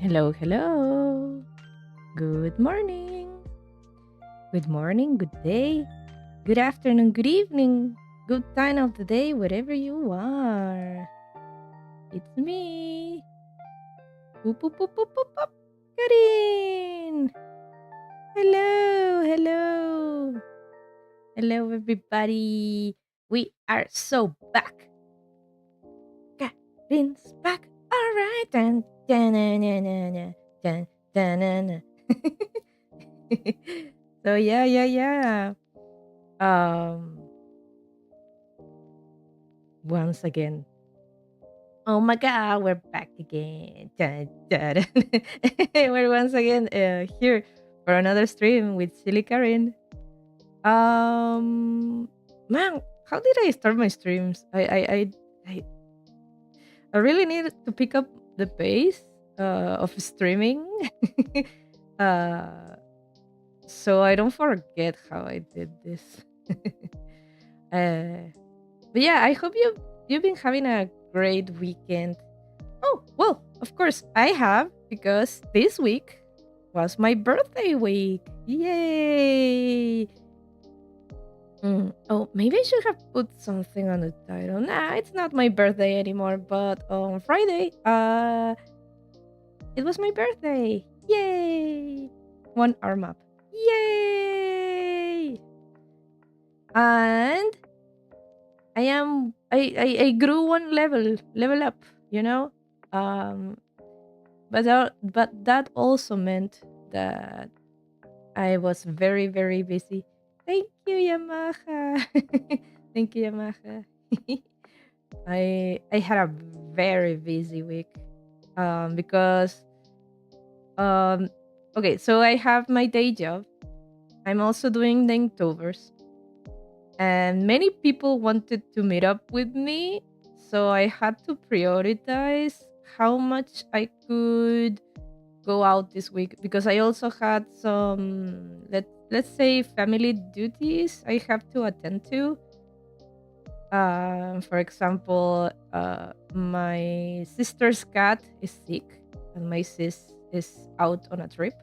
Hello, hello. Good morning. Good morning, good day, good afternoon, good evening, good time of the day, wherever you are. It's me. Boop, boop, boop, boop, boop, boop. Karin. Hello, hello. Hello, everybody. We are so back. Karin's back. All right. Dun, dun, dun, dun, dun, dun, dun, dun, dun. So yeah. Um, once again. Oh my god, we're back again. Dun, dun, dun. We're once again here for another stream with Silly Karin. Um, man, how did I start my streams? I, I really need to pick up the pace of streaming. uh, so I don't forget how I did this. uh, But yeah, I hope you've been having a great weekend. Oh, well, of course I have because this week was my birthday week. Yay! Oh, maybe I should have put something on the title. Nah, it's not my birthday anymore, but on Friday, it was my birthday. Yay! One arm up. Yay! And I grew one level up, you know? Um but that also meant that I was very, very busy. Thank you, Yamaha. Thank you, Yamaha. I had a very busy week. Because okay, so I have my day job. I'm also doing the Inktovers. And many people wanted to meet up with me, so I had to prioritize how much I could go out this week because I also had some let's say family duties I have to attend to. For example, my sister's cat is sick and my sis is out on a trip,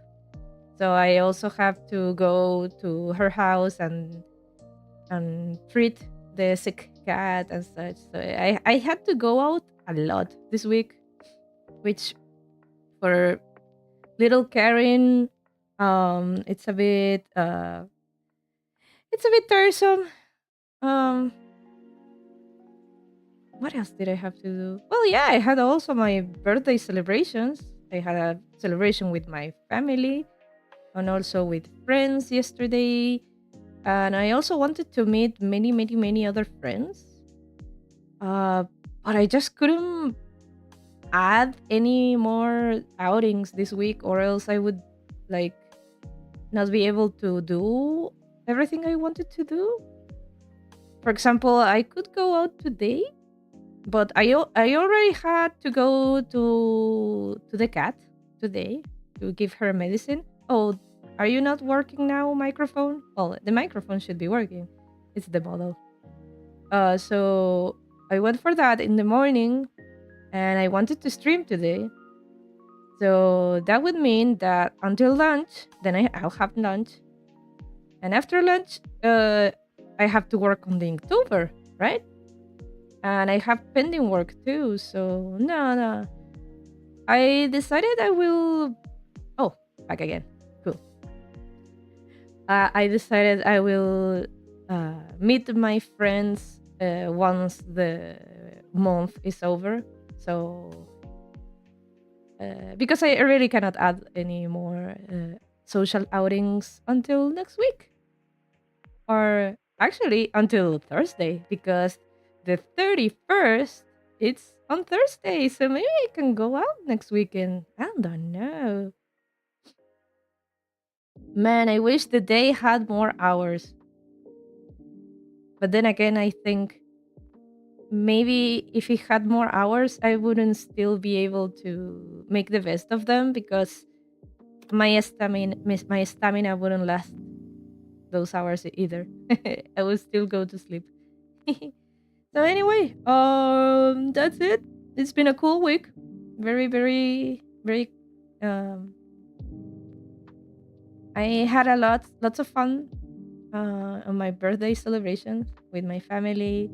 so I also have to go to her house and treat the sick cat and such. So I had to go out a lot this week, which for little Karin, it's a bit tiresome. Um, what else did I have to do? Well, yeah, I had also my birthday celebrations. I had a celebration with my family and also with friends yesterday. And I also wanted to meet many other friends. Uh, but I just couldn't add any more outings this week, or else I would like not be able to do everything I wanted to do. For example, I could go out today, but I already had to go to the cat today to give her medicine. Oh, are you not working now, microphone? Well, the microphone should be working. It's the model. So I went for that in the morning, and I wanted to stream today. So that would mean that until lunch, then I'll have lunch, and after lunch, I have to work on the Inktober, right? And I have pending work too. So no. I decided I will. Oh, back again. Cool. I decided I will meet my friends once the month is over. So because I really cannot add any more social outings until next week, or actually until Thursday, because the 31st it's on Thursday. So maybe I can go out next weekend. I don't know. Man, I wish the day had more hours. But then again, I think maybe if it had more hours, I wouldn't still be able to make the best of them because my stamina wouldn't last those hours either. I would still go to sleep. So anyway, that's it. It's been a cool week. Very Um, I had lots of fun on my birthday celebration with my family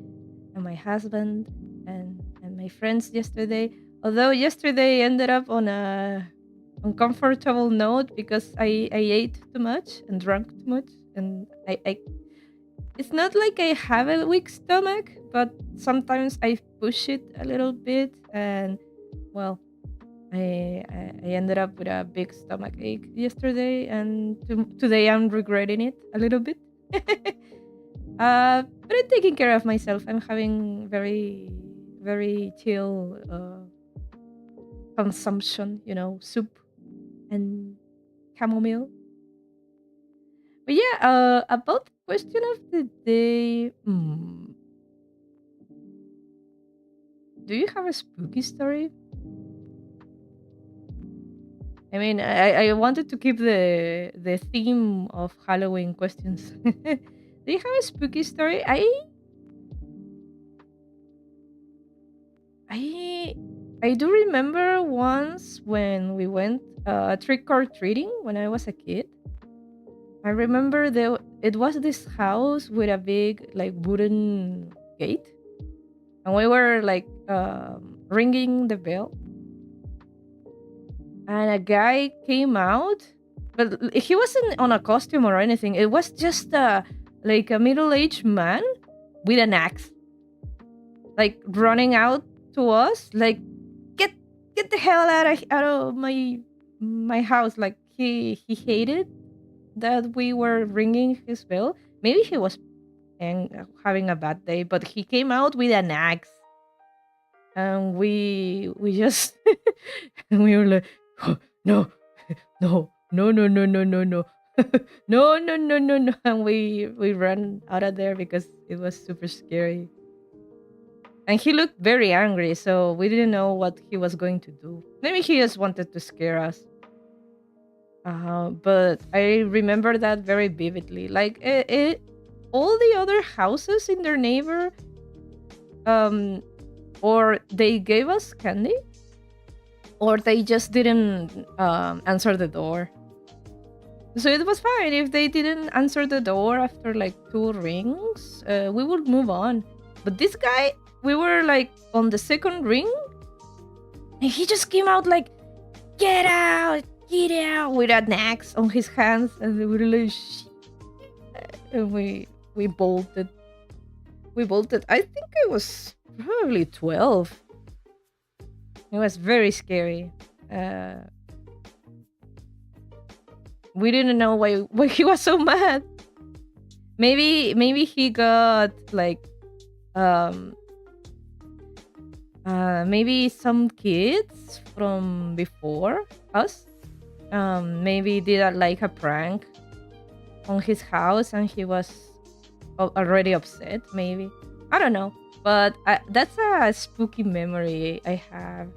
and my husband and my friends yesterday. Although yesterday ended up on a uncomfortable note because I ate too much and drank too much, and I it's not like I have a weak stomach, but sometimes I push it a little bit, and well, I ended up with a big stomach ache yesterday, and today I'm regretting it a little bit. But I'm taking care of myself. I'm having very chill consumption, soup and chamomile. But yeah, about the question of the day, do you have a spooky story? I mean, I wanted to keep the theme of Halloween questions. Do you have a spooky story? I I do remember once when we went trick or treating when I was a kid. I remember it was this house with a big like wooden gate, and we were like ringing the bell, and a guy came out, but he wasn't on a costume or anything. It was just like a middle-aged man with an axe, like running out to us, like get get the hell out of my house. Like he hated that we were ringing his bell. Maybe he was having a bad day, but he came out with an axe, and we just and we were like, "Oh, no, no, no, no, no, no, no, no." No, no, no, no, no, and we ran out of there because it was super scary, and he looked very angry, so we didn't know what he was going to do. Maybe he just wanted to scare us. But I remember that very vividly. Like all the other houses in their neighbor, um, or they gave us candy, or they just didn't answer the door. So it was fine if they didn't answer the door after like two rings. We would move on. But this guy, we were like on the second ring, and he just came out like, "Get out! Get out!" with an axe on his hands, and we were like, "Shit." And we bolted. We bolted. I think I was probably 12. It was very scary. Uh, we didn't know why he was so mad. Maybe he got like um maybe some kids from before us maybe did like a prank on his house, and he was already upset. Maybe, I don't know, but that's a spooky memory I have.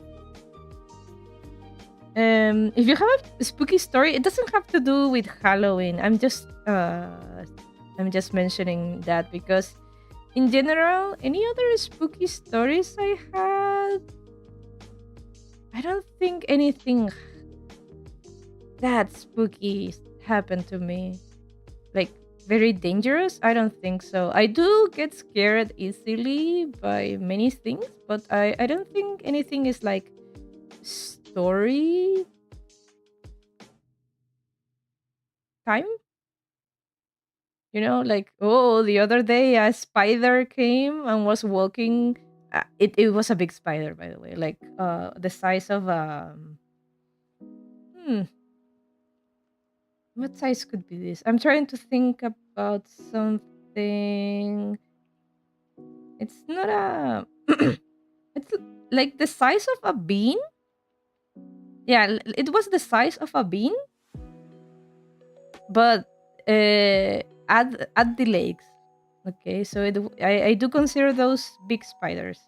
If you have a spooky story, it doesn't have to do with Halloween. I'm just mentioning that because in general, any other spooky stories I had, I don't think anything that spooky happened to me. Like very dangerous? I don't think so. I do get scared easily by many things, but I don't think anything is like story time. Like, oh, the other day a spider came and was walking. It was a big spider, by the way, like the size of hmm, what size could be this? I'm trying to think about something. It's not a. It's like the size of a bean. Yeah, it was the size of a bean, but at the legs. Okay, so I do consider those big spiders,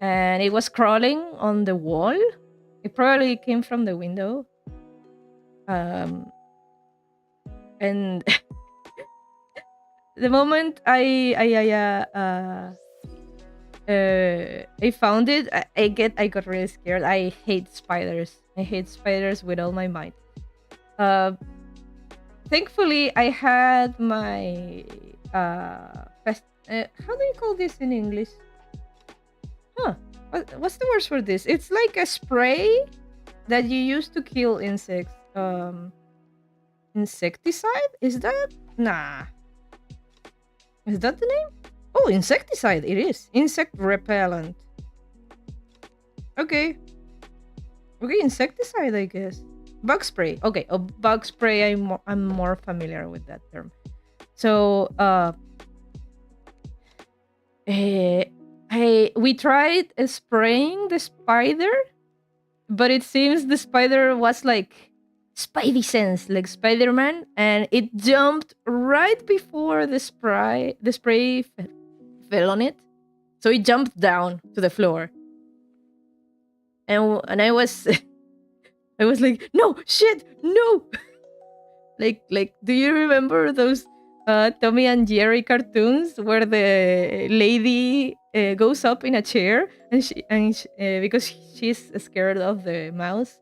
and it was crawling on the wall. It probably came from the window, um, and the moment I found it, I got really scared. I hate spiders. I hate spiders with all my might. Uh, Thankfully, I had my how do you call this in English? Huh? What's the word for this? It's like a spray that you use to kill insects. Insecticide? Is that? Nah. Is that the name? Oh, insecticide. It is insect repellent. Okay. Okay, insecticide, I guess. Bug spray. Okay, a bug spray. I'm more familiar with that term. So, we tried spraying the spider, but it seems the spider was like spidey sense, like Spider-Man, and it jumped right before the spray fell on it. So it jumped down to the floor, and I was I was like, no, shit, no. Like, do you remember those Tommy and Jerry cartoons where the lady goes up in a chair and because she's scared of the mouse?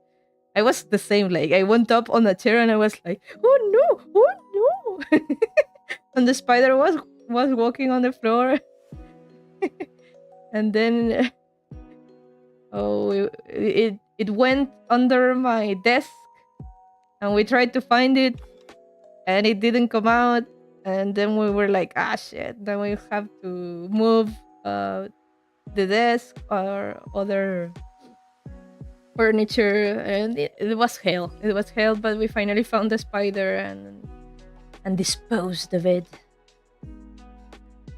I was the same. Like, I went up on the chair and I was like, oh no, and the spider was walking on the floor, and then it went under my desk, and we tried to find it, and it didn't come out. And then we were like, ah, shit. Then we have to move the desk or other furniture, and it was hell. It was hell, but we finally found the spider and disposed of it.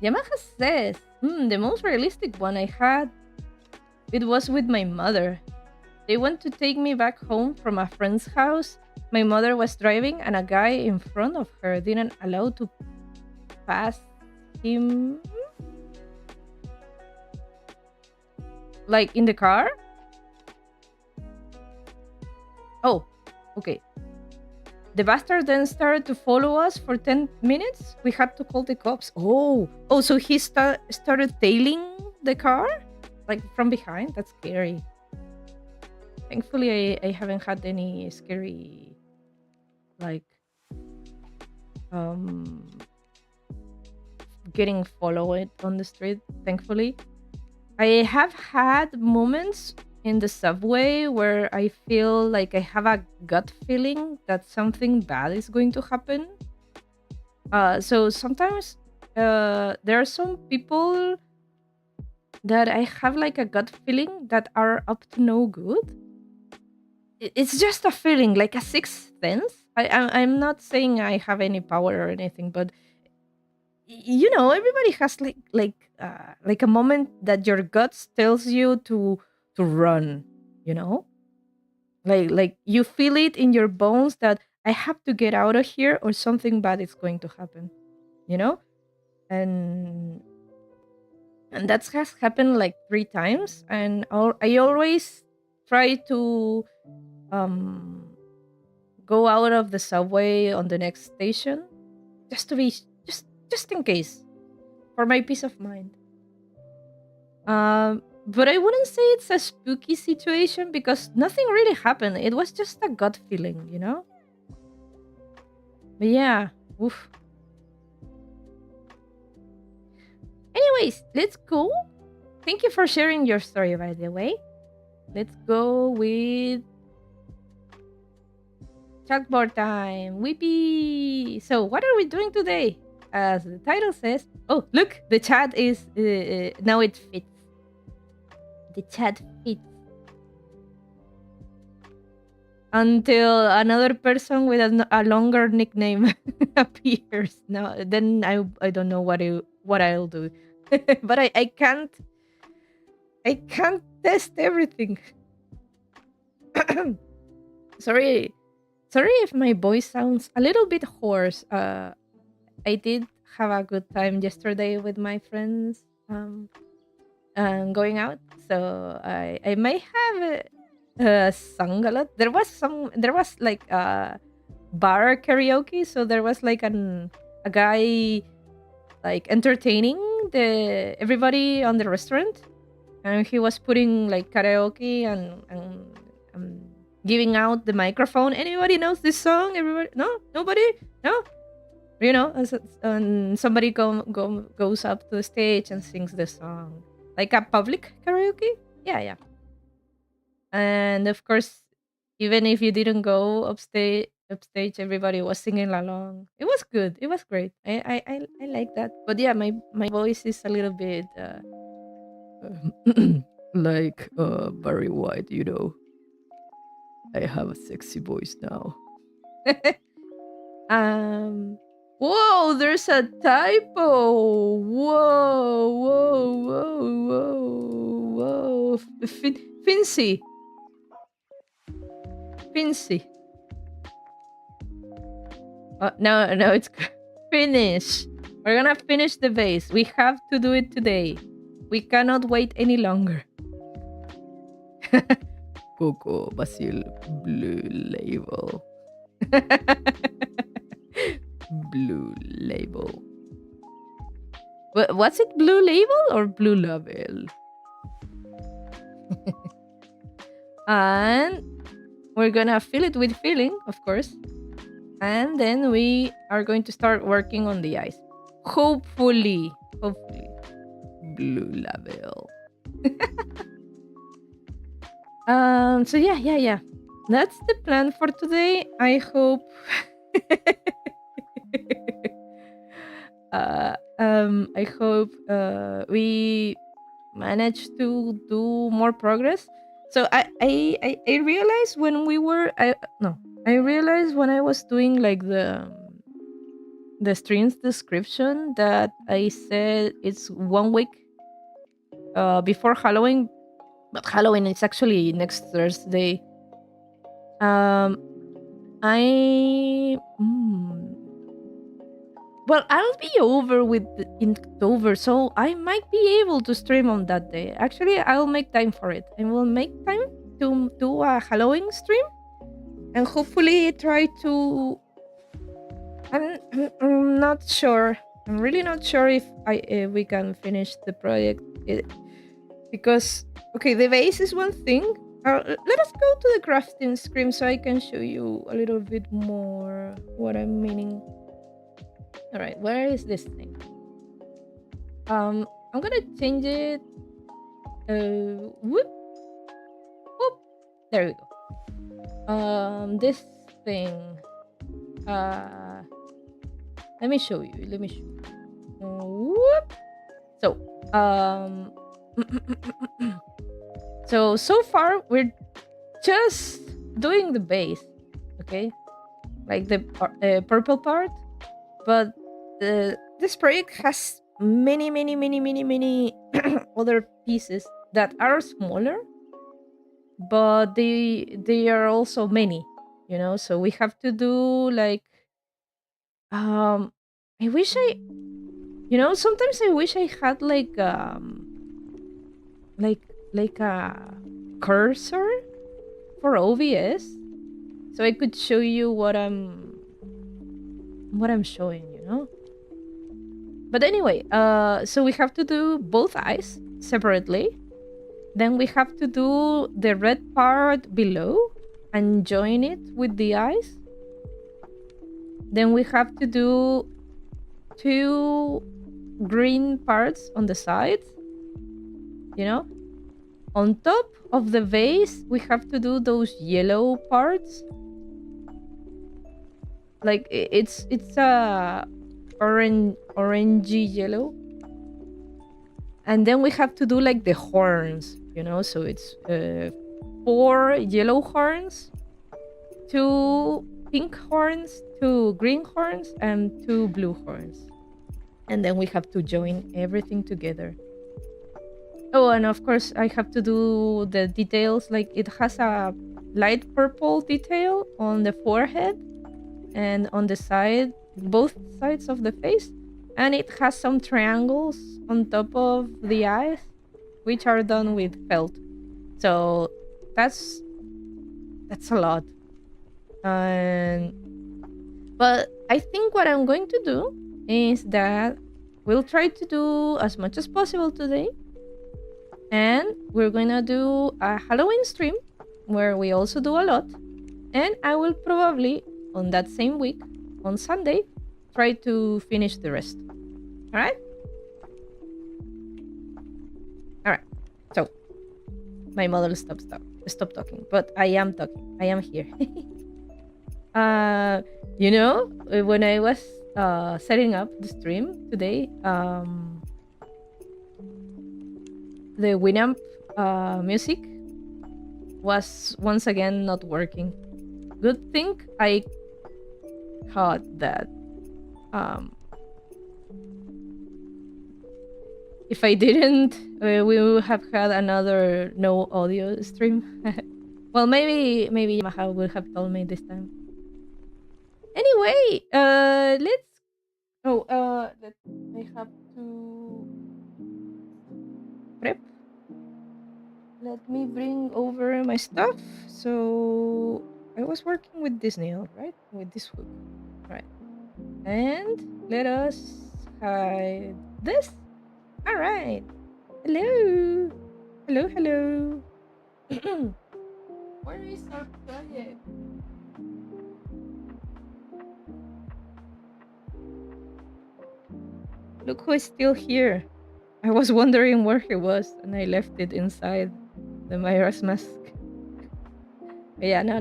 Yamaha says, the most realistic one I had, it was with my mother. They went to take me back home from a friend's house. My mother was driving, and a guy in front of her didn't allow to pass him. Like, in the car? Oh, okay. The bastard then started to follow us for 10 minutes. We had to call the cops. Oh, so he started tailing the car? Like, from behind? That's scary. Thankfully, I haven't had any scary, like, getting followed on the street, thankfully. I have had moments in the subway where I feel like I have a gut feeling that something bad is going to happen. So sometimes there are some people that I have like a gut feeling that are up to no good. It's just a feeling, like a sixth sense. I'm not saying I have any power or anything, but everybody has like a moment that your guts tells you to run. Like you feel it in your bones that I have to get out of here or something bad is going to happen. And that has happened like 3 times, and I always try to go out of the subway on the next station just to be just in case, for my peace of mind. But I wouldn't say it's a spooky situation because nothing really happened. It was just a gut feeling, But yeah, oof. Anyways, let's go. Thank you for sharing your story, by the way. Let's go with chalkboard time. Whippy! So, what are we doing today? As the title says, oh, look, the chat is now it fits. The chat fits. Until another person with a longer nickname appears. Now, then I don't know what I'll do. But I can't test everything. Sorry if my voice sounds a little bit hoarse. I did have a good time yesterday with my friends, going out. So I may have sung a lot. There was like bar karaoke. So there was like a guy like entertaining everybody on the restaurant, and he was putting like karaoke and giving out the microphone. Anybody knows this song? Everybody? No? Nobody? No? You know, and somebody goes up to the stage and sings the song. Like a public karaoke? Yeah, yeah. And of course, even if you didn't go upstage, everybody was singing along. It was good. It was great. I like that. But yeah, my voice is a little bit like Barry White, you know. I have a sexy voice now. um Whoa, there's a typo. Whoa, whoa, whoa, whoa, whoa. Fincy. Fincy. No, no, it's finish. We're gonna finish the base. We have to do it today. We cannot wait any longer. Coco Basil Blue Label. Blue Label. What's it? Blue Label or Blue Label? And we're gonna fill it with filling, of course. And then we are going to start working on the eyes. Hopefully. Hopefully. Blue Label. So yeah. That's the plan for today. I hope I hope we manage to do more progress. So I realized when we were I realized when I was doing like the stream's description that I said it's 1 week before Halloween, but Halloween is actually next Thursday. I well, I'll be over with in October, so I might be able to stream on that day. Actually, I'll make time for it. I will make time to do a Halloween stream, and hopefully try to. I'm not sure. I'm really not sure if we can finish the project because okay, the base is one thing. Let us go to the crafting screen so I can show you a little bit more what I'm meaning. All right, where is this thing? I'm gonna change it. Whoop, whoop. There we go. This thing. Let me show you. Whoop. So, so far we're just doing the base, okay, like the purple part, but this project has many other pieces that are smaller, but they are also many, you know. So we have to do like I wish sometimes I wish I had like a cursor for OBS so I could show you what I'm showing, you know. But anyway, so we have to do both eyes separately. Then we have to do the red part below and join it with the eyes. Then we have to do 2 green parts on the sides, you know. On top of the vase, we have to do those yellow parts. Like it's a orangey yellow. And then we have to do like the horns, you know. So it's 4 yellow horns, 2 pink horns, 2 green horns, and 2 blue horns. And then we have to join everything together. Oh, and of course I have to do the details. Like it has a light purple detail on the forehead and on the side, both sides of the face. And it has some triangles on top of the eyes, which are done with felt. So that's a lot. But I think what I'm going to do is that we'll try to do as much as possible today. And we're gonna do a Halloween stream where we also do a lot. And I will probably, on that same week, on Sunday, try to finish the rest. All right? All right. So my model stop talking, but I am talking. I am here. uh, when I was setting up the stream today, the Winamp music was once again not working. Good thing I caught that. If I didn't, we would have had another no audio stream. Well, maybe Yamaha would have told me this time. Anyway, let's. Oh, I have to prep. Let me bring over my stuff. So I was working with this nail, right? With this hook, right? And let us hide this. All right. Hello. Hello. Hello. Where is our project? Look who is still here. I was wondering where he was, and I left it inside the Majora's mask. But yeah, no.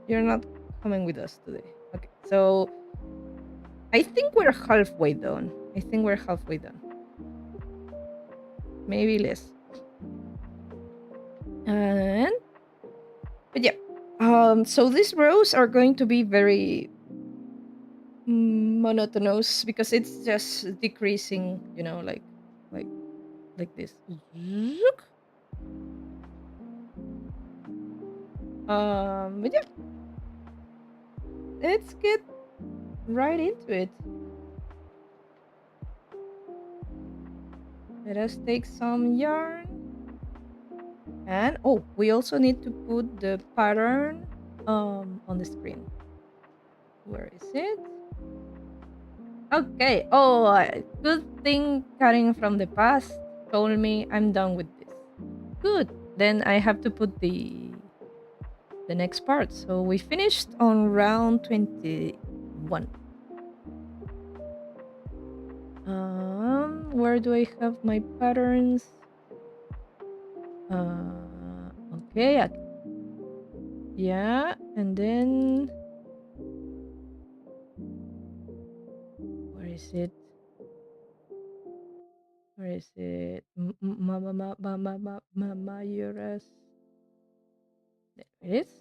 You're not coming with us today. Okay, so I think we're halfway done. Maybe less. And but yeah. So these rows are going to be very monotonous because it's just decreasing, like this. But yeah, let's get right into it. Let us take some yarn. And we also need to put the pattern on the screen. Where is it? Okay. Good thing Karin from the past told me I'm done with this. Good. Then I have to put the next part. So we finished on round 21. Where do I have my patterns? Okay. Yeah, and then where is it? Majora's. There it is.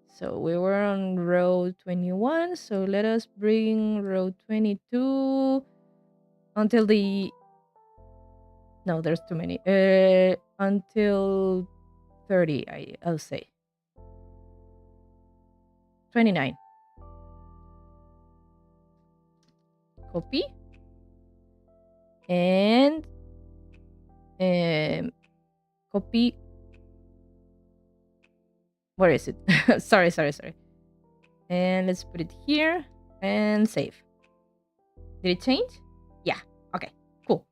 So we were on row 21. So let us bring row 22 until the. No, there's too many. Until 30, I'll say. 29. Copy. And copy. Where is it? sorry. And let's put it here and save. Did it change? Yeah. Okay. Cool.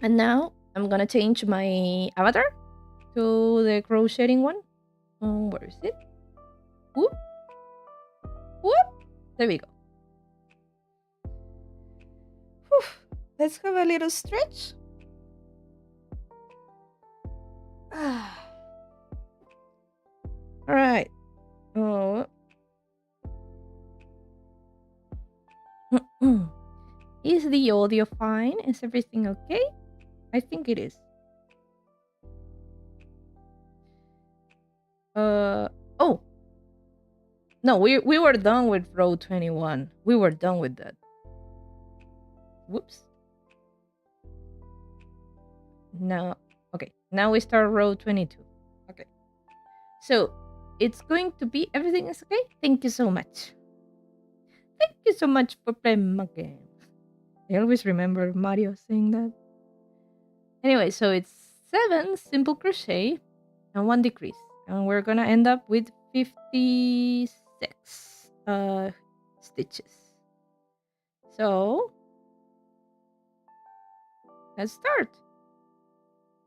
And now I'm gonna change my avatar to the crocheting one. Where is it? Whoop. Whoop. There we go. Whew. Let's have a little stretch. All right. Is the audio fine? Is everything okay? I think it is. No, we were done with row 21. We were done with that. Whoops. Now, okay. Now we start row 22. Okay. So, it's going to be everything is okay? Thank you so much. Thank you so much for playing my game. I always remember Mario saying that. Anyway, so it's 7 simple crochet and 1 decrease. And we're gonna end up with 56 stitches. So let's start.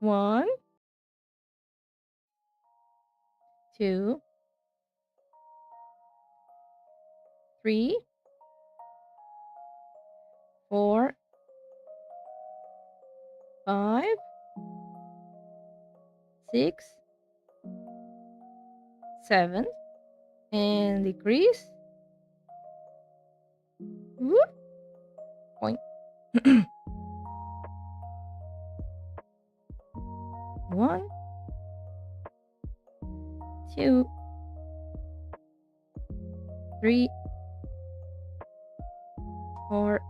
1, 2, 3, 4, 5, 6, 7, and decrease. Whoop. Point. 1, 2, 3, 4,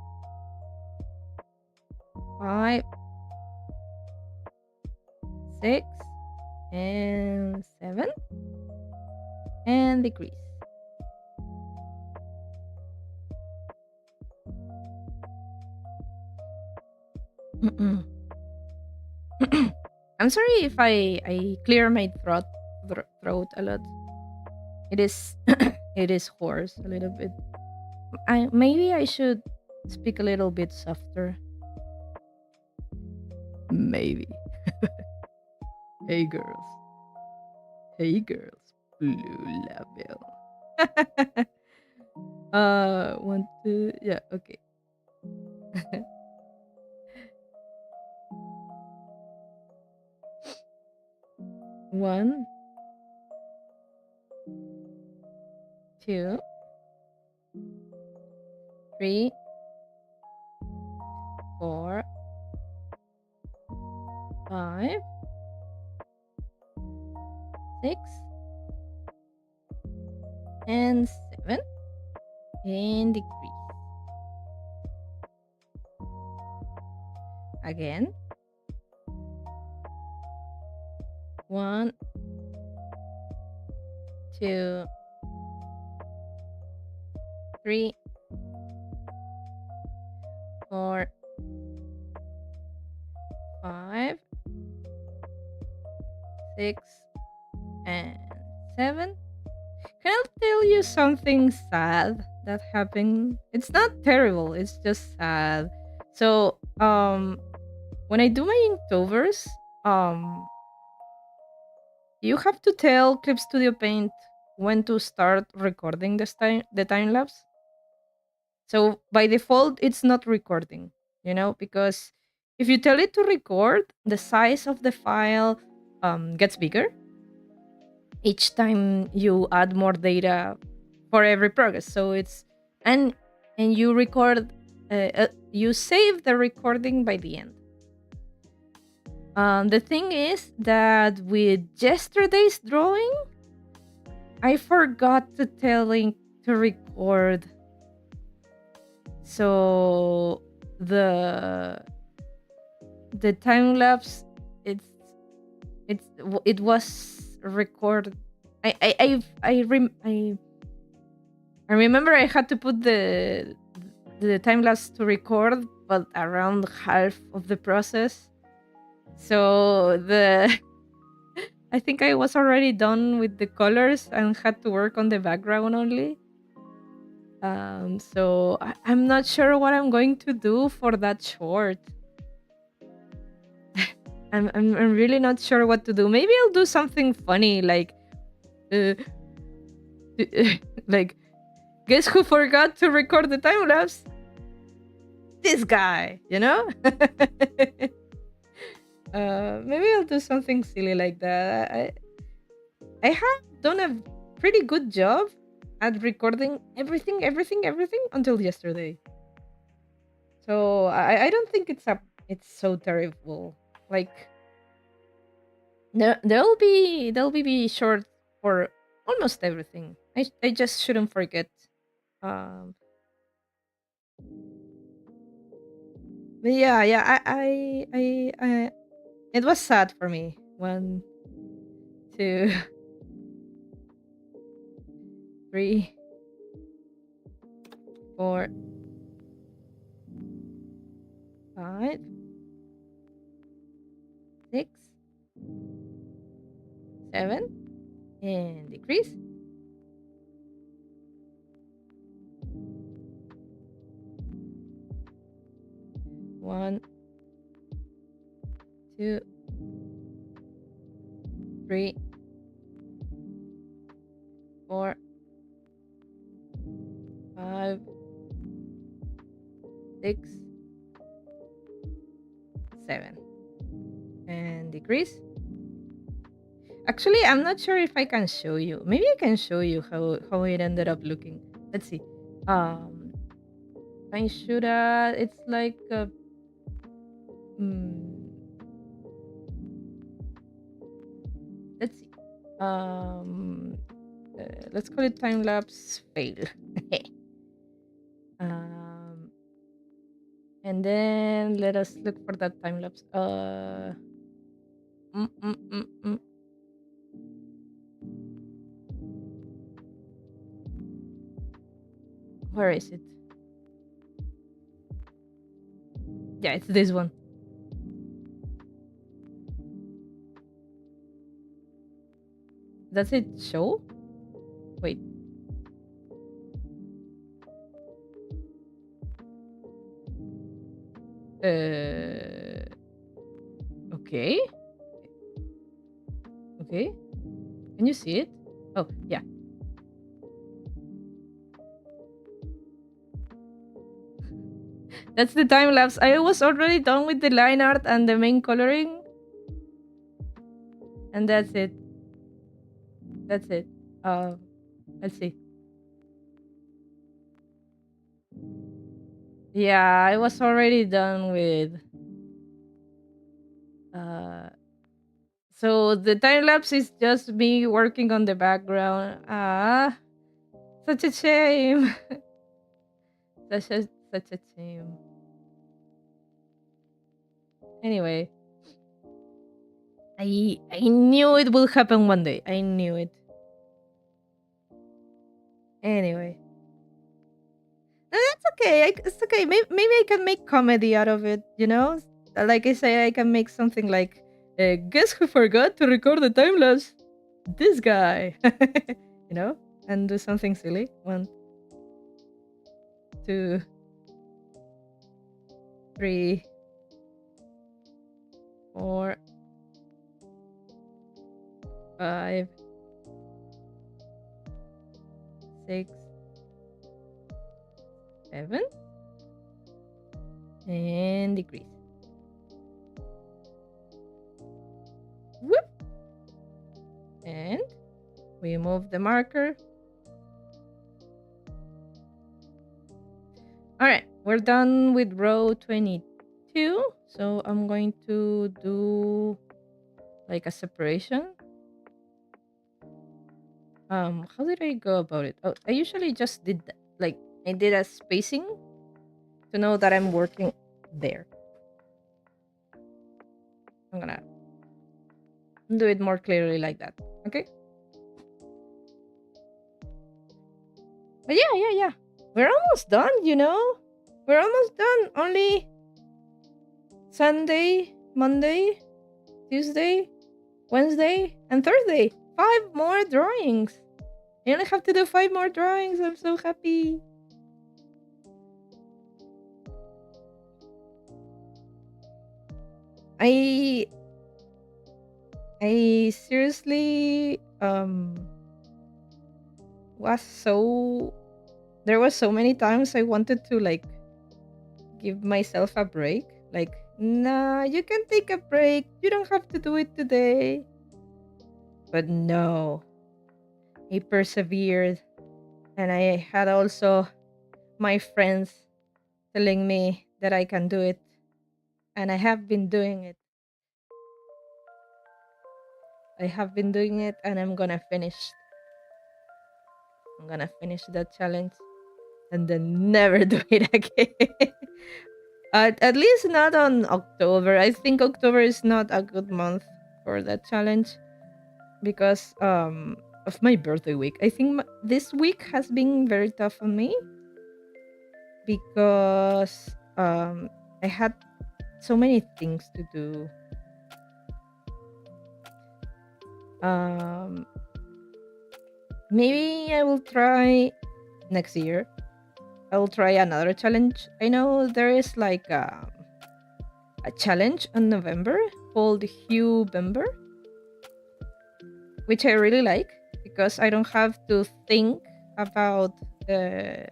5, 6, and 7, and decrease. I'm sorry if I clear my throat a lot. It is it is hoarse a little bit. Maybe I should speak a little bit softer. Maybe. Hey girls. Hey girls. Blue label. 1, 2, yeah, okay. 1, 2, 3, 4, 5, 6, and 7, and decrease. Again. 1, 2, 3, 4, 5, 6, and 7. Can I tell you something sad that happened? It's not terrible, it's just sad. So, when I do my Inktovers, you have to tell Clip Studio Paint when to start recording the time lapse. So by default, it's not recording, because if you tell it to record, the size of the file gets bigger each time you add more data for every progress. So it's and you record, you save the recording by the end. The thing is that with yesterday's drawing, I forgot to tell Link to record. So the time lapse, it was recorded. I remember I had to put the time lapse to record, but around half of the process. So I think I was already done with the colors and had to work on the background only. So I'm not sure what I'm going to do for that short. I'm really not sure what to do. Maybe I'll do something funny, like, like, guess who forgot to record the time lapse? This guy, maybe I'll do something silly like that. I have done a pretty good job at recording everything until yesterday. So I don't think it's so terrible. Like, there'll be short for almost everything. I just shouldn't forget. But yeah. I it was sad for me. 1, 2, 3, 4, 5, 6, 7, and decrease. 1, 2, 3, 4, 5, 6, 7. And decrease. Actually, I'm not sure if I can show you. Maybe I can show you how it ended up looking. Let's see. I should it's like let's see. Let's call it time lapse fail. And then let us look for that time lapse. Where is it? Yeah, it's this one. Does it show? Wait. Okay. Okay. Can you see it? Oh, yeah. That's the time lapse. I was already done with the line art and the main coloring. And that's it. That's it. Let's see. Yeah, I was already done with so the time lapse is just me working on the background. Such a shame. such a shame. Anyway, I knew it will happen one day. I knew it. Anyway, that's okay. It's okay. Maybe I can make comedy out of it. You know, like I say, I can make something like, guess who forgot to record the time lapse? This guy. You know, and do something silly. 1, 2, 3, 4, 5, 6, 7, and decrease. Whoop! And we move the marker. All right, we're done with row 22. So I'm going to do like a separation. How did I go about it? Oh, I usually just did that. Like I did a spacing to know that I'm working there. I'm gonna do it more clearly like that. Okay. But yeah. We're almost done, you know? We're almost done. Only Sunday, Monday, Tuesday, Wednesday, and Thursday. 5 more drawings. I only have to do 5 more drawings. I'm so happy. I seriously was so there was so many times I wanted to like give myself a break. Like, nah, you can take a break. You don't have to do it today. But no. I persevered. And I had also my friends telling me that I can do it. And I have been doing it. I have been doing it and I'm gonna finish. I'm gonna finish that challenge and then never do it again. At least not on October. I think October is not a good month for that challenge because of my birthday week. I think this week has been very tough on me because I had so many things to do. Maybe I will try next year. I will try another challenge. I know there is like a challenge in November called Hugh Bember. which I really like because I don't have to think about uh,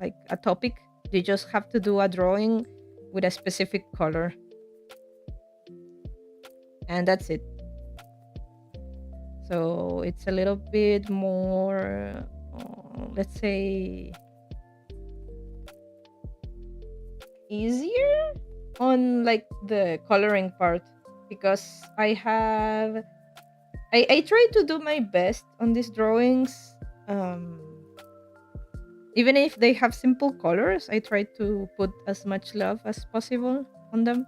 like a topic. You just have to do a drawing with a specific color, and that's it. So it's a little bit more, let's say, easier on like the coloring part because I try to do my best on these drawings. Um, Even if they have simple colors, I try to put as much love as possible on them.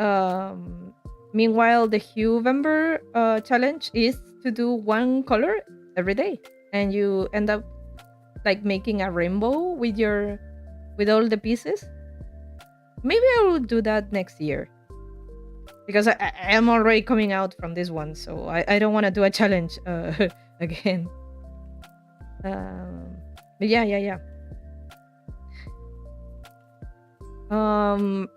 Um, Meanwhile, the Huevember challenge is to do one color every day, and you end up like making a rainbow with all the pieces. Maybe I will do that next year because I am already coming out from this one, so I don't want to do a challenge again. Um, but yeah. Um,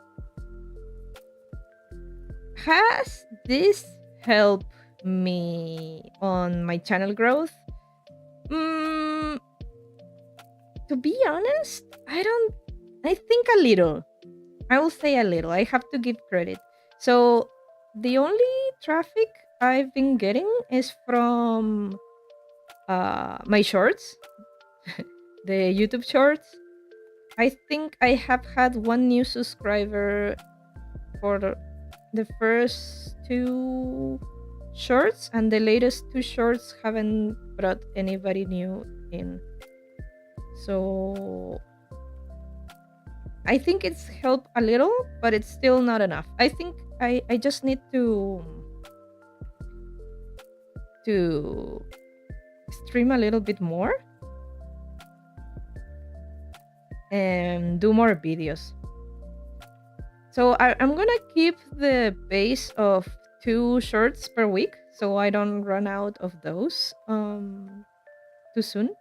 has this helped me on my channel growth? Mm, to be honest, I don't. I think a little. I will say a little. I have to give credit. So the only traffic I've been getting is from my shorts, the YouTube shorts. I think I have had one new subscriber for the first two shorts, and the latest two shorts haven't brought anybody new in. So I think it's helped a little, but it's still not enough. I think I just need to stream a little bit more and do more videos. So I'm gonna keep the base of two shorts per week, so I don't run out of those too soon.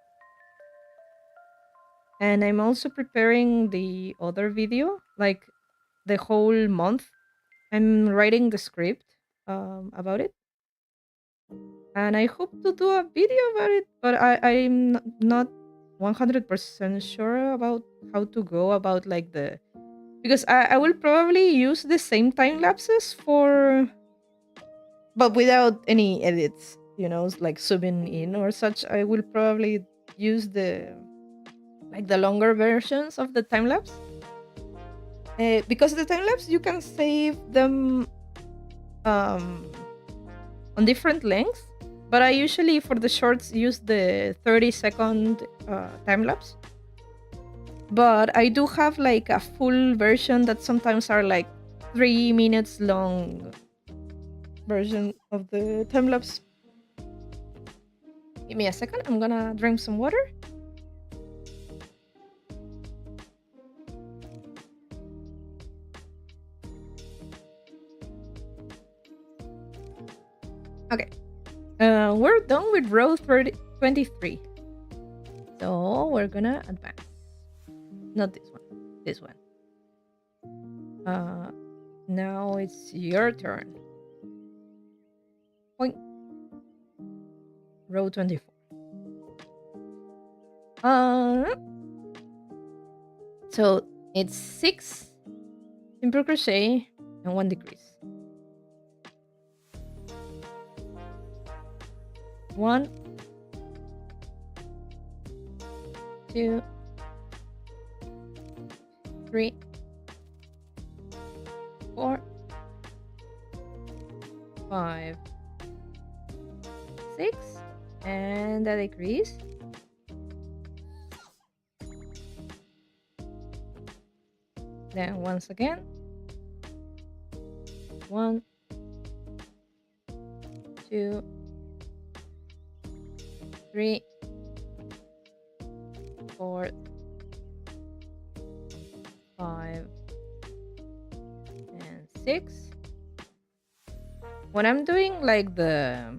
And I'm also preparing the other video, like the whole month. I'm writing the script about it, and I hope to do a video about it. But I'm not 100% sure about how to go about like the because I will probably use the same time lapses for but without any edits, like zooming in or such. I will probably use the longer versions of the time lapse. Because the time lapse you can save them um, on different lengths, but I usually for the shorts use the 30-second time lapse. But I do have like a full version that sometimes are like 3 minutes long version of the time lapse. Give me a second. I'm gonna drink some water. Okay. We're done with row 23. So we're gonna advance. Not this one. This one. Now it's your turn. Point. Row 24. So it's 6 simple crochet and 1 decrease. 1, 2, 3, 4, 5, 6, and a decrease. Then once again, 1, 2, 3, 4, 5, and 6. When I'm doing like the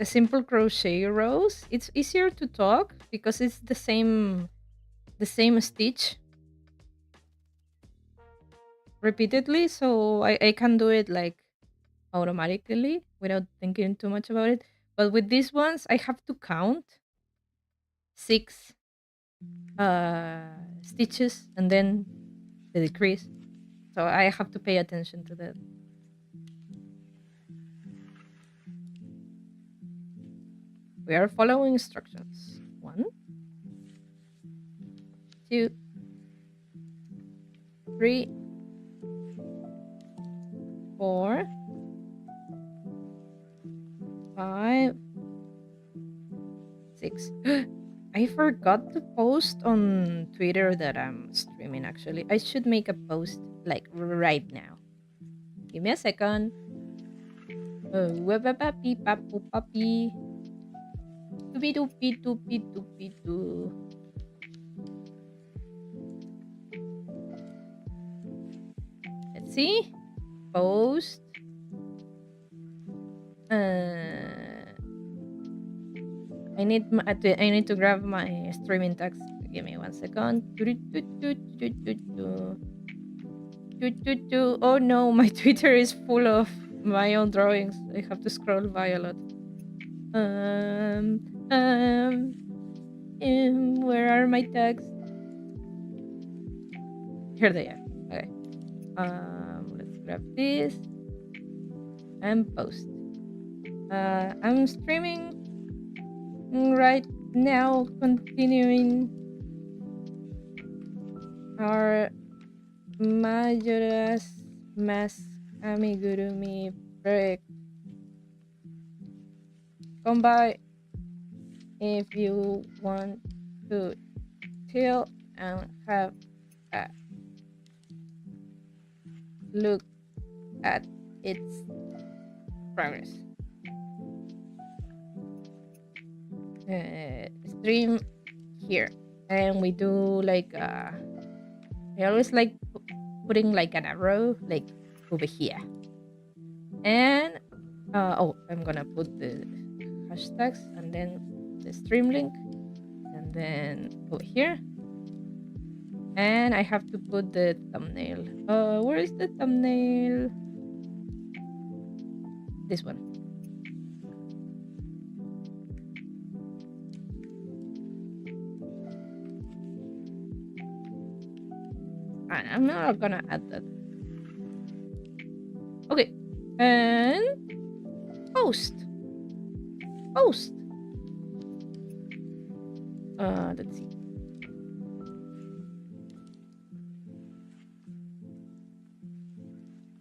simple crochet rows, it's easier to talk because it's the same stitch repeatedly, so I can do it like automatically without thinking too much about it. But with these ones, I have to count 6 stitches and then the decrease. So I have to pay attention to that. We are following instructions. 1, 2, 3, 4, 5, 6. I forgot to post on Twitter that I'm streaming actually. I should make a post like right now. Give me a second. Papi papu papi. Doopy doopy doopy doopy doo. Let's see. Post. I need to grab my streaming text. Give me 1 second. Oh no, my Twitter is full of my own drawings. I have to scroll by a lot. Where are my tags? Here they are. Okay. Let's grab this and post. I'm streaming right now, continuing our Majora's Mask amigurumi project. Come by if you want to chill and have a look at its progress. Stream here, and we do like I always like putting like an arrow like over here, and I'm gonna put the hashtags and then the stream link, and then over here, and I have to put the thumbnail. Where is the thumbnail? This one. I'm not gonna add that. Okay, and post. Post. Let's see.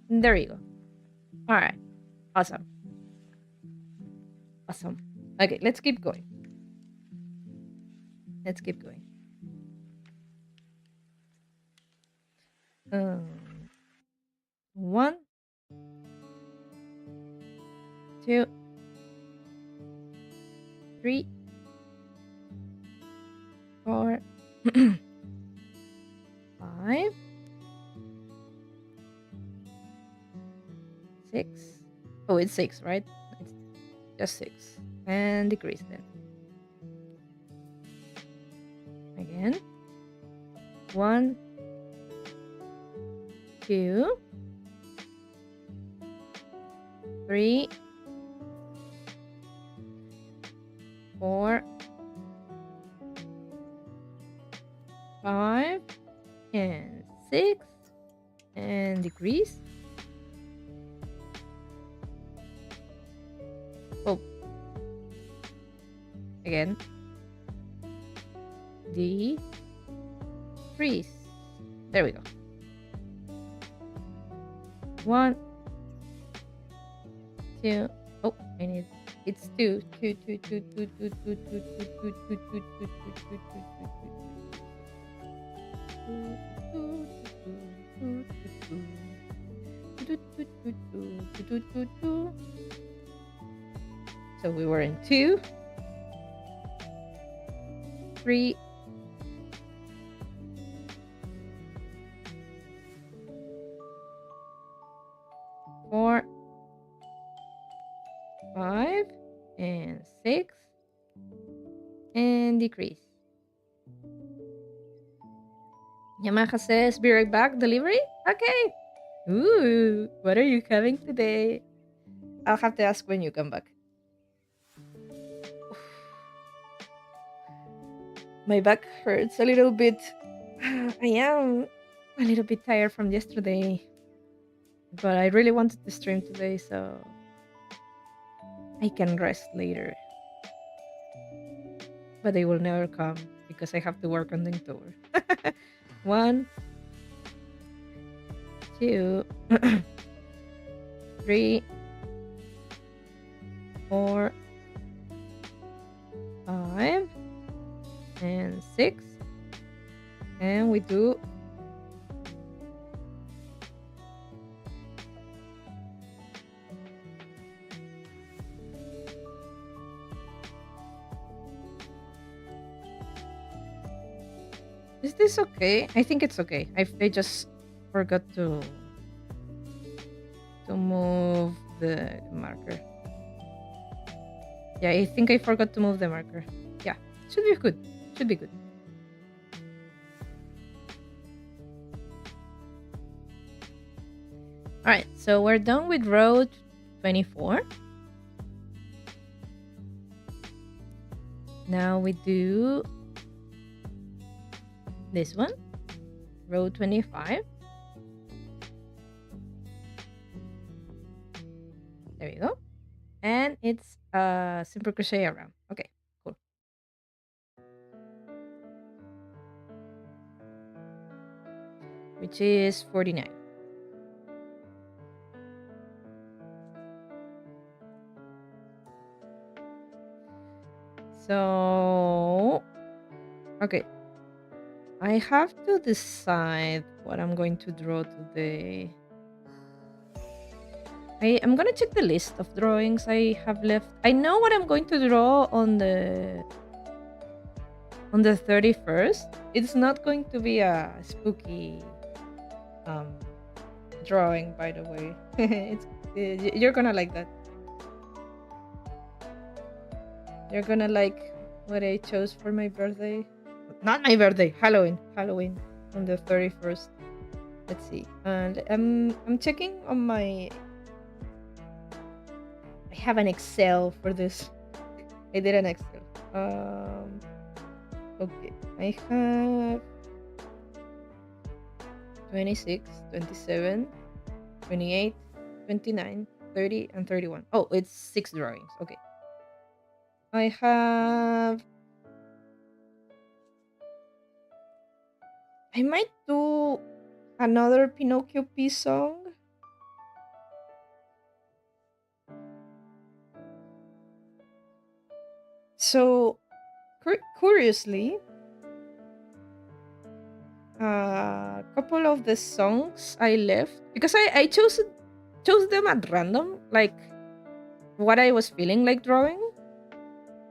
There you go. All right. Awesome. Awesome. Okay, let's keep going. Let's keep going. 1, 2, 3, 4, 5, 6. Oh, it's 6, right? It's just 6. And decrease then. Again. 1, 2, 3, 4, 5, and 6, and decrease. Oh, again. Decrease. There we go. 1, 2. Oh, I need. It's 2. 2, 2, 2, 2, 2, 2, 2, 2, 2, 2, 2, 2. So we were in 2, 3, 4, 5, and 6, and decrease. Yamaha says, be right back, delivery? Okay. Ooh, what are you having today? I'll have to ask when you come back. My back hurts a little bit. I am a little bit tired from yesterday, but I really wanted to stream today, so I can rest later. But they will never come because I have to work on the tour. One, two, three, four, five, and six. And we do Is this okay? I think it's okay. I just forgot to move the marker. Yeah, I think I forgot to move the marker. Yeah, should be good. Should be good. All right, so we're done with row 24. Now we do this one, row 25. There you go. And it's a simple crochet around. Okay, cool. Which is 49. So, okay. I have to decide what I'm going to draw today. I am gonna check the list of drawings I have left. I know what I'm going to draw on the 31st. It's not going to be a spooky drawing, by the way. It's you're gonna like that. You're gonna like what I chose for my birthday. Not my birthday, Halloween. Halloween on the 31st. Let's see. And I'm checking on my I have an Excel for this. I did an Excel. Okay. I have 26, 27, 28, 29, 30, and 31. Oh, it's 6 drawings. Okay. I have I might do another Pinocchio P song. So, curiously, a couple of the songs I left because I chose them at random, like what I was feeling like drawing.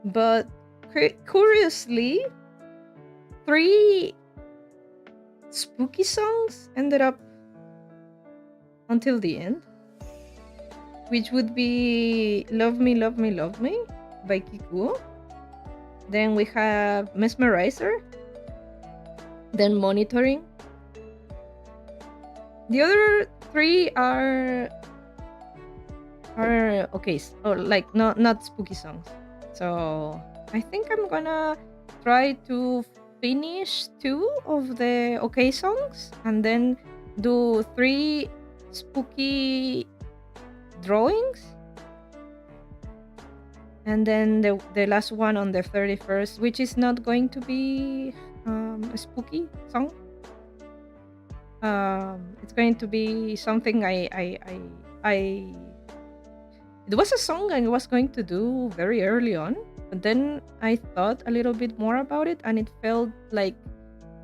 But curiously, 3 spooky songs ended up until the end, which would be "Love Me, Love Me, Love Me" by Kikuo. Then we have "Mesmerizer." Then "Monitoring." The other 3 are okay, or like not spooky songs. So I think I'm gonna try to finish 2 of the okay songs and then do 3 spooky drawings. And then the last one on the 31st, which is not going to be a spooky song. It's going to be something it was a song I was going to do very early on, but then I thought a little bit more about it, and it felt like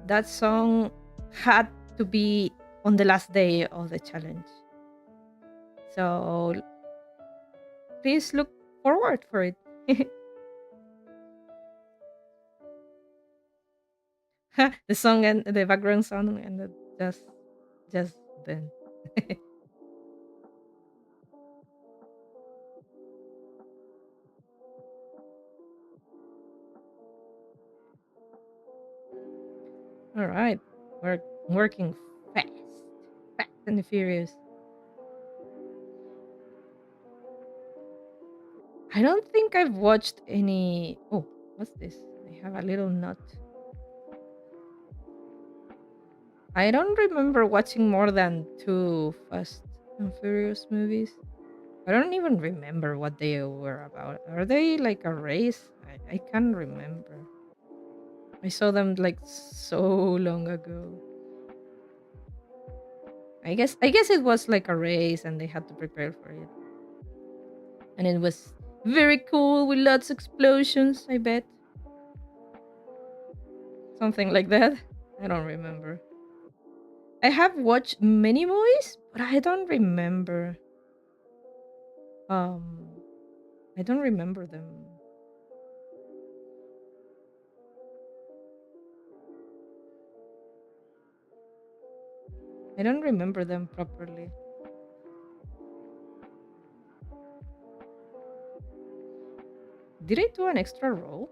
that song had to be on the last day of the challenge. So please look forward for it. The song and the background song and just then. All right, we're working fast and furious. I don't think I've watched any. Oh, what's this? I have a little nut. I don't remember watching more than two Fast and Furious movies. I don't even remember what they were about. Are they like a race? I can't remember. I saw them like so long ago. I guess it was like a race and they had to prepare for it. And it was very cool with lots of explosions, I bet. Something like that. I don't remember. I have watched many movies, but I don't remember. Um I don't remember them. I don't remember them properly. Did I do an extra roll?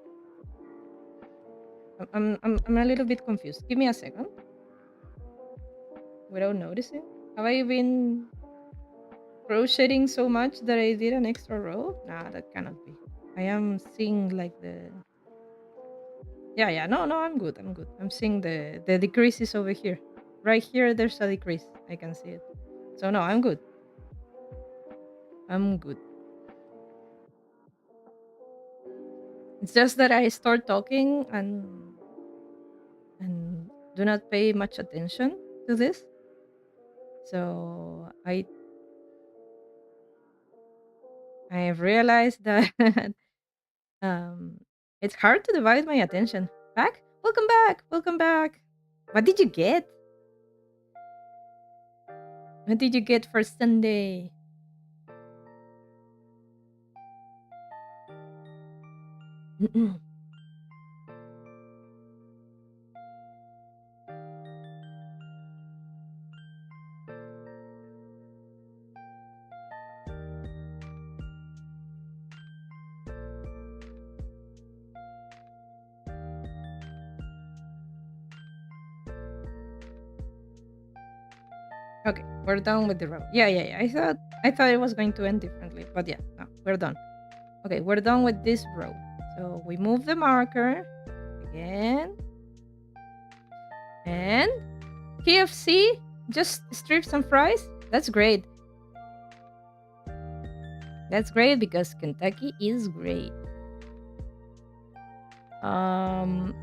I'm a little bit confused. Give me a second. Without noticing, have I been crocheting so much that I did an extra row? Nah, that cannot be. I am seeing like the. Yeah. No, I'm good. I'm good. I'm seeing the decreases over here. Right here, there's a decrease. I can see it. So no, I'm good. I'm good. It's just that I start talking and do not pay much attention to this. So I have realized that um it's hard to divide my attention. Back? Welcome back. Welcome back. What did you get? What did you get for Sunday? Okay, we're done with the row. Yeah. I thought it was going to end differently, but yeah, no, we're done. Okay, we're done with this row. So we move the marker again. And KFC, just strips and fries. That's great. That's great because Kentucky is great. Um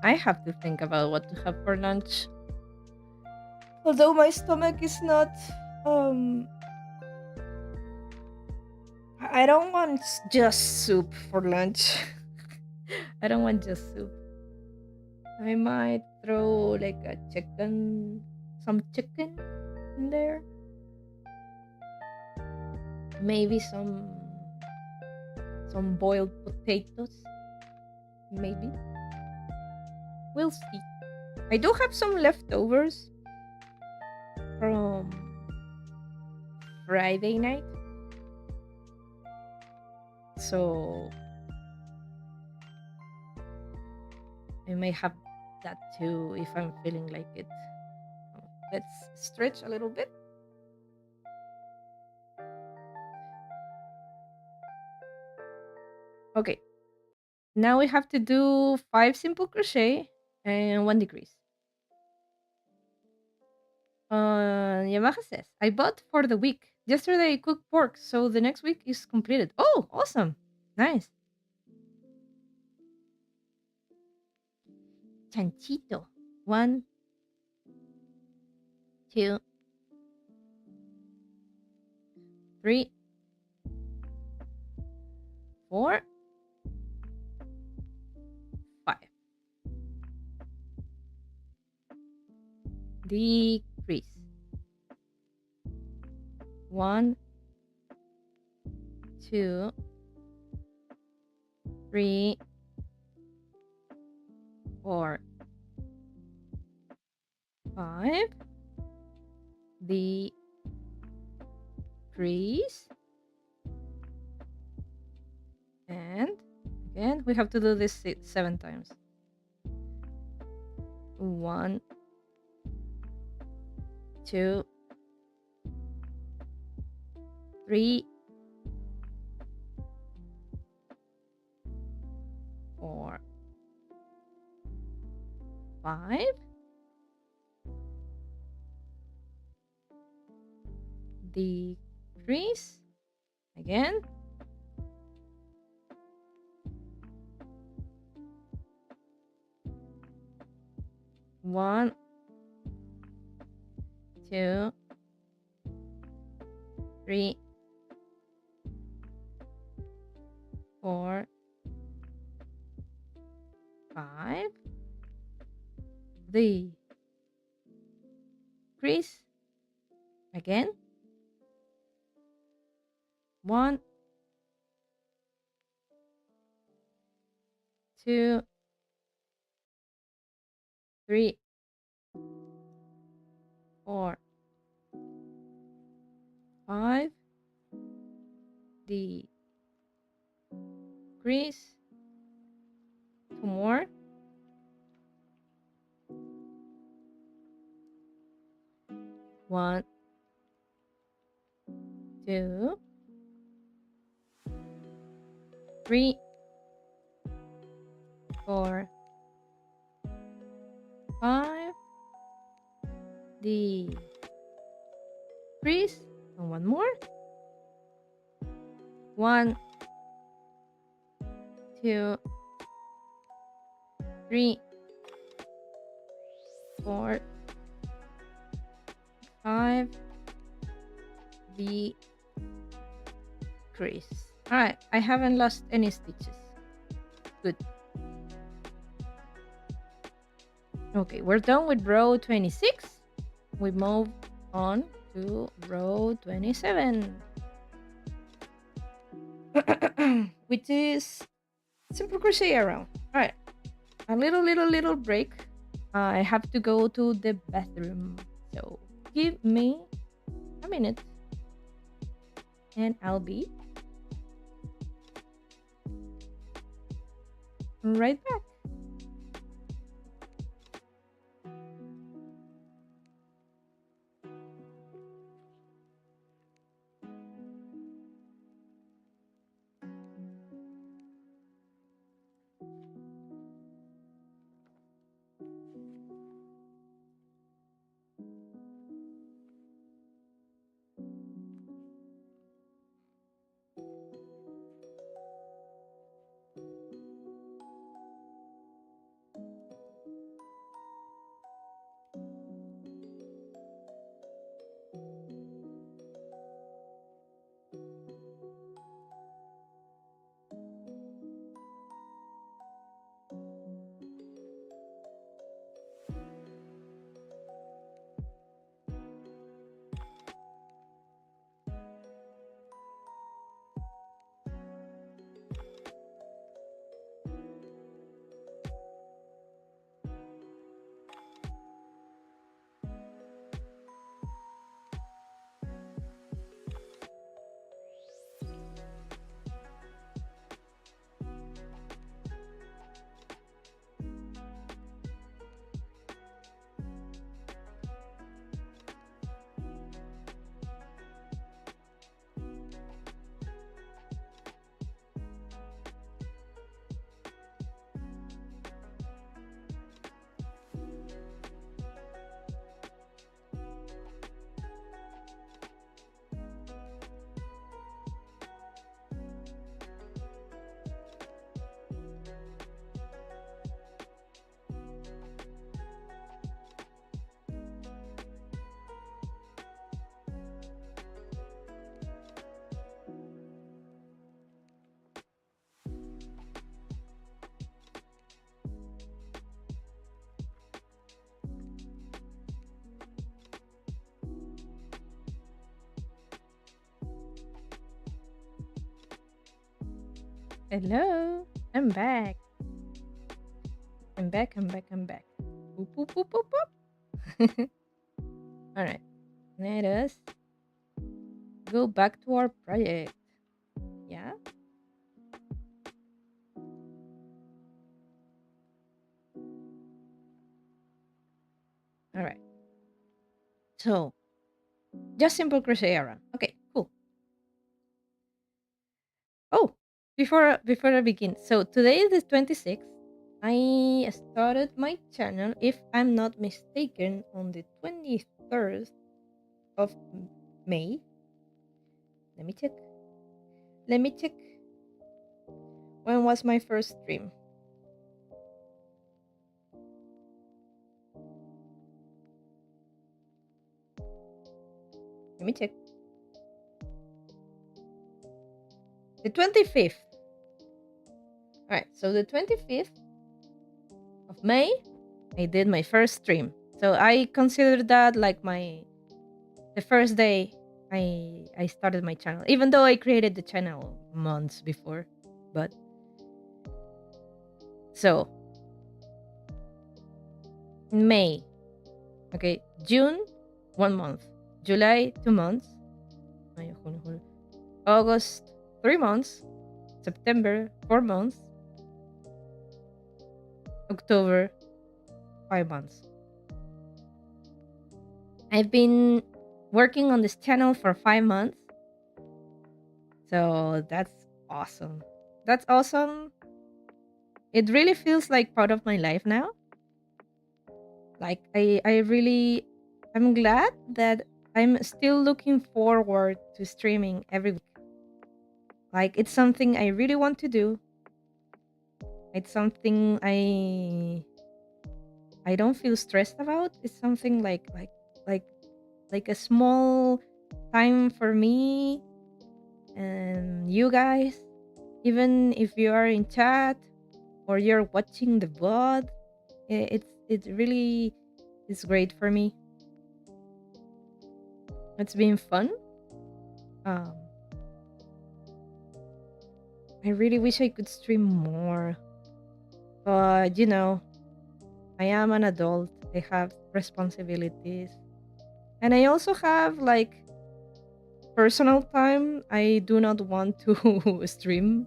I have to think about what to have for lunch. Although my stomach is not um I don't want just soup for lunch. I don't want just soup. I might throw like a chicken, some chicken in there. Maybe some boiled potatoes. Maybe. We'll see. I do have some leftovers from Friday night. So I may have that too if I'm feeling like it. Let's stretch a little bit. Okay. Now we have to do 5 simple crochet and 1 decrease. Yamaha says, I bought for the week. Yesterday I cooked pork, so the next week is completed. Oh, awesome. Nice. Chanchito. 1, 2, 3, 4, 5. Decrease. 1, 2, 3, 4, 5. Decrease. And again, we have to do this 7 times. 1, 2, 3, decrease again. 1, 2, 3, 4, 5. Decrease again. 1, 2, 3, 4, 5. Decrease. 2 more. 1, 2, 3, 4, 5. Decrease. And 1 more. 1, 2, 3, 4, 5. Decrease. All right, I haven't lost any stitches. Good. Okay, we're done with row 26. We move on to row 27. Which is simple crochet around. All right, a little break. I have to go to the bathroom, so give me a minute and I'll be right back. Hello, I'm back. I'm back. Boop, boop, boop, boop, boop. All right, let us go back to our project. Yeah. All right. So, just simple crochet around. Okay, cool. Oh, before I begin, so today is the 26th. I started my channel, if I'm not mistaken, on the 23rd of May. Let me check. Let me check. When was my first stream? Let me check. The 25th. Alright, so the 25th of May, I did my first stream. So I consider that like the first day I started my channel. Even though I created the channel months before. But so May. Okay, June, 1 month. July, 2 months. Mayo, junio, julio. August, 3 months. September, 4 months. October, 5 months. I've been working on this channel for 5 months. So that's awesome. That's awesome. It really feels like part of my life now. Like I'm glad that I'm still looking forward to streaming every week. Like it's something I really want to do. It's something I don't feel stressed about. It's something like like a small time for me and you guys. Even if you are in chat or you're watching the VOD, it really is great for me. It's been fun. Um, I really wish I could stream more, but you know, I am an adult. I have responsibilities, and I also have like personal time. I do not want to stream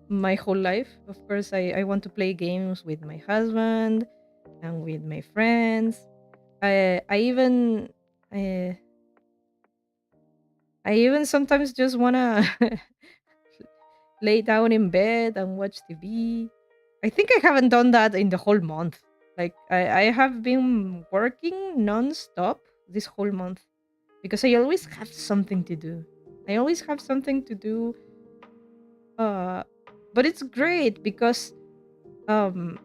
my whole life. Of course, I want to play games with my husband and with my friends. I even uh, I even sometimes just wanna lay down in bed and watch TV. I think I haven't done that in the whole month. Like I have been working non-stop this whole month because I always have something to do. I always have something to do. Uh, but it's great because um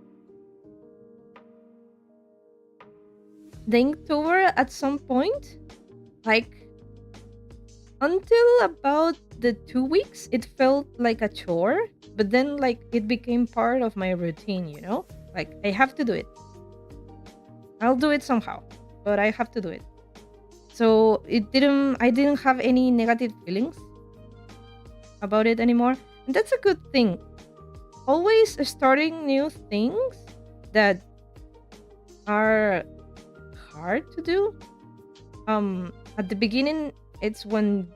the Inktober at some point, like until about the 2 weeks, it felt like a chore, but then like it became part of my routine, you know? Like I have to do it. I'll do it somehow, but I have to do it. So I didn't have any negative feelings about it anymore. And that's a good thing. Always starting new things that are hard to do. At the beginning, it's when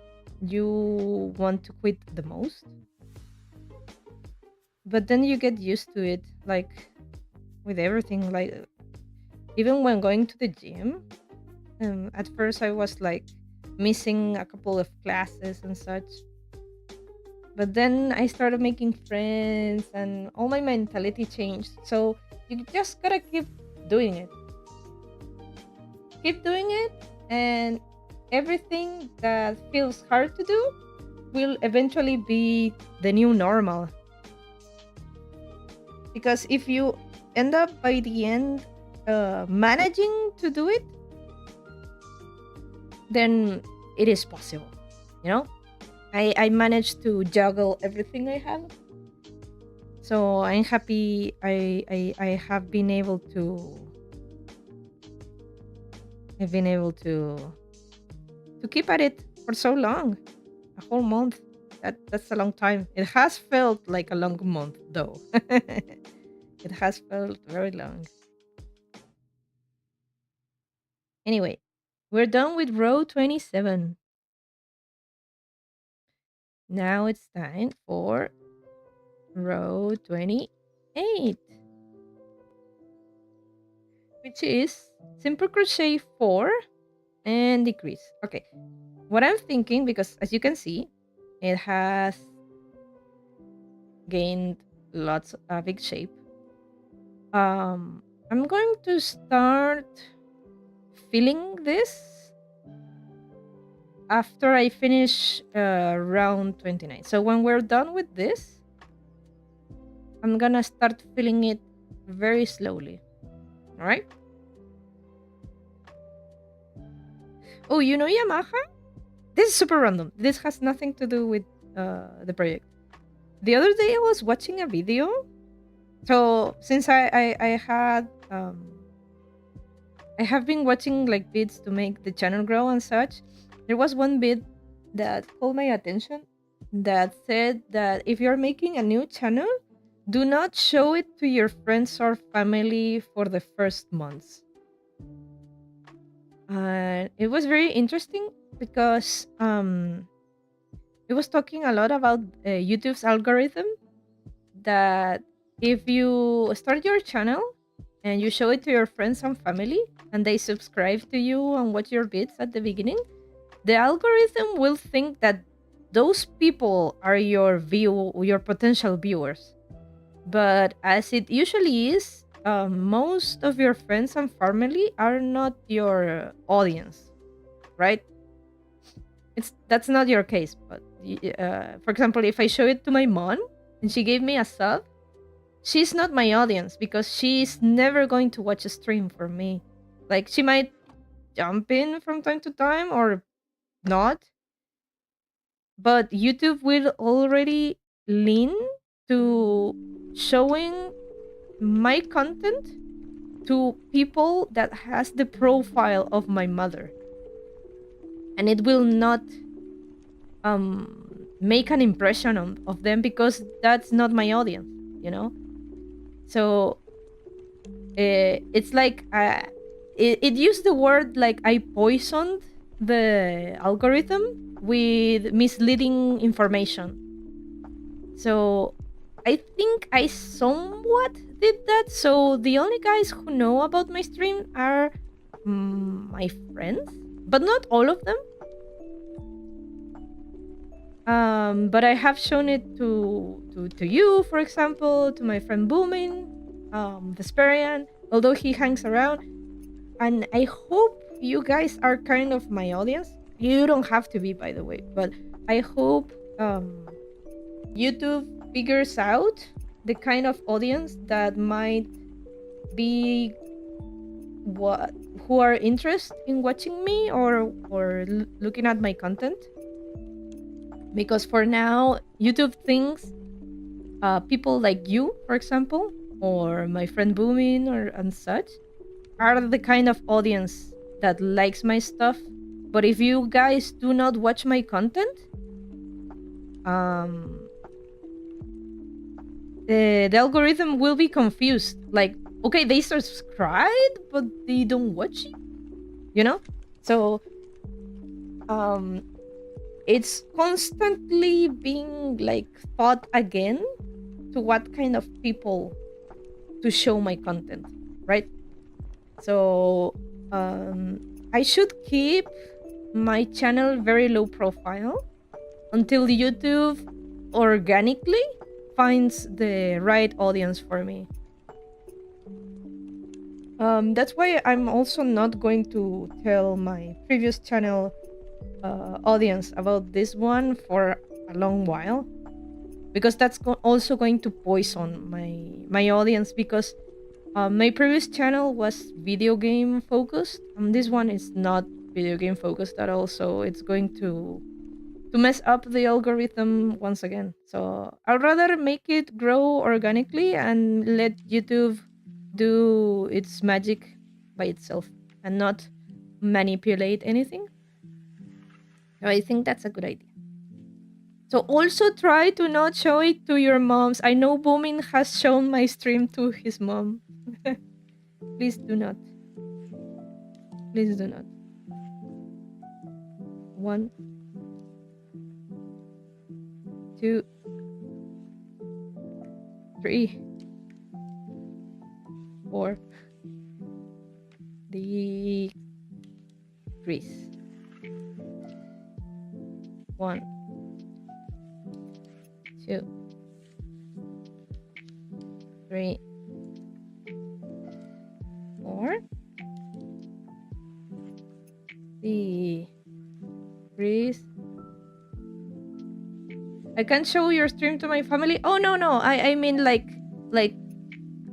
you want to quit the most. But then you get used to it, like with everything. Like even when going to the gym, at first I was like missing a couple of classes and such. But then I started making friends and all my mentality changed. So you just gotta keep doing it. Keep doing it, and everything that feels hard to do will eventually be the new normal. Because if you end up by the end managing to do it, then it is possible, you know? I managed to juggle everything I have. So I'm happy I have been able to I've been able to keep at it for so long. A whole month. That's a long time. It has felt like a long month though. It has felt very long. Anyway, we're done with row 27. Now it's time for row 28, which is simple crochet 4 and decrease. Okay, what I'm thinking, because as you can see, it has gained lots a big shape. I'm going to start filling this after I finish round 29. So when we're done with this, I'm gonna start filling it very slowly. All right. Oh, you know Yamaha? This is super random. This has nothing to do with the project. The other day I was watching a video. So since I had I have been watching like bits to make the channel grow and such. There was one bit that caught my attention that said that if you're making a new channel, do not show it to your friends or family for the first months. And it was very interesting because it was talking a lot about YouTube's algorithm that if you start your channel and you show it to your friends and family and they subscribe to you and watch your bits at the beginning, the algorithm will think that those people are your potential viewers. But as it usually is, most of your friends and family are not your audience, right? That's not your case. But for example, if I show it to my mom and she gave me a sub, she's not my audience because she's never going to watch a stream for me. Like she might jump in from time to time or not, but YouTube will already lean to showing my content to people that has the profile of my mother, and it will not make an impression of them because that's not my audience, you know. So it's like it used the word like I poisoned the algorithm with misleading information. So I think I somewhat did that. So the only guys who know about my stream are my friends, but not all of them. But I have shown it to you, for example, to my friend Boomin, Vesperian, although he hangs around. And I hope you guys are kind of my audience. You don't have to be, by the way, but I hope YouTube figures out the kind of audience that might be what who are interested in watching me or looking at my content. Because for now, YouTube thinks people like you, for example, or my friend Boomin or and such, are the kind of audience that likes my stuff. But if you guys do not watch my content, the algorithm will be confused. Like, okay, they subscribe, but they don't watch it, you know? So, it's constantly being like thought again to what kind of people to show my content, right? So, I should keep my channel very low profile until YouTube organically finds the right audience for me. That's why I'm also not going to tell my previous channel audience about this one for a long while, because that's also going to poison my audience, because my previous channel was video game focused, and this one is not video game focused at all, so it's going to mess up the algorithm once again. So I'd rather make it grow organically and let YouTube do its magic by itself and not manipulate anything. So I think that's a good idea. So also try to not show it to your moms. I know Boomin has shown my stream to his mom. Please do not. Please do not. 1, 2, 3, 4. Decrease. 1, 2, 3, 4. Decrease. I can show your stream to my family. Oh no. I mean like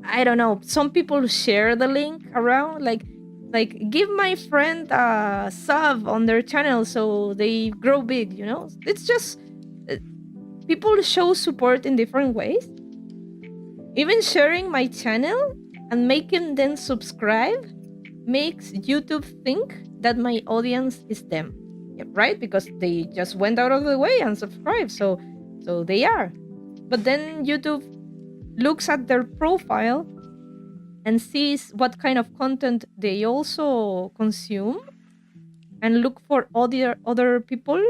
I don't know. Some people share the link around, like give my friend a sub on their channel so they grow big. You know, it's just uh, people show support in different ways. Even sharing my channel and making them subscribe makes YouTube think that my audience is them, yeah, right? Because they just went out of the way and subscribed, so they are. But then YouTube looks at their profile and sees what kind of content they also consume and look for other people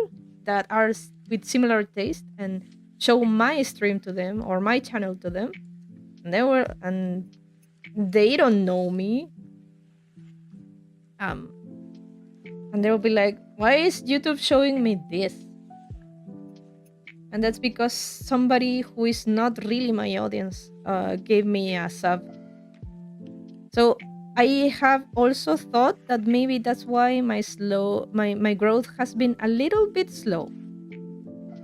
that are with similar taste and show my stream to them or my channel to them, and they don't know me, um and they'll be like, why is YouTube showing me this? And that's because somebody who is not really my audience gave me a sub. So I have also thought that maybe that's why my growth has been a little bit slow.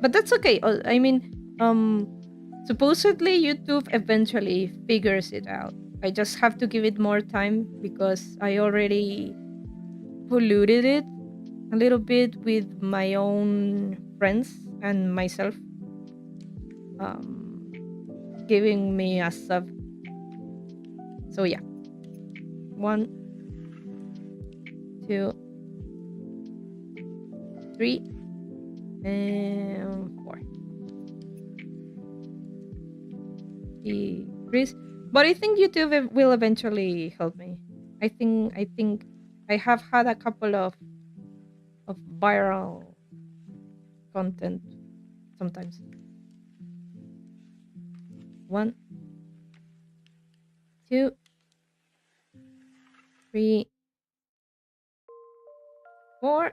But that's okay. I mean, supposedly YouTube eventually figures it out. I just have to give it more time because I already polluted it a little bit with my own friends and myself um, giving me a sub. So yeah, 1, 2, 3, and 4. Decrease, but I think YouTube will eventually help me. I think I have had a couple of viral content sometimes. 1, 2, 3, 4.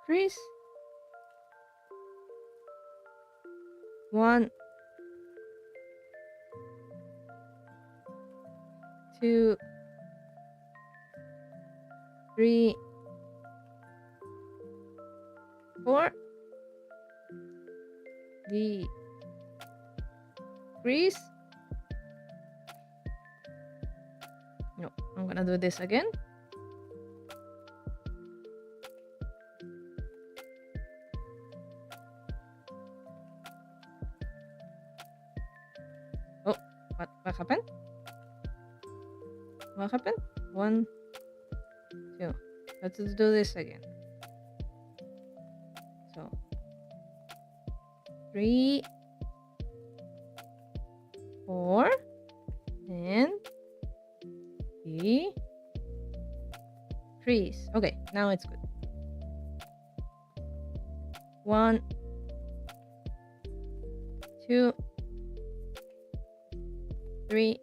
Decrease. 1, 2, 3, 4. Decrease. No, I'm gonna do this again. Oh, what happened? What happened? 1, 2. Let's do this again. So 3, 4, and decrease. Okay, now it's good. 1, 2, 3,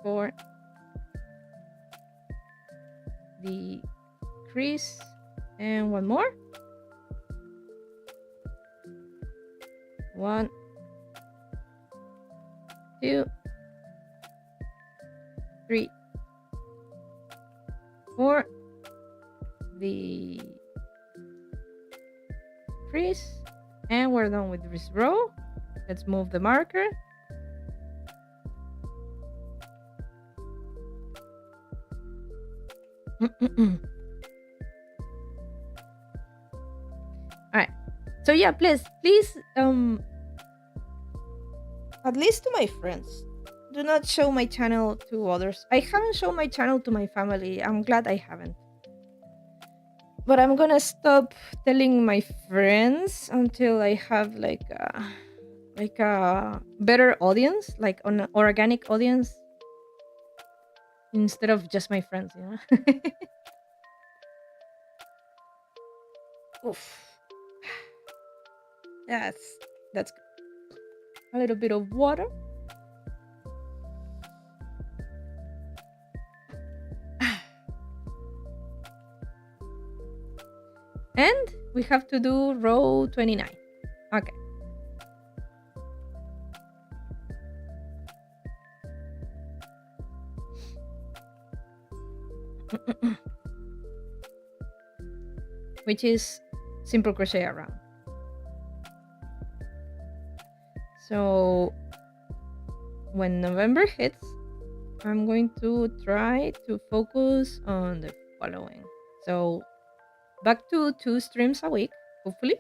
4. Decrease, and one more. 1, 2, 3, 4. Decrease, and we're done with this row. Let's move the marker. All right. So yeah, please, at least to my friends, do not show my channel to others. I haven't shown my channel to my family. I'm glad I haven't. But I'm gonna stop telling my friends until I have like a better audience, like an organic audience, instead of just my friends, you know. Oof. That's good. A little bit of water. And we have to do row 29. Okay. which is simple crochet around. So when November hits, I'm going to try to focus on the following. So back to 2 streams a week, hopefully,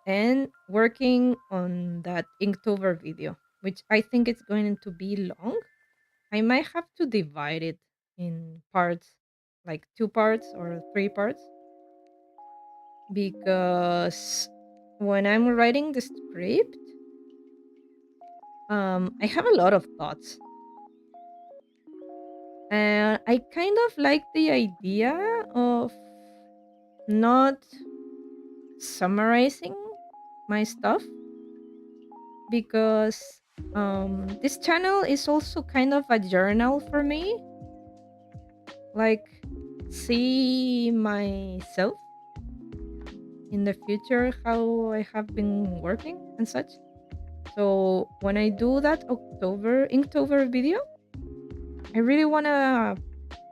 and working on that Inktober video, which I think it's going to be long. I might have to divide it in parts, like 2 parts or 3 parts, because when I'm writing the script, I have a lot of thoughts. And I kind of like the idea of not summarizing my stuff, because this channel is also kind of a journal for me. Like, see myself in the future, how I have been working and such. So when I do that Inktober video, I really wanna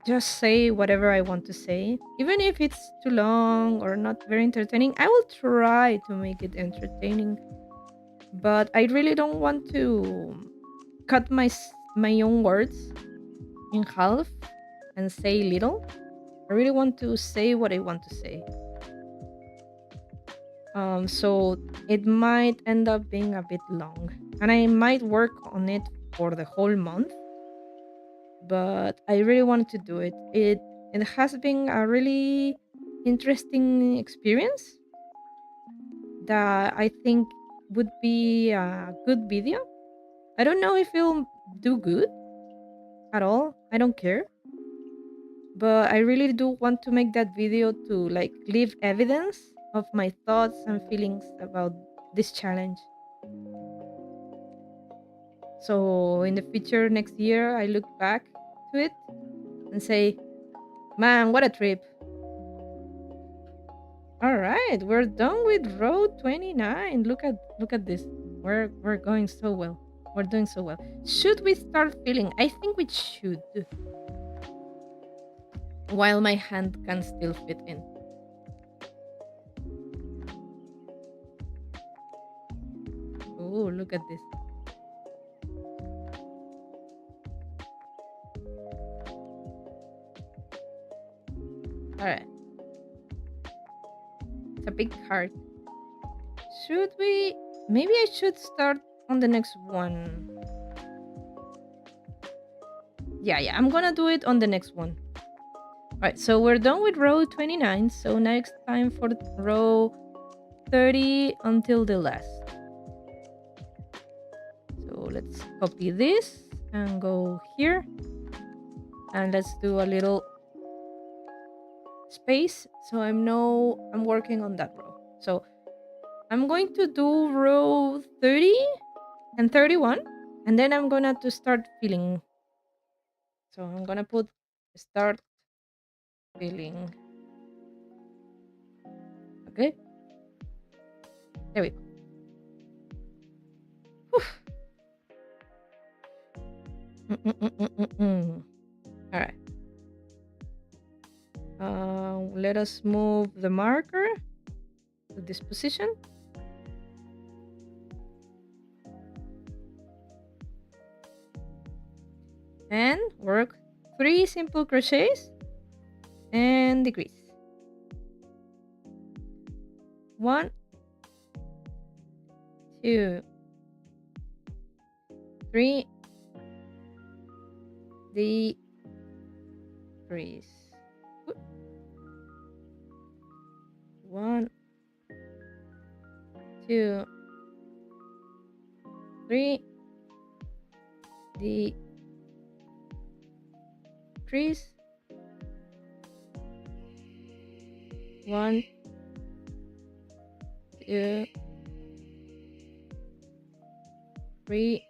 just say whatever I want to say. Even if it's too long or not very entertaining, I will try to make it entertaining. But I really don't want to cut my own words in half and say little. I really want to say what I want to say. So it might end up being a bit long, and I might work on it for the whole month. But I really wanted to do it. It has been a really interesting experience that I think would be a good video. I don't know if it'll do good at all. I don't care. But I really do want to make that video to like leave evidence of my thoughts and feelings about this challenge. So in the future next year I look back to it and say, man, what a trip. All right, we're done with row 29. Look at this. We're going so well. We're doing so well. Should we start filling? I think we should. While my hand can still fit in. Oh, look at this. All right. It's a big heart. Should we? Maybe I should start on the next one. Yeah, I'm gonna do it on the next one. Alright, so we're done with row 29. So next time for row 30 until the last. So let's copy this and go here. And let's do a little space so I'm working on that row. So I'm going to do row 30 and 31, and then I'm gonna to start filling. So I'm gonna put start filling. Okay, there we go. All right. Let us move the marker to this position. And work 3 simple crochets and decrease. 1, 2, 3, decrease. 1, 2, 3, decrease. 1, 2, 3,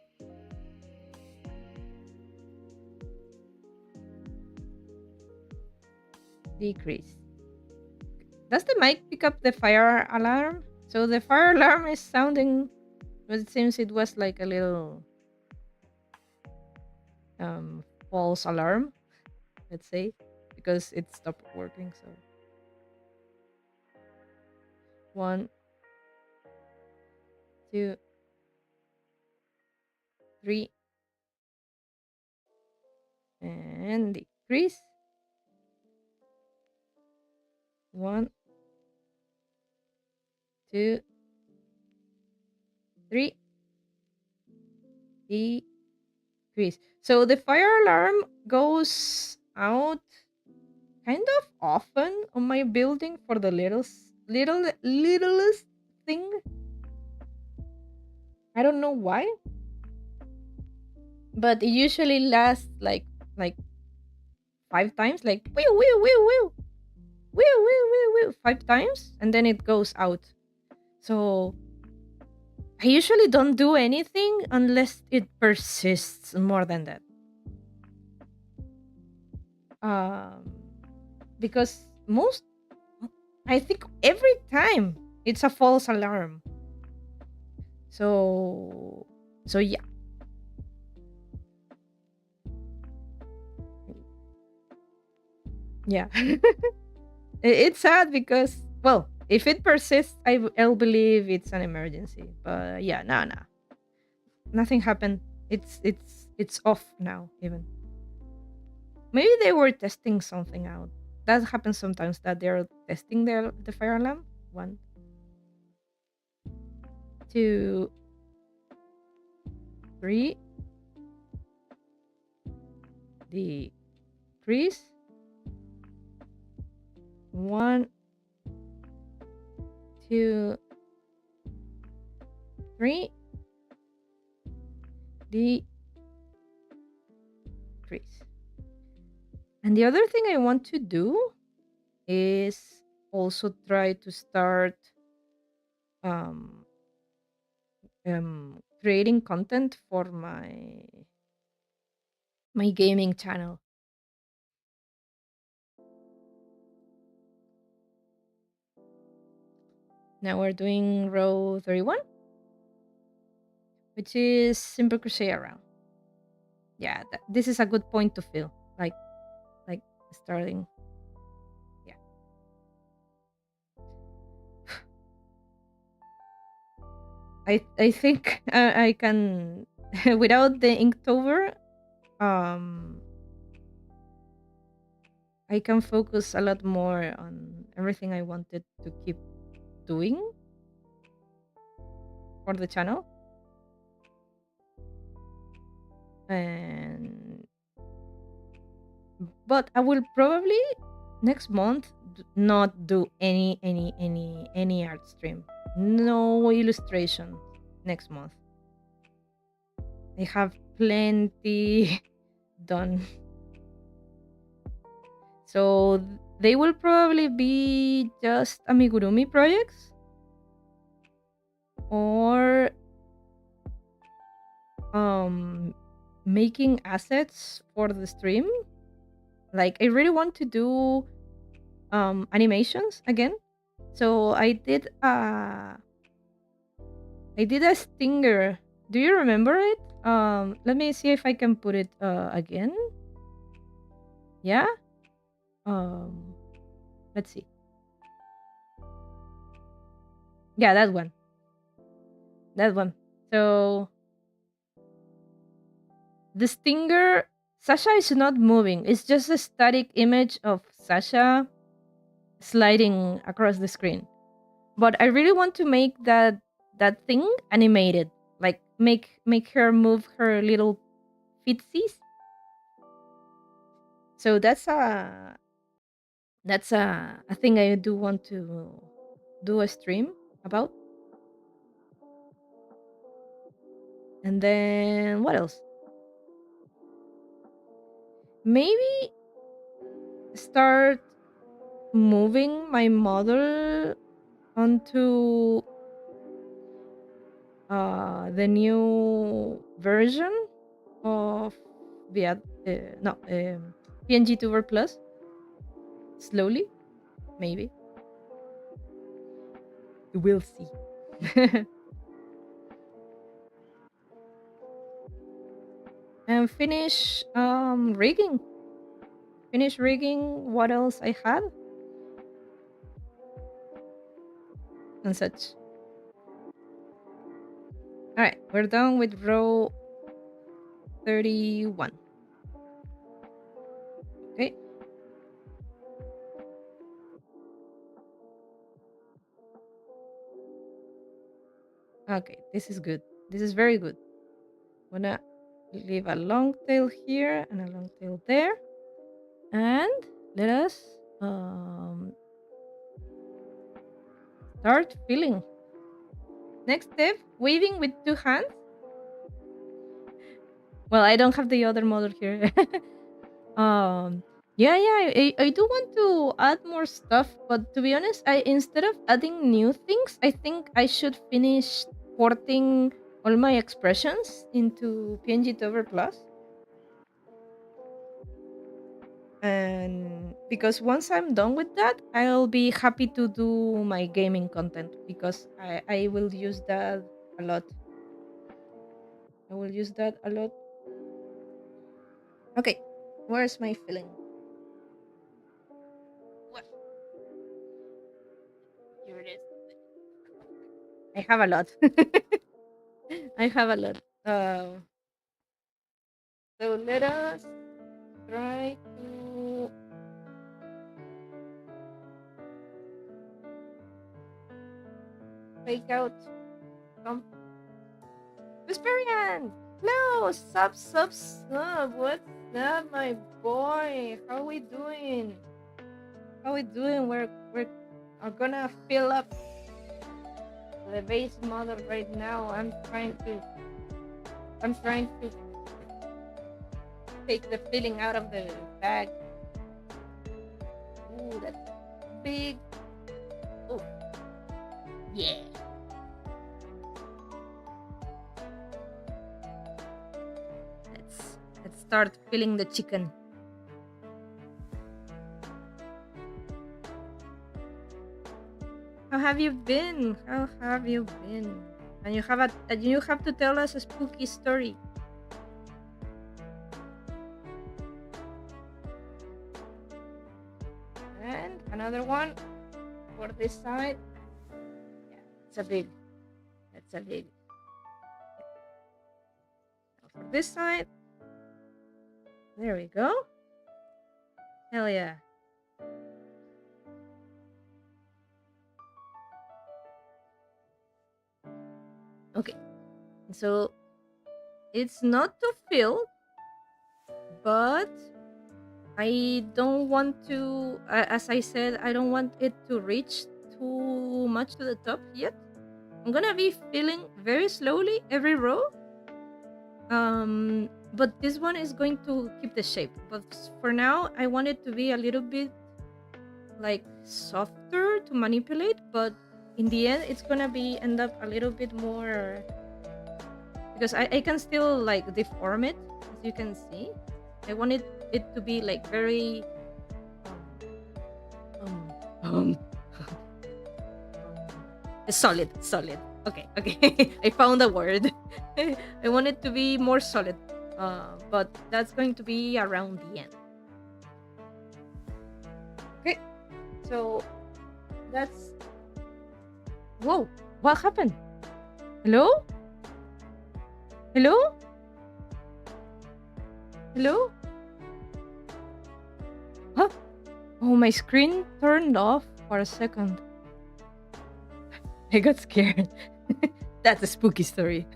decrease. Does the mic pick up the fire alarm? So the fire alarm is sounding, but it seems it was like a little false alarm, let's say, because it stopped working. So 1, 2, 3, and decrease. 1, 2, 3, decrease. So the fire alarm goes out kind of often on my building for the littlest thing. I don't know why, but it usually lasts like 5 times, like woo woo woo woo woo woo woo woo 5 times, and then it goes out. So I usually don't do anything unless it persists more than that. Um, because I think every time it's a false alarm. So yeah. Yeah. It's sad because, well, if it persists, I'll believe it's an emergency. But yeah, no. Nothing happened. It's off now even. Maybe they were testing something out. That happens sometimes that they're testing the fire alarm. 1, 2, 3. Decrease. 1, 2, 3. Decrease. And the other thing I want to do is also try to start um creating content for my gaming channel. Now we're doing row 31, which is simple crochet around. Yeah, this is a good point to fill, like starting. Yeah. I think I can without the Inktober, um I can focus a lot more on everything I wanted to keep doing for the channel. And but I will probably next month not do any art stream. No illustration next month. I have plenty done. So they will probably be just amigurumi projects or making assets for the stream. Like I really want to do animations again. So I did a stinger. Do you remember it? Let me see if I can put it again. Yeah. Um let's see. Yeah, that one. That one. So the stinger, Sasha is not moving. It's just a static image of Sasha sliding across the screen. But I really want to make that thing animated. Like make her move her little footsies. So that's a thing I do want to do a stream about. And then what else? Maybe start moving my model onto the new version of no PNG Tuber Plus slowly, maybe. We'll see. And finish rigging. finish reading what else I had and such. All right, we're done with row 31. Okay. Okay, this is good. This is very good. I'm gonna leave a long tail here and a long tail there. And let us start filling. Next step, waving with two hands. Well, I don't have the other model here. um, I do want to add more stuff, but to be honest, I instead of adding new things, I think I should finish porting all my expressions into PNG Tover Plus. And because once I'm done with that, I'll be happy to do my gaming content because I will use that a lot. I will use that a lot. Okay, where's my filling? What? Here it is. I have a lot. I have a lot. So let us try to take out some Vesperian. No, sub. What's up, my boy? How we doing? How we doing? We're are gonna fill up the base model right now. I'm trying to take the filling out of the bag. Ooh, that's big. Oh, yeah. Let's start filling the chicken. How have you been? How have you been? And you have to tell us a spooky story. And another one for this side. Yeah, it's a big. That's a big. For this side. There we go. Hell yeah. Okay. So it's not to fill, but I don't want to, as I said, I don't want it to reach too much to the top yet. I'm gonna be filling very slowly every row. But this one is going to keep the shape. But for now, I want it to be a little bit like softer to manipulate. But in the end, it's gonna be end up a little bit more because I can still like deform it, as you can see. I wanted it to be like very um, um, solid. Okay. I found a word. I want it to be more solid, but that's going to be around the end. Okay, so that's. Whoa! What happened? Hello? Hello? Hello? Huh? Oh, my screen turned off for a second. I got scared. That's a spooky story.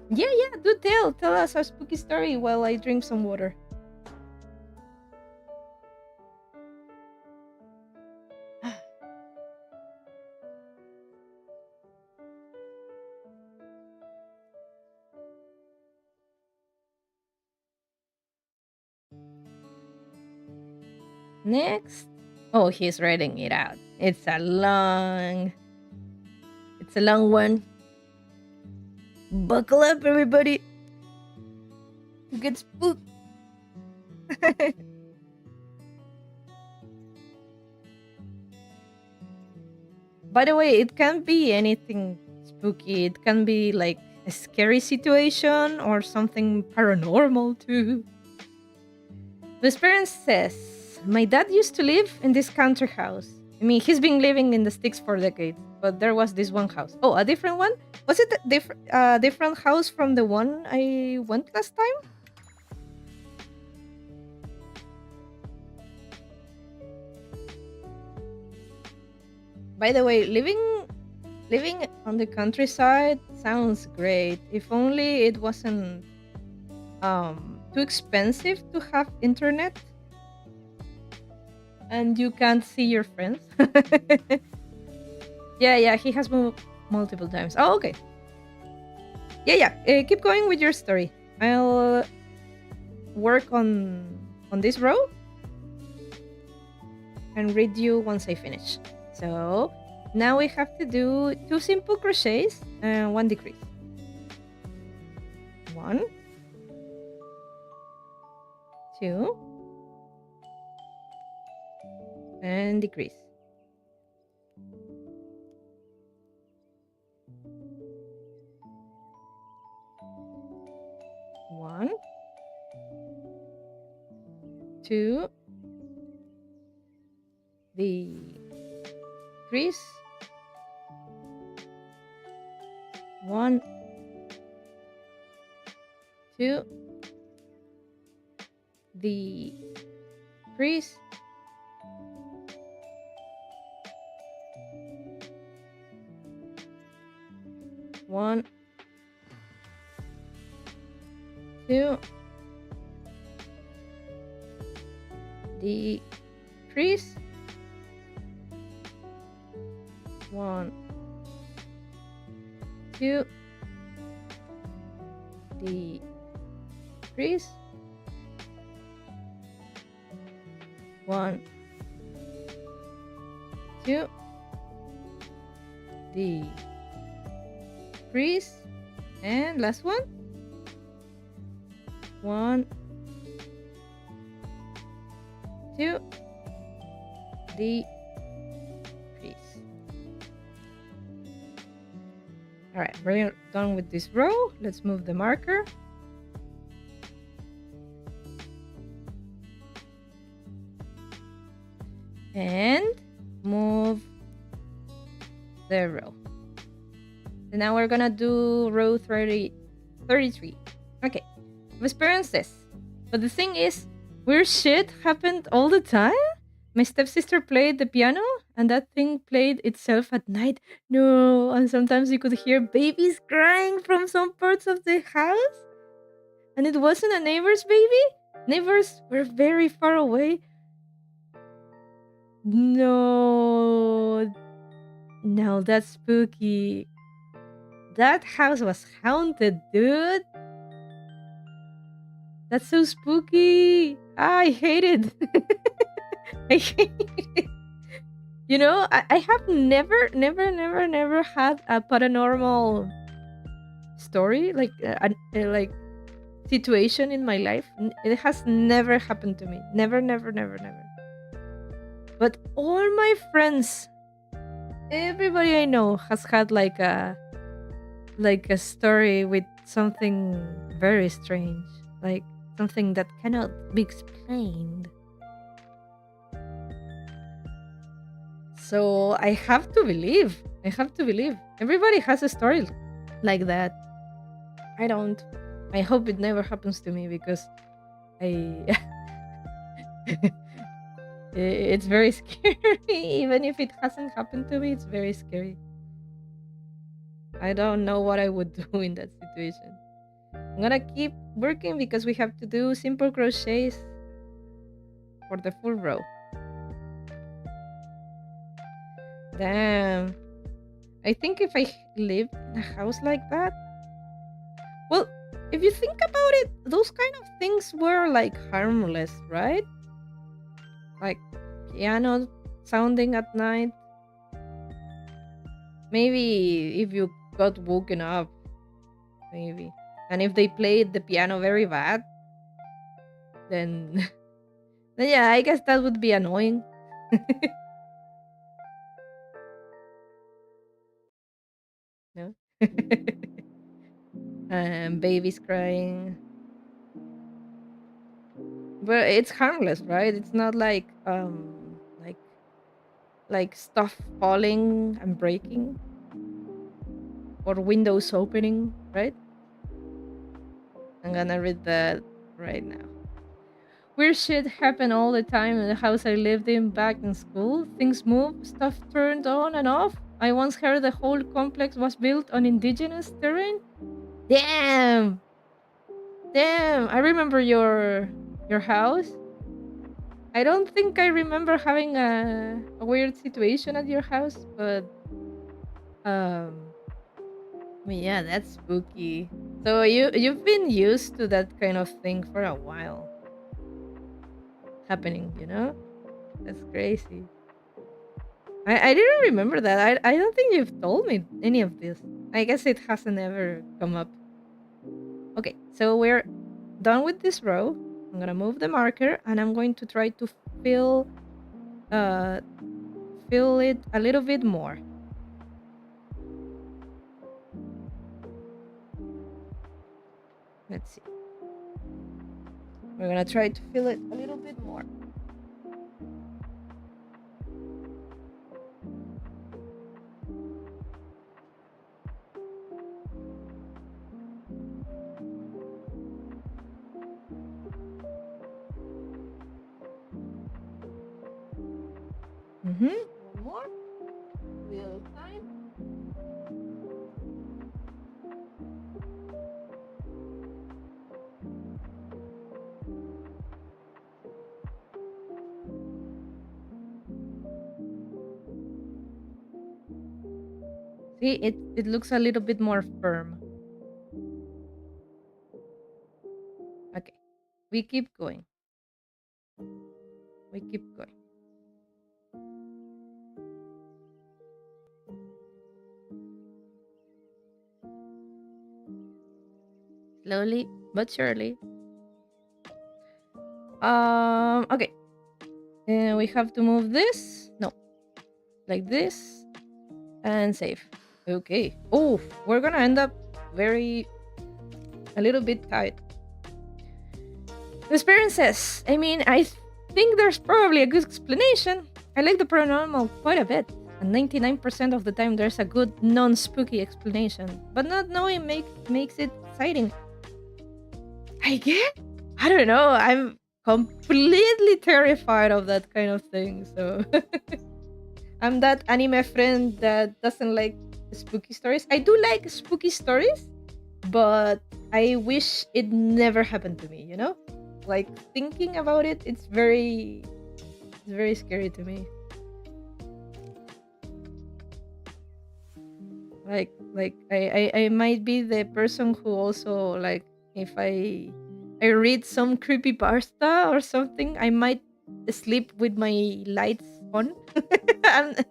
Yeah, do tell us a spooky story while I drink some water. Next. Oh, he's writing it out. It's a long one. Buckle up, everybody. You get spooked. By the way, it can be anything spooky. It can be like a scary situation or something paranormal too? The experience says, my dad used to live in this country house. I mean, he's been living in the sticks for decades, but there was this one house. Oh, a different one? Was it a different house from the one I went last time? By the way, living on the countryside sounds great. If only it wasn't too expensive to have internet and you can't see your friends. Yeah, he has moved multiple times. Oh, okay. Yeah. Keep going with your story. I'll work on this row and read you once I finish. So now we have to do 2 simple crochets and 1 decrease. 1, 2, and decrease. 1, 2, decrease. 1, 2, decrease. 1, 2, decrease. 1, 2, decrease. 1, 2, decrease. And last one. 1, 2, decrease. All right, we're done with this row. Let's move the marker. And move the row. And now we're gonna do row 33. Okay, I've experienced this. But the thing is, weird shit happened all the time. My stepsister played the piano, and that thing played itself at night. No, and sometimes you could hear babies crying from some parts of the house. And it wasn't a neighbor's baby. Neighbors were very far away. No, no, that's spooky. That house was haunted, dude. That's so spooky. I hate it. I hate it. You know, I have never had a paranormal story like situation in my life. It has never happened to me. Never. But all my friends, everybody I know has had like a story with something very strange, like something that cannot be explained. So I have to believe. Everybody has a story like that. I don't. I hope it never happens to me because I. It's very scary. Even if it hasn't happened to me, it's very scary. I don't know what I would do in that situation. I'm gonna keep working because we have to do simple crochets for the full row. Damn. I think if I lived in a house like that, well, if you think about it, those kind of things were like harmless, right? Like piano sounding at night. Maybe if you got woken up, maybe. And if they played the piano very bad, then then yeah, I guess that would be annoying. No? and babies crying. But it's harmless, right? It's not like stuff falling and breaking or windows opening, right? I'm gonna read that right now. Weird shit happened all the time in the house I lived in back in school. Things moved, stuff turned on and off. I once heard the whole complex was built on indigenous terrain. Damn! Damn! I remember your house. I don't think I remember having a weird situation at your house, but um yeah, that's spooky. So you've been used to that kind of thing for a while happening, you know? That's crazy. I didn't remember that. I don't think you've told me any of this. I guess it hasn't ever come up. Okay, so we're done with this row. I'm gonna move the marker and I'm going to try to fill uh fill it a little bit more. Let's see. We're gonna try to fill it a little bit more. One more. Little time. See, it looks a little bit more firm. Okay, we keep going. We keep going. Slowly but surely. Okay. We have to move this. No, like this and save. Okay. Oh, we're gonna end up very a little bit tight. Experiences. I mean, think there's probably a good explanation. I like the paranormal quite a bit, and 99% of the time there's a good non-spooky explanation. But not knowing makes it exciting. I get. I don't know. I'm completely terrified of that kind of thing. So I'm that anime friend that doesn't like spooky stories. I do like spooky stories, but I wish it never happened to me, you know? Like thinking about it, it's very scary to me. I might be the person who also like if I read some creepy pasta or something, I might sleep with my lights on. And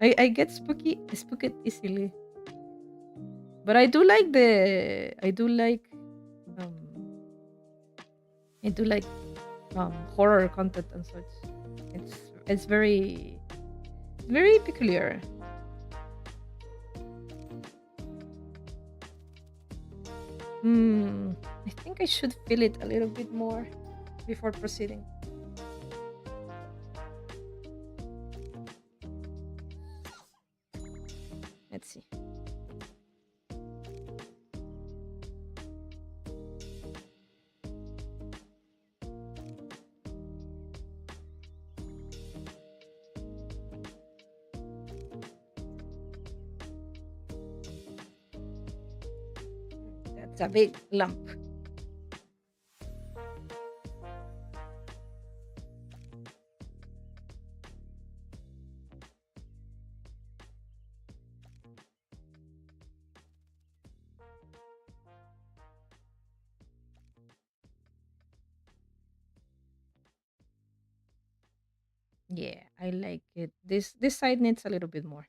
I get spooked easily. But um I do like horror content and such. It's very peculiar. Hmm. I think I should feel it a little bit more before proceeding. Let's see. That's a big lump. Yeah, I like it. This side needs a little bit more.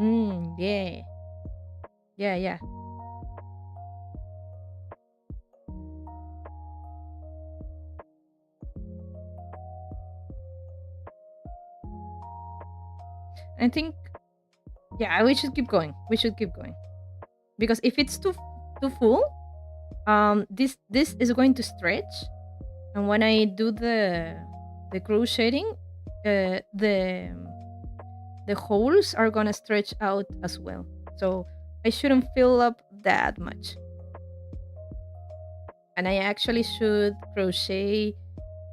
Yeah. Yeah, yeah. I think yeah, we should keep going. We should keep going. Because if it's too full, this is going to stretch, and when I do the crocheting, the holes are gonna stretch out as well. So I shouldn't fill up that much. And I actually should crochet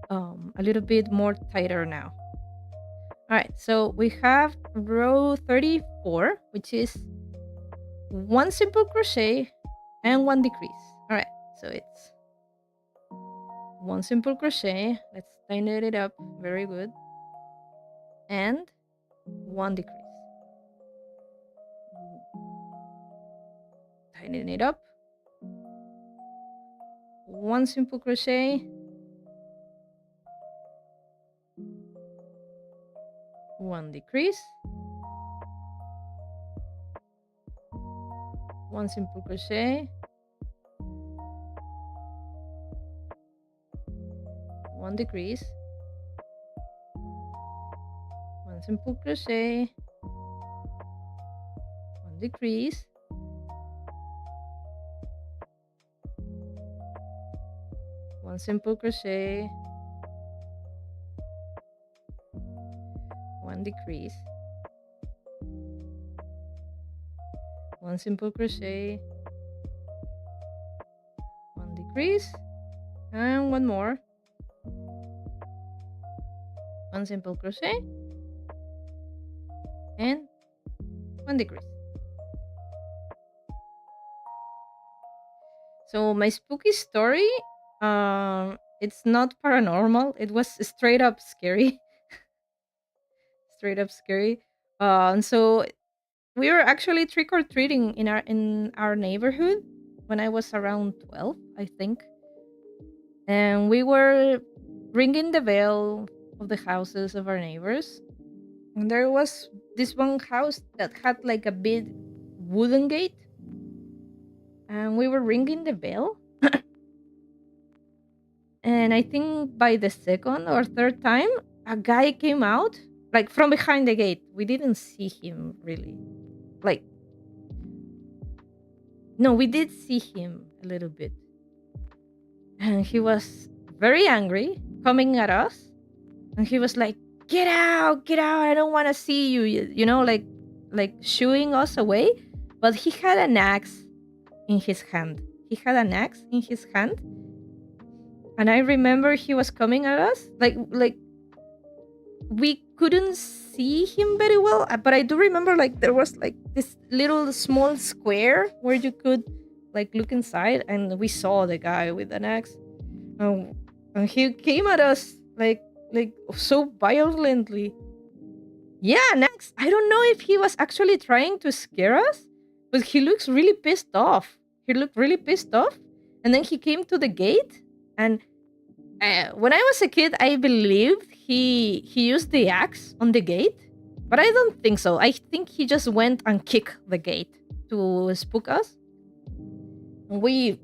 a little bit more tighter now. All right, so we have row 34, which is one simple crochet and one decrease. All right, so it's one simple crochet. Let's tighten it up. Very good. And one decrease. Tighten it up. One simple crochet. One decrease. One simple crochet. One decrease. One simple crochet. One decrease. One simple crochet. One decrease. One simple crochet. One decrease. And one more. One simple crochet. And one decrease. So my spooky story, it's not paranormal. It was straight up scary. Straight up scary. And so we were actually trick or treating in our neighborhood when I was around 12, I think. And we were ringing the bell of the houses of our neighbors. And there was this one house that had like a big wooden gate. And we were ringing the bell. And I think by the second or third time, a guy came out, like from behind the gate. We didn't see him really. Like, no, we did see him a little bit. And he was very angry, coming at us. And he was like, get out, I don't want to see you. You know, like shooing us away. But he had an axe in his hand. And I remember he was coming at us. Like we couldn't see him very well, but I do remember like there was like this little small square where you could like look inside, and we saw the guy with an axe. And he came at us like so violently. Yeah, next. I don't know if he was actually trying to scare us, but he looks really pissed off. And then he came to the gate, and when I was a kid, I believed he used the axe on the gate, but I don't think so. I think he just went and kicked the gate to spook us. And we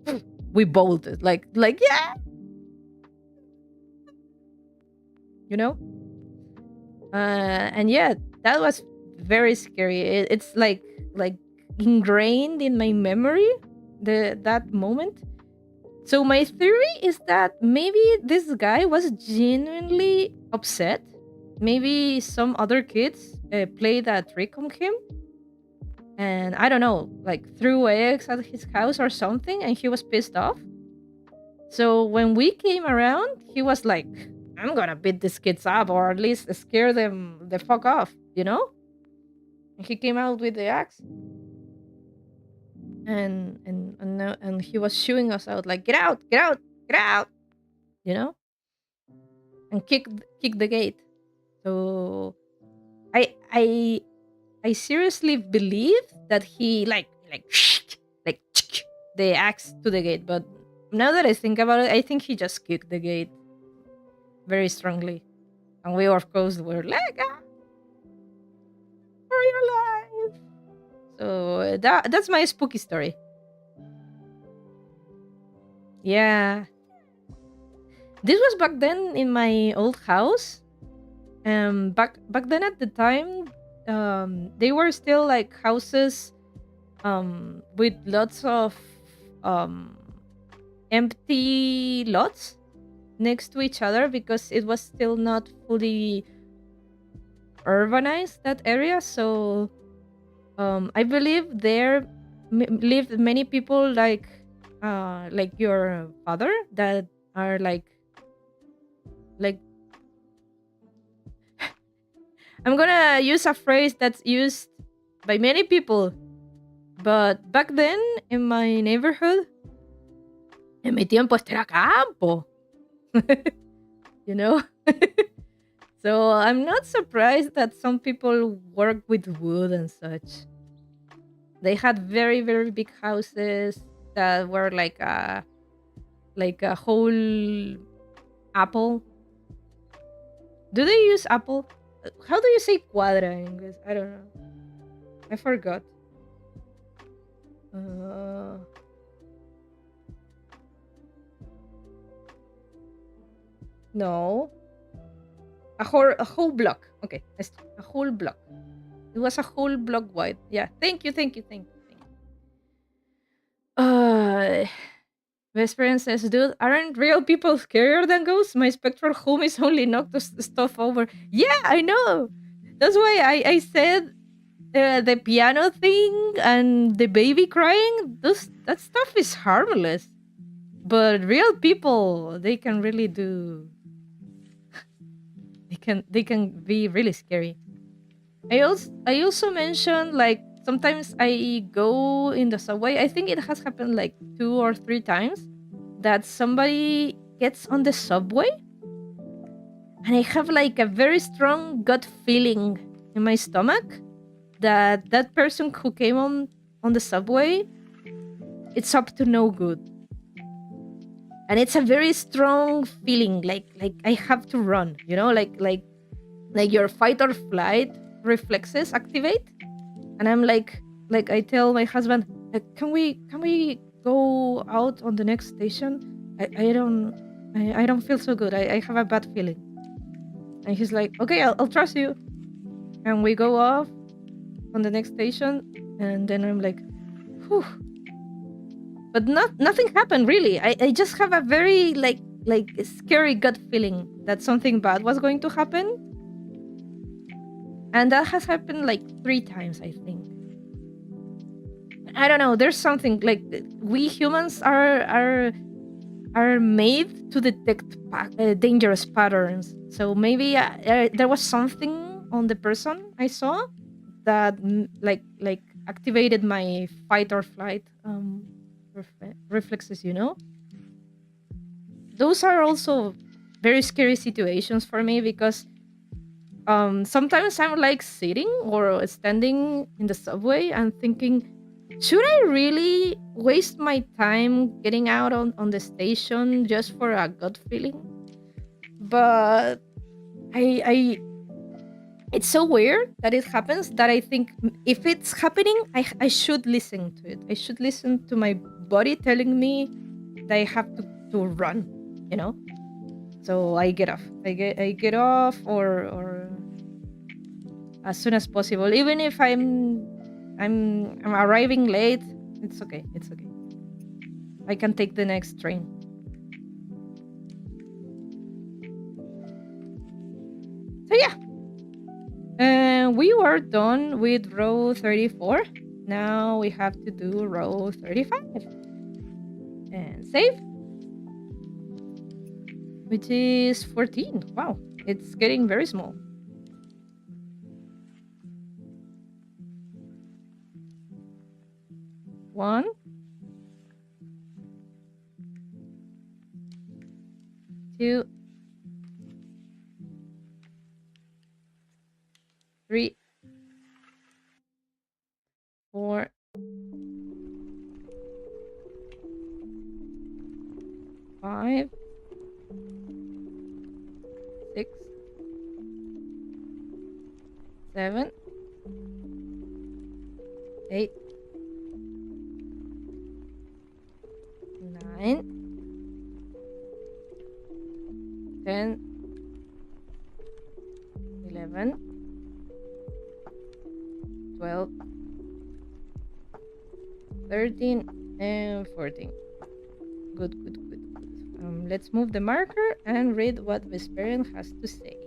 bolted like yeah, you know. And yeah, that was very scary. It's like ingrained in my memory that moment. So my theory is that maybe this guy was genuinely upset. Maybe some other kids played a trick on him, and I don't know, like threw eggs at his house or something, and he was pissed off. So when we came around, he was like, I'm gonna beat these kids up, or at least scare them the fuck off, you know? And he came out with the axe. And he was shooing us out like, get out, you know? And kick the gate. So I seriously believe that he like the axe to the gate. But now that I think about it, I think he just kicked the gate very strongly. And we of course were like, for your So that's my spooky story. Yeah. This was back then in my old house. Back then at the time, they were still like houses with lots of um empty lots next to each other because it was still not fully urbanized, that area. So I believe there lived many people like your father that are like I'm gonna use a phrase that's used by many people, but back then in my neighborhood, en mi tiempo este era campo, you know. So I'm not surprised that some people work with wood and such. They had very very big houses that were like a whole apple. Do they use apple? How do you say cuadra in English? I don't know. I forgot. Uh, no. A whole block. Okay, a whole block. It was a whole block wide. Yeah. Thank you. Thank you. Thank you. Thank you. Vesperian says, dude, aren't real people scarier than ghosts? My spectral home is only knocked stuff over. Yeah, I know. That's why I said the piano thing and the baby crying. That stuff is harmless. But real people, they can really do. They can be really scary. I also mentioned like sometimes I go in the subway. I think it has happened like 2 or 3 times that somebody gets on the subway and I have like a very strong gut feeling in my stomach that that person who came on the subway, it's up to no good. And it's a very strong feeling like I have to run, like your fight or flight reflexes activate. And I'm like I tell my husband, like, can we go out on the next station? I don't feel so good. I have a bad feeling. And he's like, okay, I'll trust you. And we go off on the next station, and then I'm like, whew. But nothing happened really. I just have a very like scary gut feeling that something bad was going to happen. And that has happened like 3 times, I think. I don't know. There's something like we humans are made to detect dangerous patterns. So maybe there was something on the person I saw that like activated my fight or flight reflexes. Those are also very scary situations for me because sometimes I'm like sitting or standing in the subway and thinking, should I really waste my time getting out on the station just for a gut feeling? But I it's so weird that it happens that I think if it's happening, I should listen to it. I should listen to my body telling me that I have to run, you know? So I get off. I get off or as soon as possible. Even if I'm arriving late, it's okay. It's okay. I can take the next train. So yeah. We were done with row 34. Now we have to do row 35. And save. Which is 14. Wow. It's getting very small. One. 2. 3. 4. 5. 6. 7. 12, 13, and 14. Good, good, good, good. Let's move the marker and read what Vesperian has to say.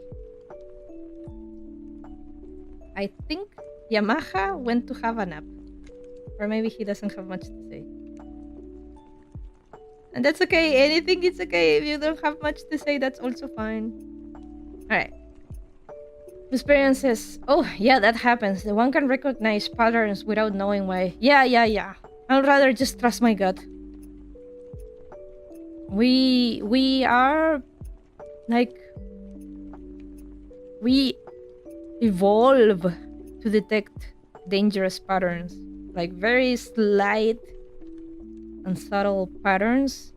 I think Yamaha went to have a nap. Or maybe he doesn't have much to say. And that's okay. Anything is okay. If you don't have much to say, that's also fine. Alright. Vesperian says, oh, yeah, that happens. The one can recognize patterns without knowing why. Yeah. I'd rather just trust my gut. We are like we evolve to detect dangerous patterns, like very slight and subtle patterns,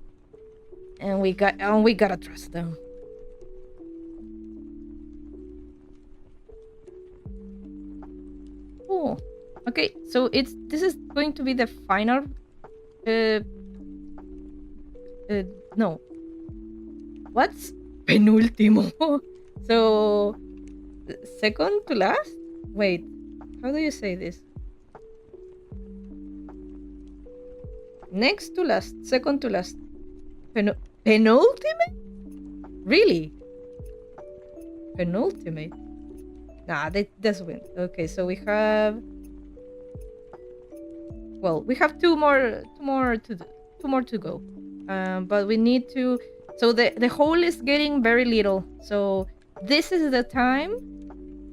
and we gotta trust them. Oh, okay. So this is going to be the final. No. What's penultimo? So second to last. Wait, how do you say this? Next to last, second to last. Penultimate? Really? Penultimate? Nah, that's win. Okay, so we have. Well, we have two more to go. But we need to. So the hole is getting very little. So this is the time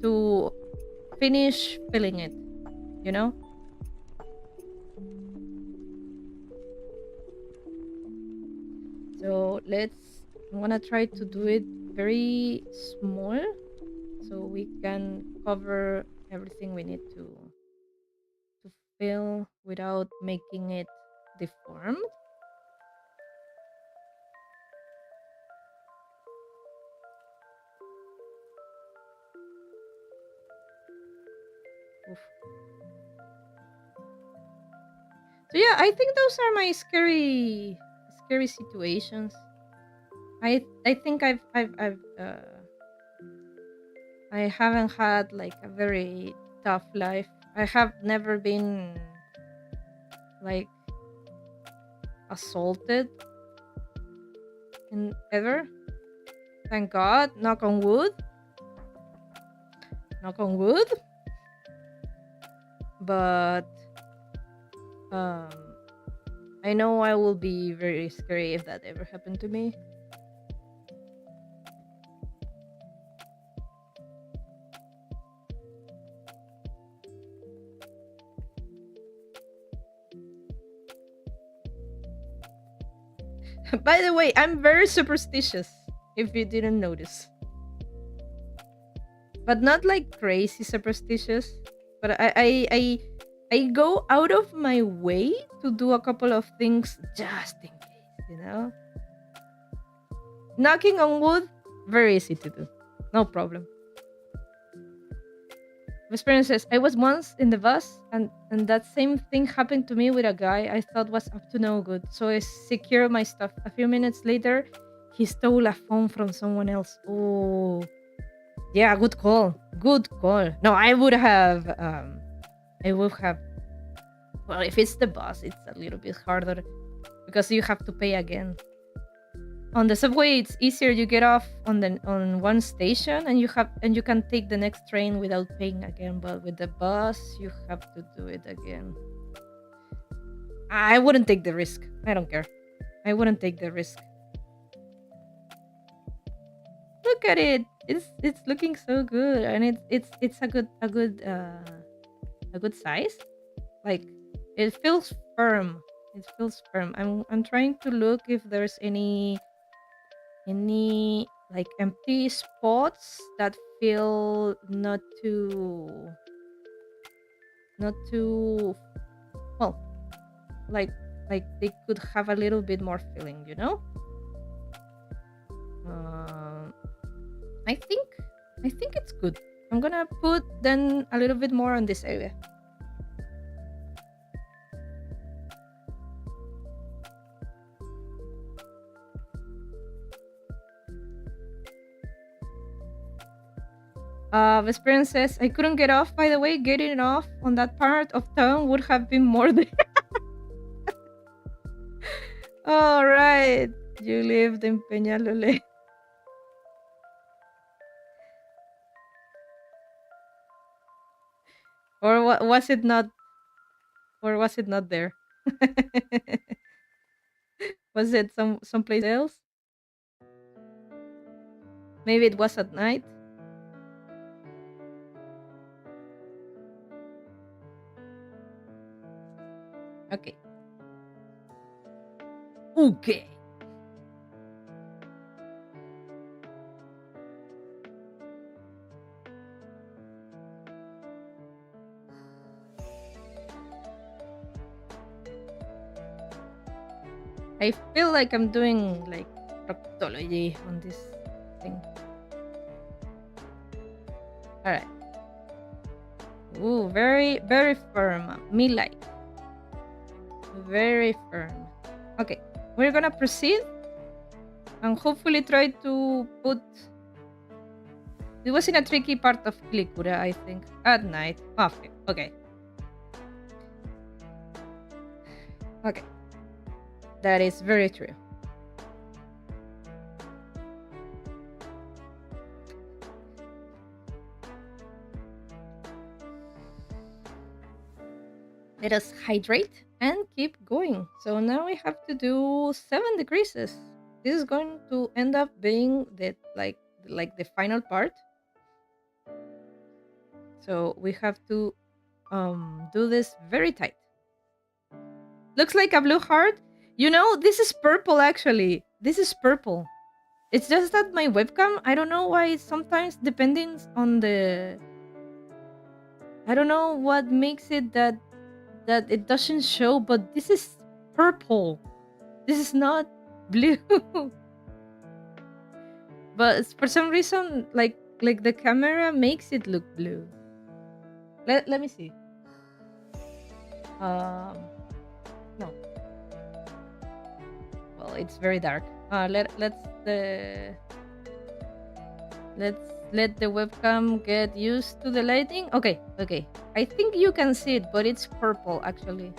to finish filling it. You know. So I'm gonna try to do it very small, so we can cover everything we need to fill without making it deformed. Oof. So yeah, I think those are my scary situations. I think I haven't had like a very tough life. I have never been like assaulted in ever. Thank God. Knock on wood. Knock on wood. But I know I will be very scary if that ever happened to me. By the way, I'm very superstitious, if you didn't notice. But not like crazy superstitious. But I go out of my way to do a couple of things just in case, you know? Knocking on wood, very easy to do. No problem. Vesperian says, I was once in the bus and that same thing happened to me with a guy I thought was up to no good. So I secured my stuff. A few minutes later, he stole a phone from someone else. Oh, yeah, good call. Good call. No, I would have, well, if it's the bus, it's a little bit harder because you have to pay again. On the subway, it's easier. You get off on one station and you can take the next train without paying again. But with the bus, you have to do it again. I wouldn't take the risk. I don't care. I wouldn't take the risk. Look at it. It's looking so good, and it's a good size. Like it feels firm. It feels firm. I'm trying to look if there's any like empty spots that feel not too well, like they could have a little bit more filling, you know. I think it's good. I'm gonna put then a little bit more on this area. Experience says, I couldn't get off, by the way. Getting off on that part of town would have been more than... All right. You lived in Peñalolé. Or was it not? Or was it not there? Was it someplace else? Maybe it was at night. Okay. Okay. I feel like I'm doing like proctology on this thing. All right. Ooh, very, very firm. Me like. Very firm. Okay, we're gonna proceed and hopefully try to put... It was in a tricky part of Clicura, I think. At night. Okay, okay. Okay. That is very true. Let us hydrate and keep going. So now we have to do 7 decreases. This is going to end up being the like the final part. So we have to do this very tight. Looks like a blue heart. You know, this is purple actually. This is purple. It's just that my webcam, I don't know why sometimes depending on the... I don't know what makes it that it doesn't show, but this is purple. This is not blue. But for some reason, like the camera makes it look blue. Let me see. No. Well, it's very dark. Let's let the webcam get used to the lighting. Okay, okay. I think you can see it, but it's purple actually.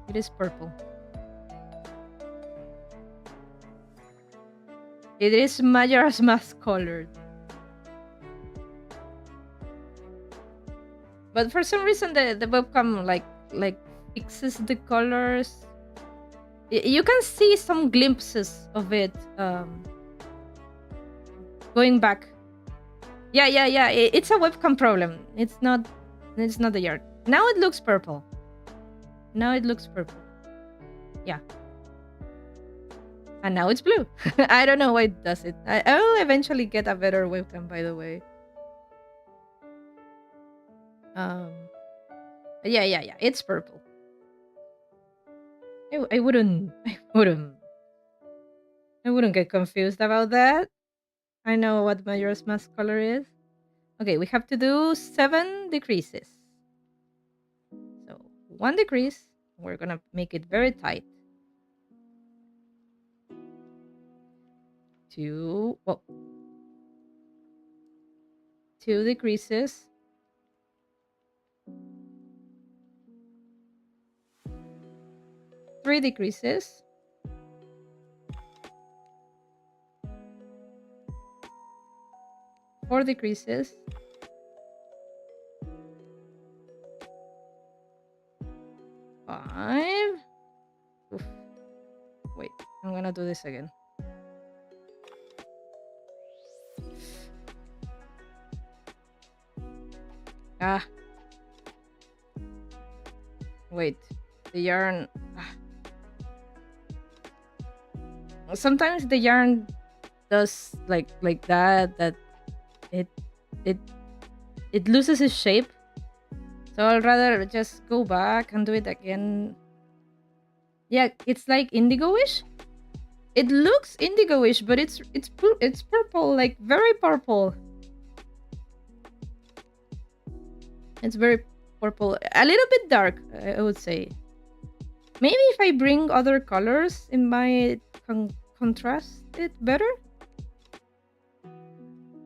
It is purple. It is Majora's Mask colored. But for some reason the webcam like fixes the colors. You can see some glimpses of it going back. Yeah. It's a webcam problem. It's not the art. Now it looks purple. Now it looks purple. Yeah. And now it's blue. I don't know why it does it. I will eventually get a better webcam, by the way. Yeah. It's purple. I wouldn't get confused about that. I know what Majora's Mask color is. Okay, we have to do 7 decreases. So 1 decrease. We're gonna make it very tight. 2. Well, 2 decreases. 3 decreases. 4 decreases. 5. Oof. Wait, I'm gonna do this again. Wait, the yarn... Sometimes the yarn does like that it loses its shape. So I'll rather just go back and do it again. Yeah, it's like indigo-ish. It looks indigo-ish, but it's purple, like very purple. It's very purple, a little bit dark, I would say. Maybe if I bring other colors, it might contrast it better.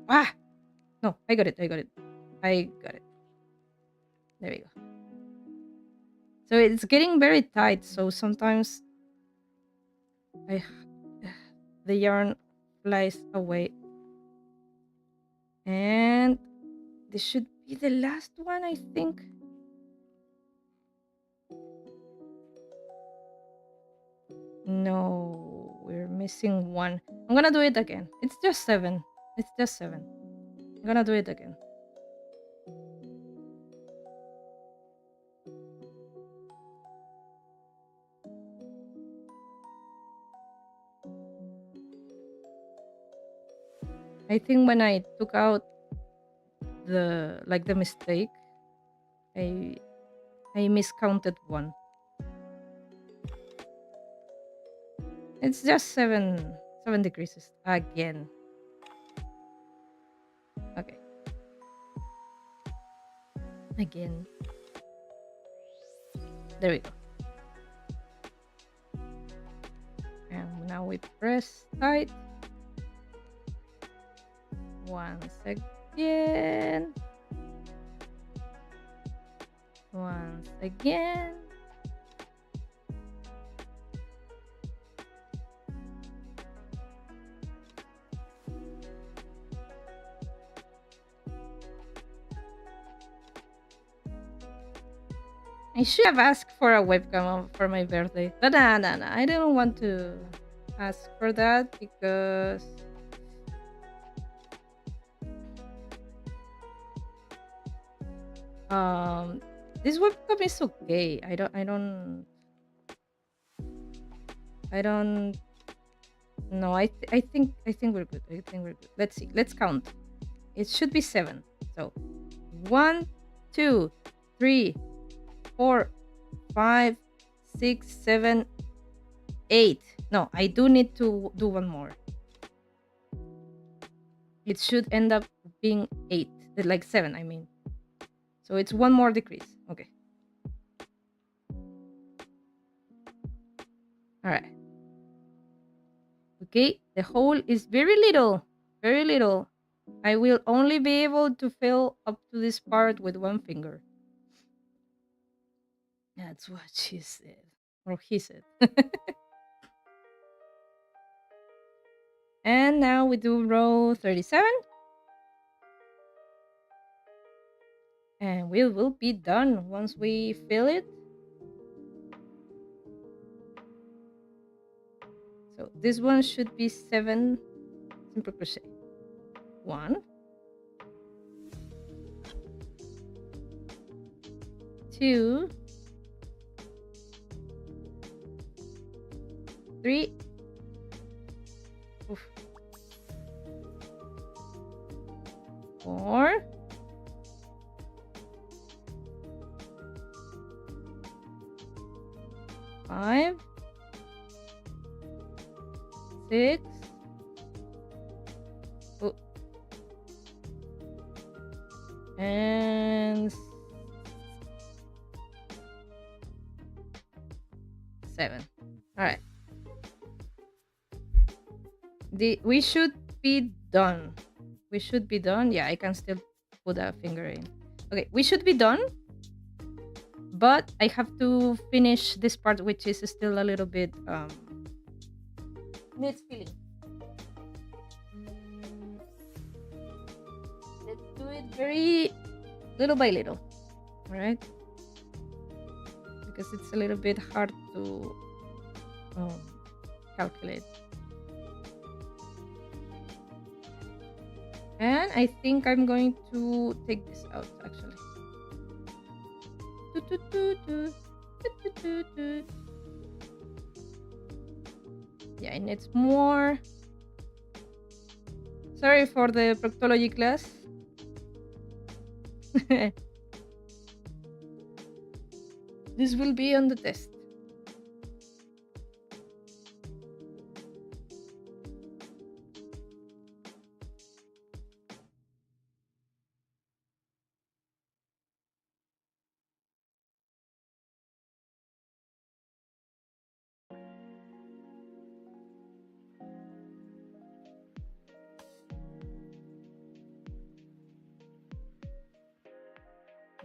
Ah! No, I got it. I got it. I got it. There we go. So it's getting very tight. So sometimes I, the yarn flies away. And this should be the last one, I think. No, we're missing one. I'm gonna do it again. It's just 7. It's just 7. I'm gonna do it again. I think when I took out the mistake, I miscounted one. It's just 7 decreases again. Okay. Again. There we go. And now we press tight. Once again. Once again. I should have asked for a webcam for my birthday. But nah. I didn't want to ask for that because this webcam is okay. I don't no, I think we're good. I think we're good. Let's see. Let's count. It should be 7. So 1, 2, 3, 4, 5, 6, 7, 8. No, I do need to do one more. It should end up being 8. Like 7, I mean. So it's one more decrease. Okay. All right. Okay, the hole is very little. Very little. I will only be able to fill up to this part with one finger. That's what she said. Or he said. And now we do row 37. And we will be done once we fill it. So this one should be 7 simple crochet. 1, 2, 3. Oof. 4. 5, 6. Oh. And 7. All right. We should be done. We should be done. Yeah, I can still put a finger in. Okay, we should be done. But I have to finish this part, which is still a little bit needs filling. Let's do it very little by little. All right, because it's a little bit hard to calculate. And I think I'm going to take this out actually. Yeah, it needs more. Sorry for the proctology class. This will be on the test.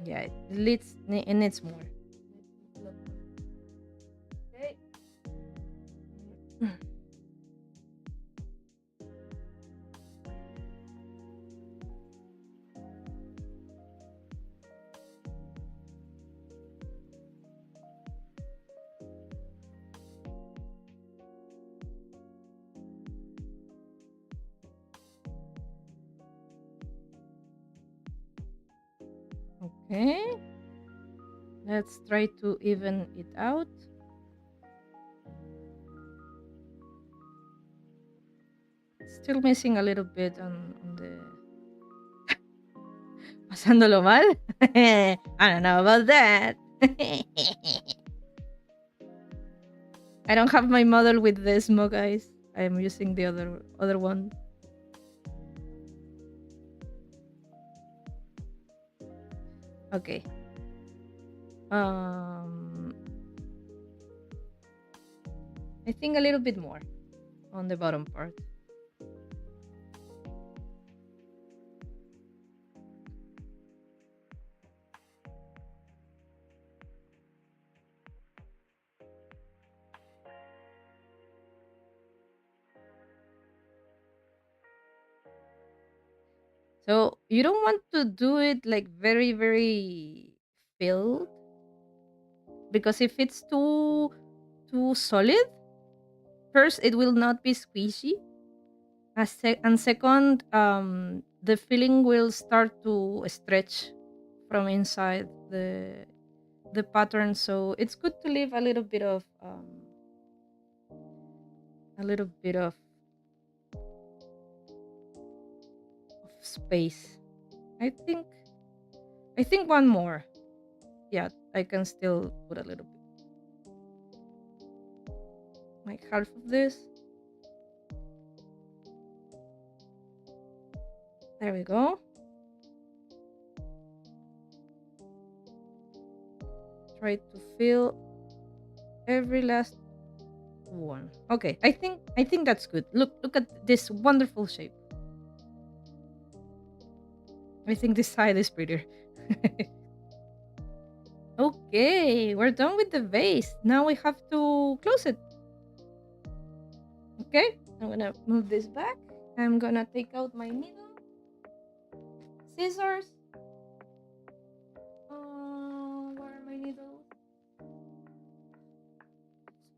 Yeah, it needs more. Okay. Okay. Let's try to even it out. Still missing a little bit on the pasándolo mal. I don't know about that. I don't have my model with the smoke eyes. I'm using the other one. Okay. Um, I think a little bit more on the bottom part. So you don't want to do it like very, very filled, because if it's too solid, first it will not be squishy, and second, the filling will start to stretch from inside the pattern. So it's good to leave a little bit of space. I think I think one more. Yeah, I can still put a little bit, like half of this. There we go. Try to fill every last one. Okay, I think that's good. Look at this wonderful shape. I think this side is prettier. Okay, we're done with the vase. Now we have to close it. Okay, I'm gonna move this back. I'm gonna take out my needle, scissors. Where are my needles?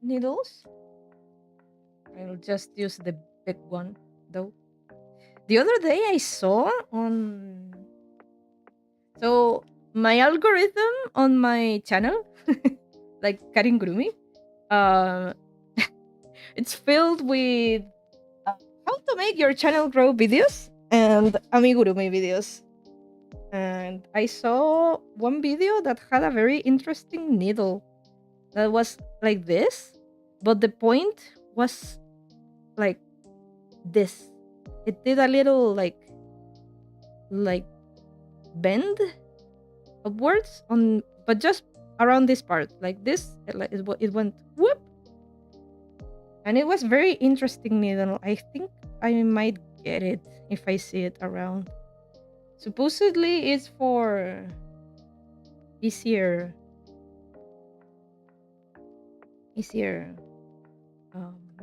Needles. I'll just use the big one though. The other day I saw on so my algorithm on my channel, like Karin, uh, it's filled with how to make your channel grow videos and amigurumi videos. And I saw one video that had a very interesting needle that was like this, but the point was like this. It did a little like bend upwards on, but just around this part, like this. It went whoop, and it was very interesting needle. I think I might get it if I see it around. Supposedly, it's for easier, easier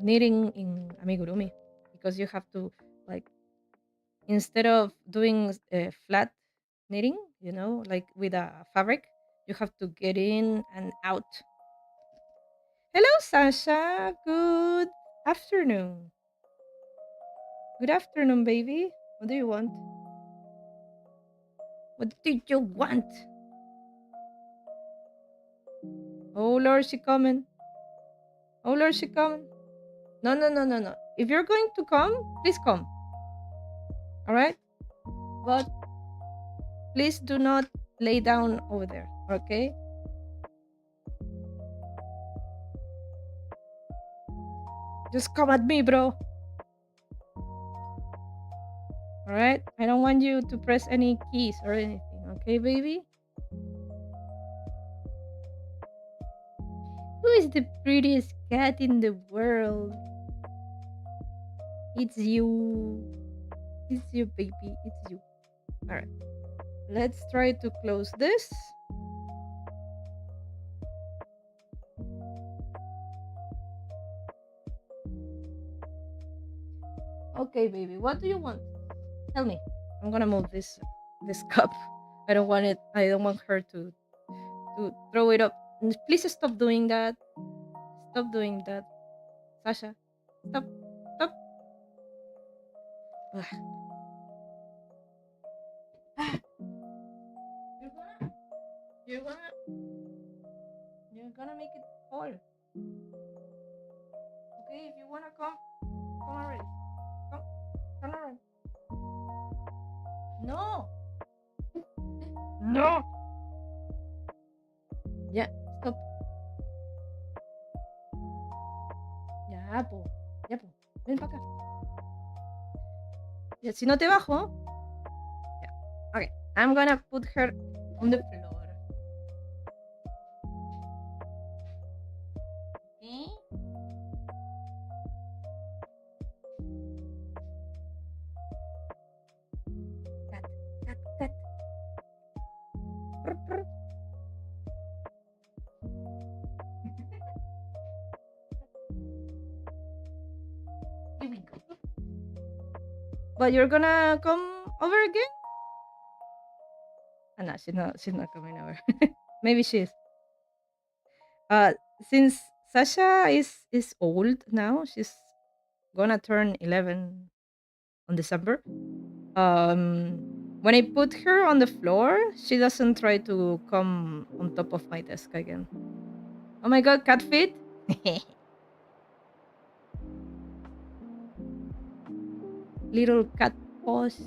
knitting in amigurumi, because you have to, like, instead of doing flat knitting, like with a fabric, you have to get in and out. Hello, Sasha. Good afternoon. Good afternoon, baby. What do you want? What did you want? Oh, Lord, she coming. Oh, Lord, she coming. No, no, no, no, no. If you're going to come, please come. All right? But please do not lay down over there. Okay? Just come at me, bro. All right? I don't want you to press any keys or anything. Okay, baby? Who is the prettiest cat in the world? It's you. It's you, baby. It's you. All right. Let's try to close this. Okay, baby, what do you want? Tell me. I'm gonna move this cup. I don't want it. I don't want her to throw it up. Please stop doing that. Stop doing that, Sasha. Stop. Stop. Ugh. Ah, You're gonna. You're gonna. You're gonna make it fall. Okay, if you wanna come already. Come. Turn around. No. No. Ya. Stop. Ya, po. Ya, po. Ven para acá. Ya, si no te bajo. Ya. Okay. I'm gonna put her on the floor. Okay. Cat. Cat. Cat. Prr, prr. Here we go. But you're gonna come over again? Ah, no, she's not. She's not coming over. Maybe she is. Uh, since Sasha is old now, she's gonna turn 11 on December. When I put her on the floor, she doesn't try to come on top of my desk again. Oh my god, cat feet! Little cat paws.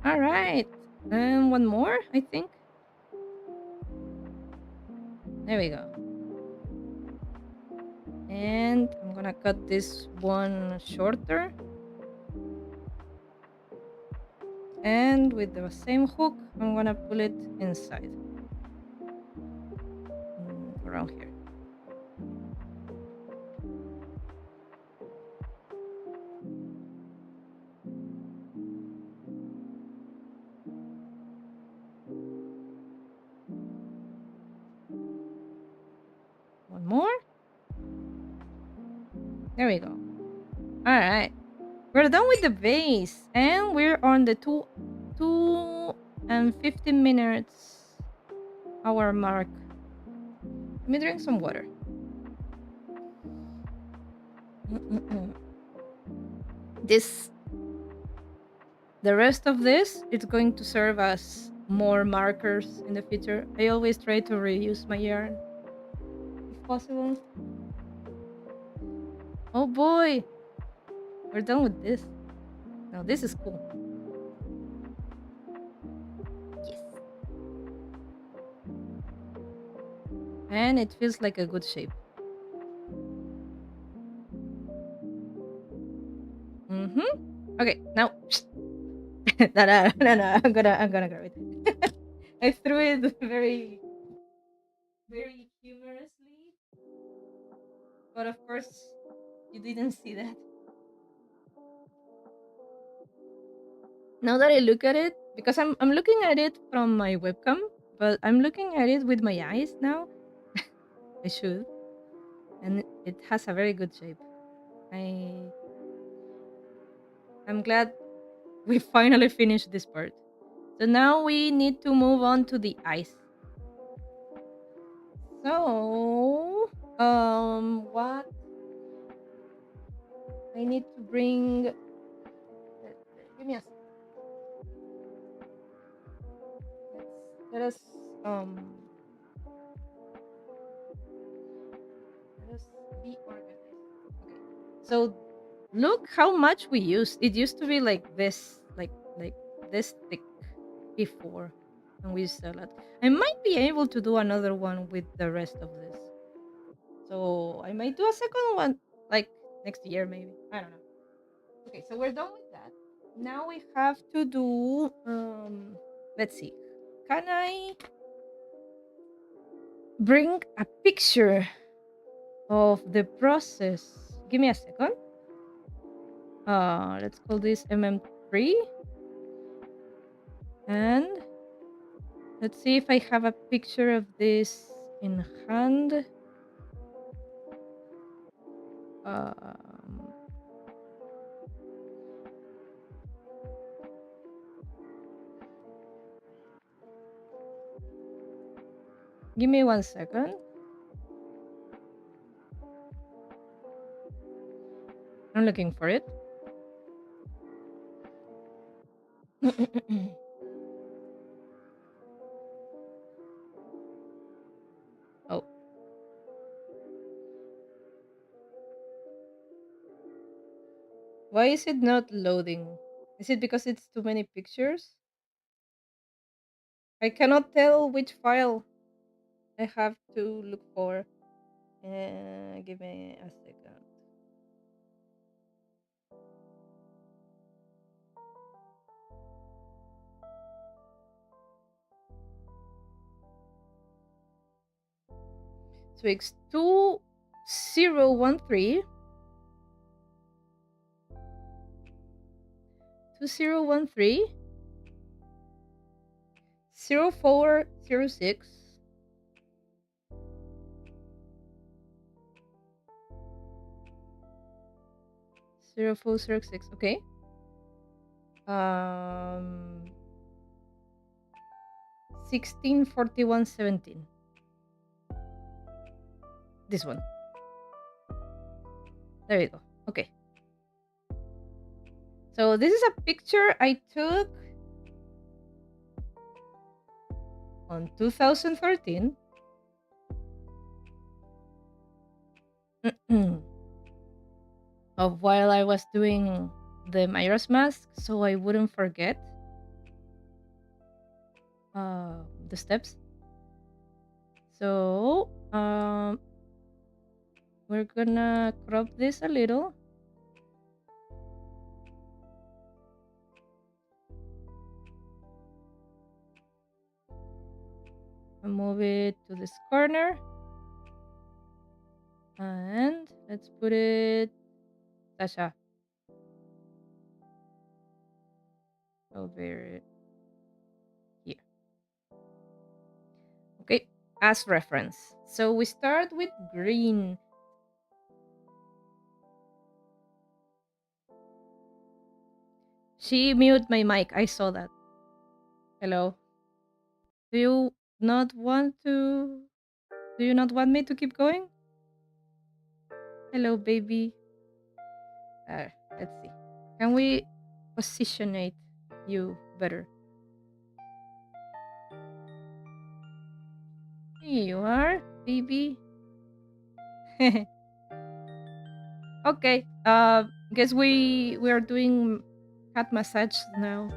All right, and one more, I think. There we go. And I'm gonna cut this one shorter. And with the same hook, I'm gonna pull it inside. Around here. One more. There we go. All right. We're done with the base. And we're on the 2 and 15 minutes hour mark. Let me drink some water. This, the rest of this, it's going to serve as more markers in the future. I always try to reuse my yarn if possible. Oh boy, we're done with this. Now this is cool. Yes. And it feels like a good shape. Okay, now. No. I'm gonna grab it. I threw it very, very humorously, but of course, you didn't see that. Now that I look at it, because I'm looking at it from my webcam, but I'm looking at it with my eyes now. I should, and it has a very good shape. I'm glad we finally finished this part. So now we need to move on to the ice. So, what I need to bring? Give me a second. Let us let us be organized. Okay. So look how much we used. It used to be like this, like this thick before, and we used a lot. I might be able to do another one with the rest of this. So I might do a second one like next year maybe. I don't know. Okay, so we're done with that. Now we have to do let's see. Can I bring a picture of the process. Give me a second. Let's call this mm3, and let's see if I have a picture of this in hand. Um, Give me 1 second. I'm looking for it. Oh, why is it not loading? Is it because it's too many pictures? I cannot tell which file I have to look for. Give me a second. So it's 2013 2013 0406 0406. Okay. 164117. This one. There you go. Okay. So this is a picture I took on 2013. Of while I was doing the Majora's mask, so I wouldn't forget the steps. So we're gonna crop this a little. And move it to this corner. And let's put it Sasha over here. Okay, as reference. So we start with green. She muted my mic. I saw that. Hello. Do you not want to? Do you not want me to keep going? Hello, baby. Let's see. Can we positionate you better? Here you are, baby. Okay. Guess we are doing cat massage now.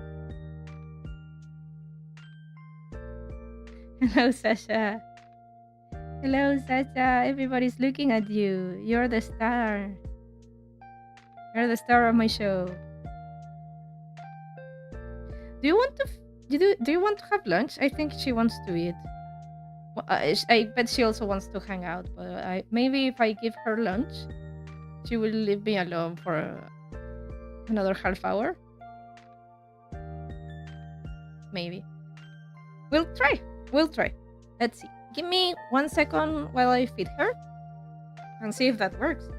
Hello, Sasha. Hello, Sasha. Everybody's looking at you. You're the star. You're the star of my show. Do you want to? Do you want to have lunch? I think she wants to eat. Well, I bet she also wants to hang out. But maybe if I give her lunch, she will leave me alone for another half hour. Maybe. We'll try. We'll try. Let's see. Give me 1 second while I feed her and see if that works.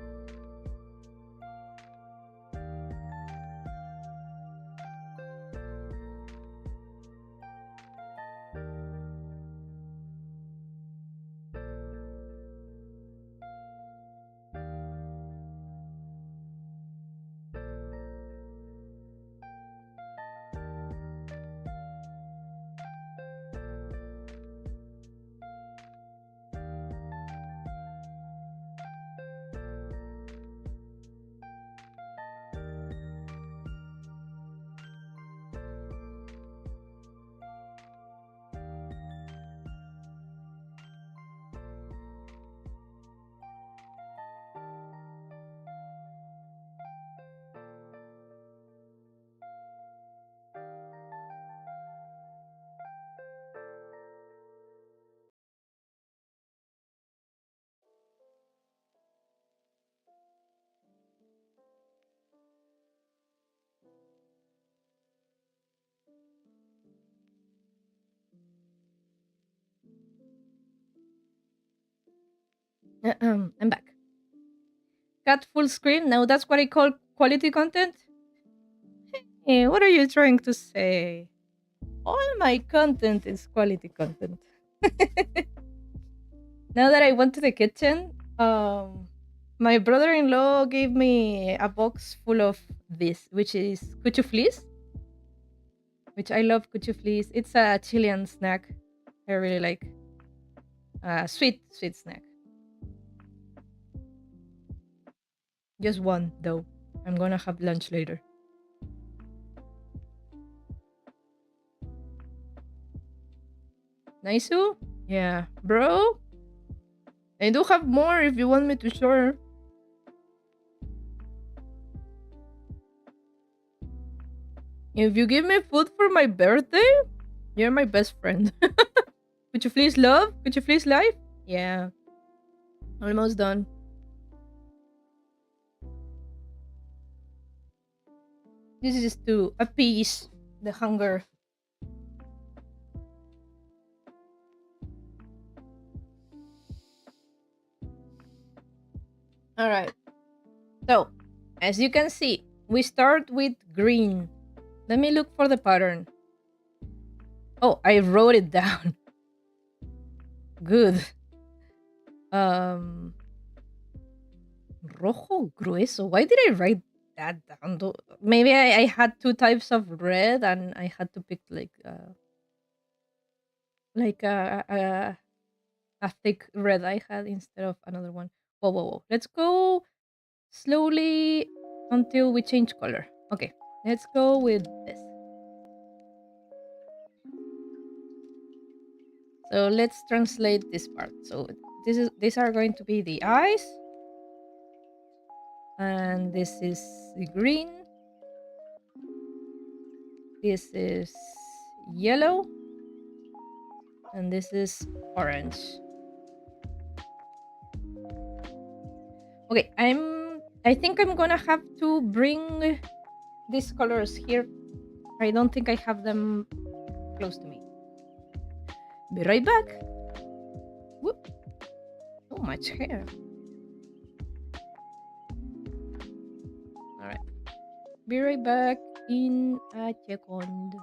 I'm back. Cut full screen. Now that's what I call quality content. What are you trying to say? All my content is quality content. Now that I went to the kitchen, my brother-in-law gave me a box full of this, which is kuchu fleece, which I love kuchu fleece. It's a Chilean snack. I really like sweet snack. Just one though. I'm gonna have lunch later. Naisu? Yeah, bro. I do have more if you want me to share. If you give me food for my birthday, you're my best friend. Could you please love? Could you please life? Yeah, almost done. This is to appease the hunger. All right. So, as you can see, we start with green. Let me look for the pattern. Oh, I wrote it down. Good. Um, rojo grueso. Why did I write that down? Maybe I had two types of red and I had to pick like a thick red I had instead of another one. Whoa, whoa, whoa. Let's go slowly until we change color. Okay, let's go with this. So let's translate this part. So these are going to be the eyes, and this is the green. This is yellow, and this is orange. Okay, I think I'm gonna have to bring these colors here. I don't think I have them close to me. Be right back. Whoop. So much hair. All right. Be right back in a second.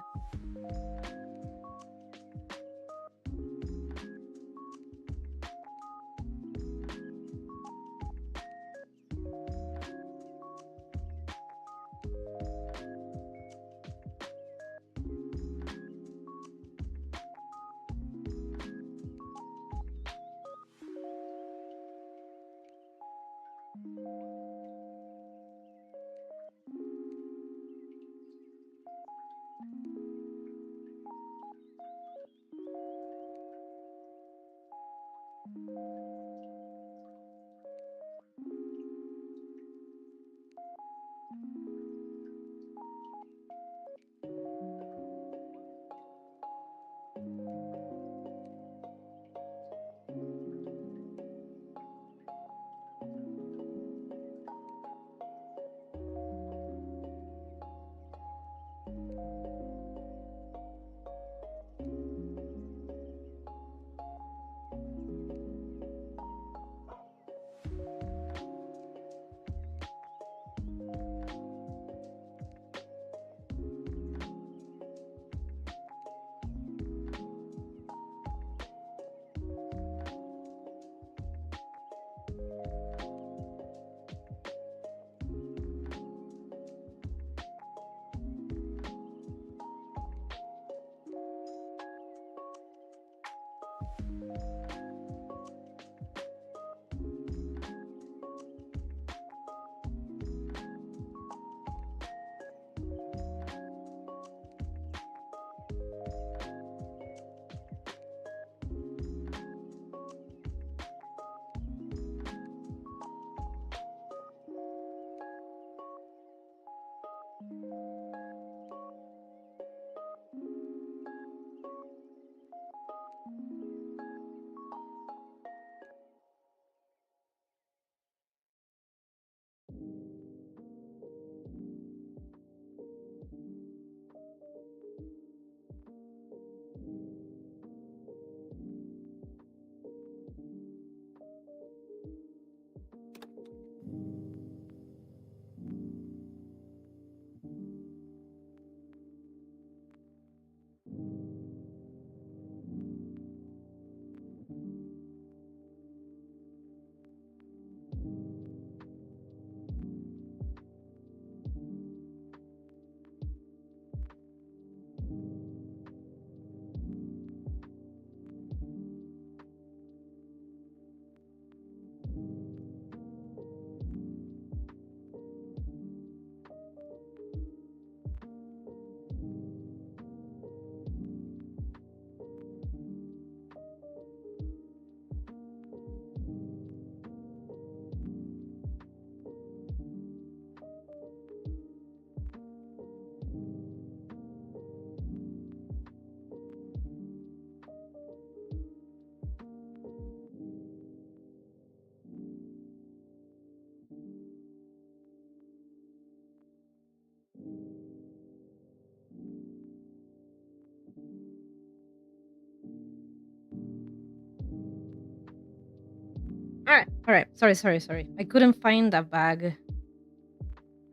All right. Sorry. I couldn't find a bag.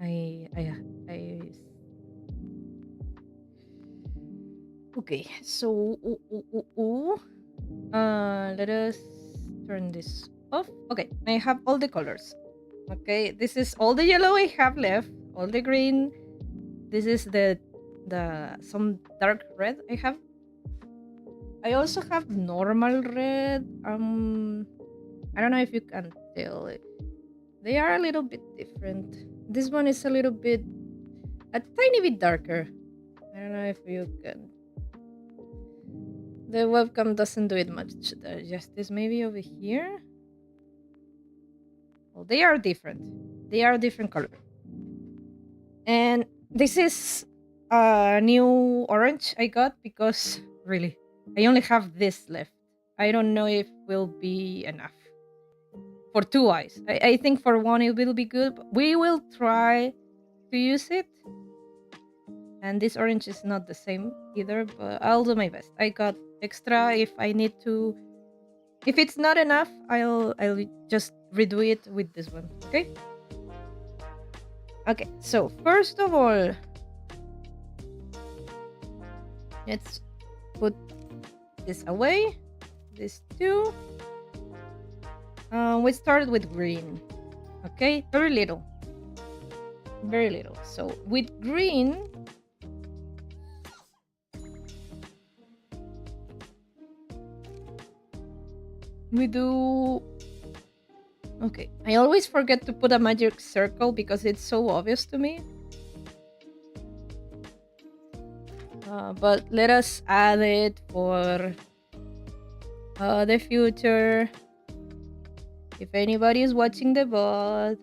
I. Okay. So, let us turn this off. Okay, I have all the colors. Okay, this is all the yellow I have left. All the green. This is the some dark red I have. I also have normal red. I don't know if you can tell it. They are a little bit different. This one is a little bit, a tiny bit darker. I don't know if you can. The webcam doesn't do it much justice. Maybe over here. Well, they are different. They are different color. And this is a new orange I got because really, I only have this left. I don't know if will be enough for 2 eyes. I think for one it will be good. But we will try to use it. And this orange is not the same either, but I'll do my best. I got extra if I need to. If it's not enough, I'll just redo it with this one. Okay. Okay. So first of all, let's put this away. This too. We started with green. Okay, very little. Very little. So with green, we do. Okay, I always forget to put a magic circle because it's so obvious to me. But let us add it for the future. If anybody is watching the bot,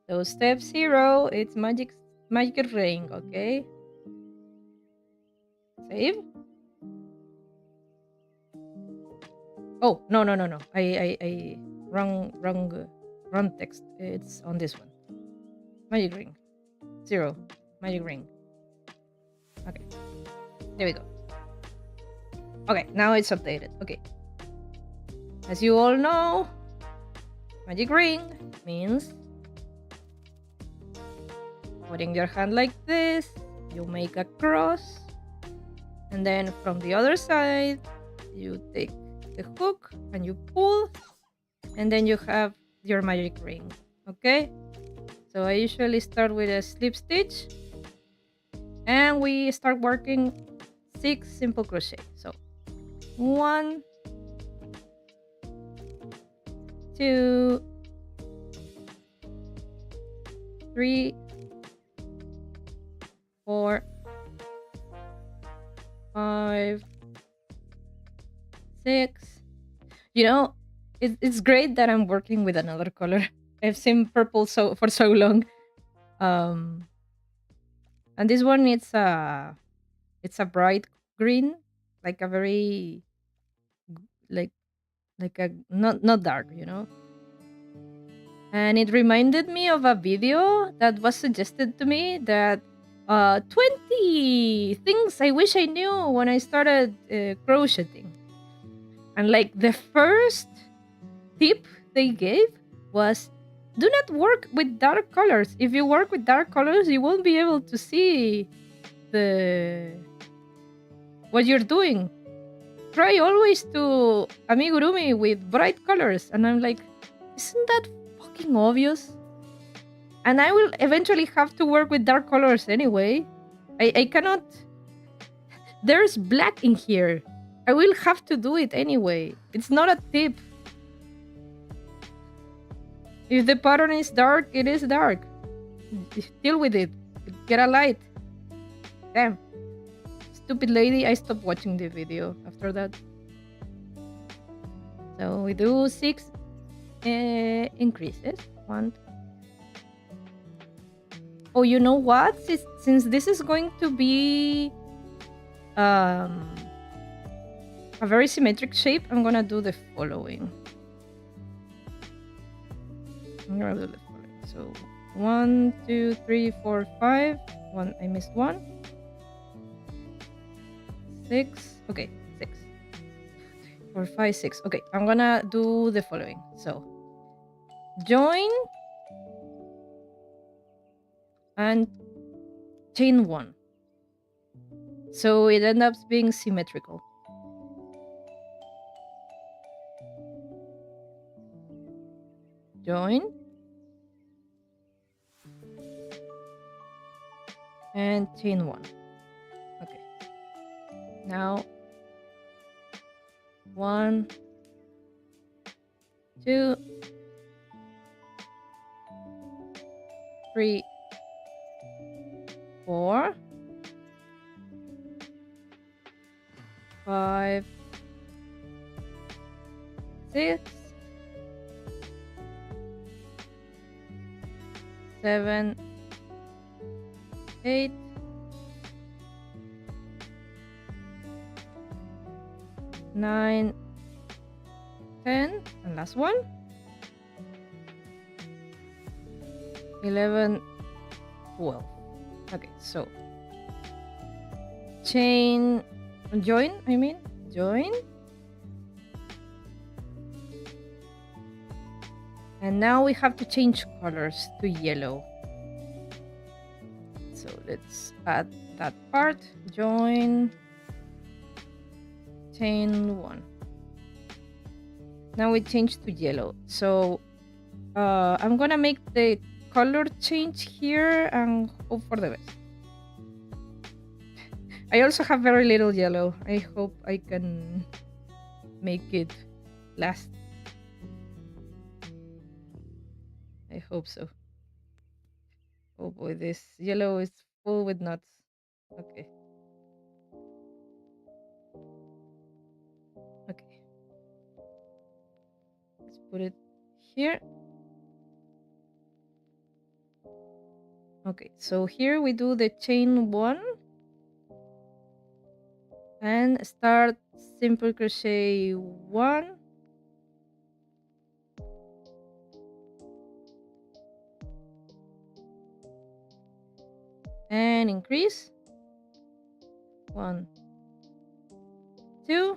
so step 0, it's magic ring, okay? Save. Oh, no. I wrong text. It's on this one. Magic ring. 0. Magic ring. Okay. There we go. Okay, now it's updated. Okay. As you all know, magic ring means putting your hand like this, you make a cross, and then from the other side, you take the hook and you pull, and then you have your magic ring. Okay? So I usually start with a slip stitch, and we start working 6 simple crochet. So 1, 2, 3, 4, 5, 6. You know, it's great that I'm working with another color. I've seen purple for so long. And this one it's a bright green, like a very like a not dark, you know. And it reminded me of a video that was suggested to me that 20 things I wish I knew when I started crocheting. And like the first tip they gave was, do not work with dark colors. If you work with dark colors, you won't be able to see what you're doing. Try always to amigurumi with bright colors. And I'm like, isn't that fucking obvious? And I will eventually have to work with dark colors anyway. I cannot. There's black in here. I will have to do it anyway. It's not a tip. If the pattern is dark, it is dark. Deal with it. Get a light. Damn. Stupid lady. I stopped watching the video after that. So we do 6 increases. 1. Oh, you know what? Since this is going to be a very symmetric shape, I'm gonna do the following. I'm gonna do the following. So 1, 2, 3, 4, 5. 1. I missed 1. 6. Okay, 6. 4, 5, 6. Okay, I'm gonna do the following. So join and chain 1. So it ends up being symmetrical. Join and chain 1. Okay. Now 1, 2, 3, 4, 5, 6, 7, 8, 9, 10, and last one. 11, 12. Okay, so join, join. And now we have to change colors to yellow. So let's add that part. Join, chain 1. Now we change to yellow. So I'm gonna make the color change here and hope for the best. I also have very little yellow. I hope I can make it last. I hope so. Oh boy, this yellow is full with nuts. Okay. Okay. Let's put it here. Okay, so here we do the chain 1 and start simple crochet 1, and increase 1, 2,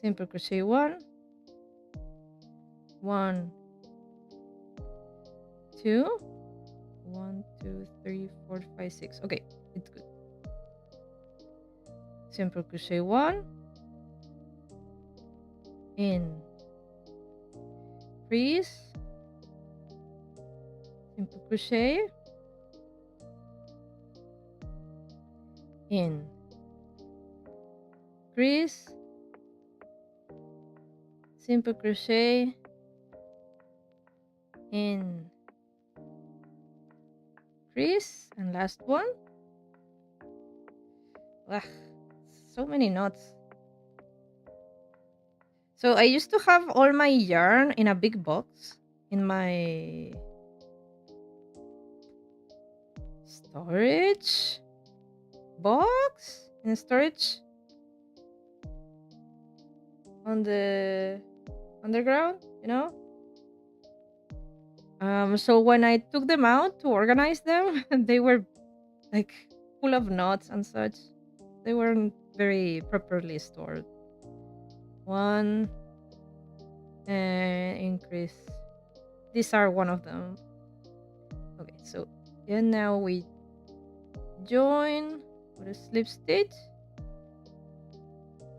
simple crochet 1, 1, 2, 1, 2, 3, 4, 5, 6. Okay, it's good. Simple crochet 1, increase, simple crochet, increase, simple crochet, increase, and last one. Ugh, so many knots. So I used to have all my yarn in a big box in my storage box, in storage on the underground, you know. So when I took them out to organize them, they were like full of knots and such. They weren't very properly stored. 1 and increase. These are one of them. Okay, so and now we join with a slip stitch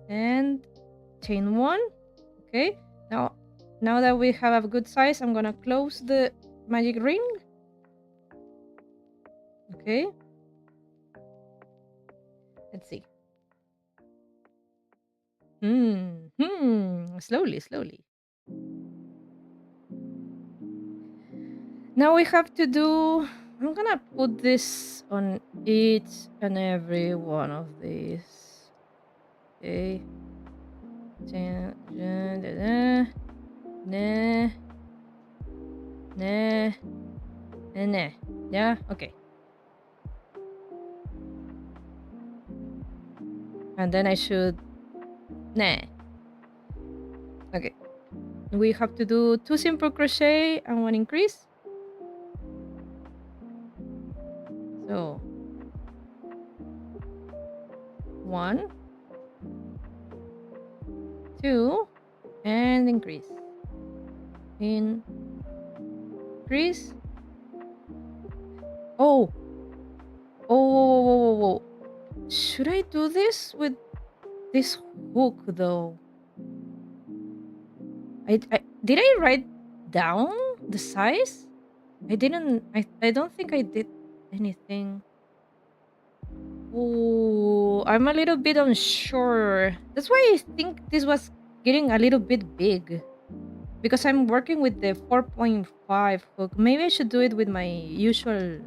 and chain 1. Okay, now that we have a good size, I'm gonna close the magic ring. Okay, let's see. Slowly. Now we have to do, I'm gonna put this on each and every one of these. Okay. Yeah, okay. And then I should okay. We have to do 2 simple crochet and 1 increase. So 1, 2, and increase. Increase. Oh. Oh. Should I do this with this hook though? I did I write down the size? I didn't. I don't think I did anything. Oh, I'm a little bit unsure. That's why I think this was getting a little bit big. Because I'm working with the 4.5 hook. Maybe I should do it with my usual.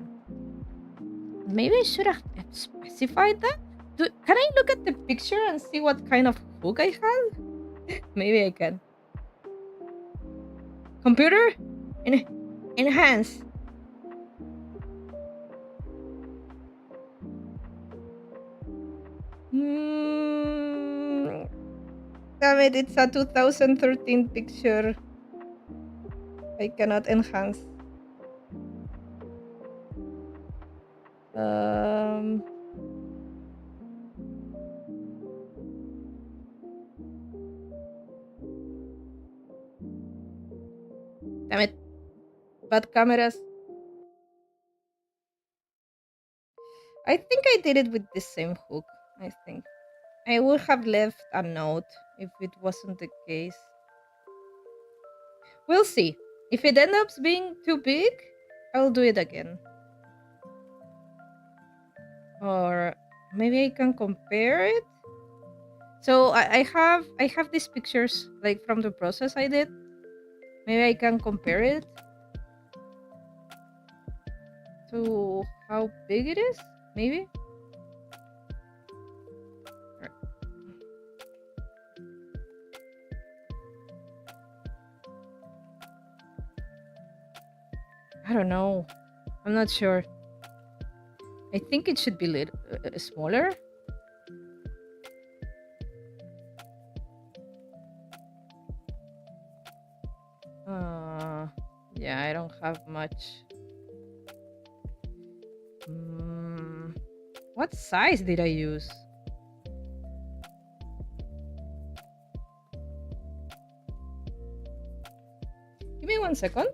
Maybe I should have specified that. Can I look at the picture and see what kind of hook I have? Maybe I can. Computer? Enhance. Damn it, it's a 2013 picture. I cannot enhance. Damn it. Bad cameras. I think I did it with the same hook. I think. I would have left a note if it wasn't the case. We'll see. If it ends up being too big, I'll do it again. Or maybe I can compare it. So I have these pictures like from the process I did. Maybe I can compare it to how big it is. Maybe. I don't know. I'm not sure. I think it should be little smaller. Yeah, I don't have much. What size did I use? Give me 1 second.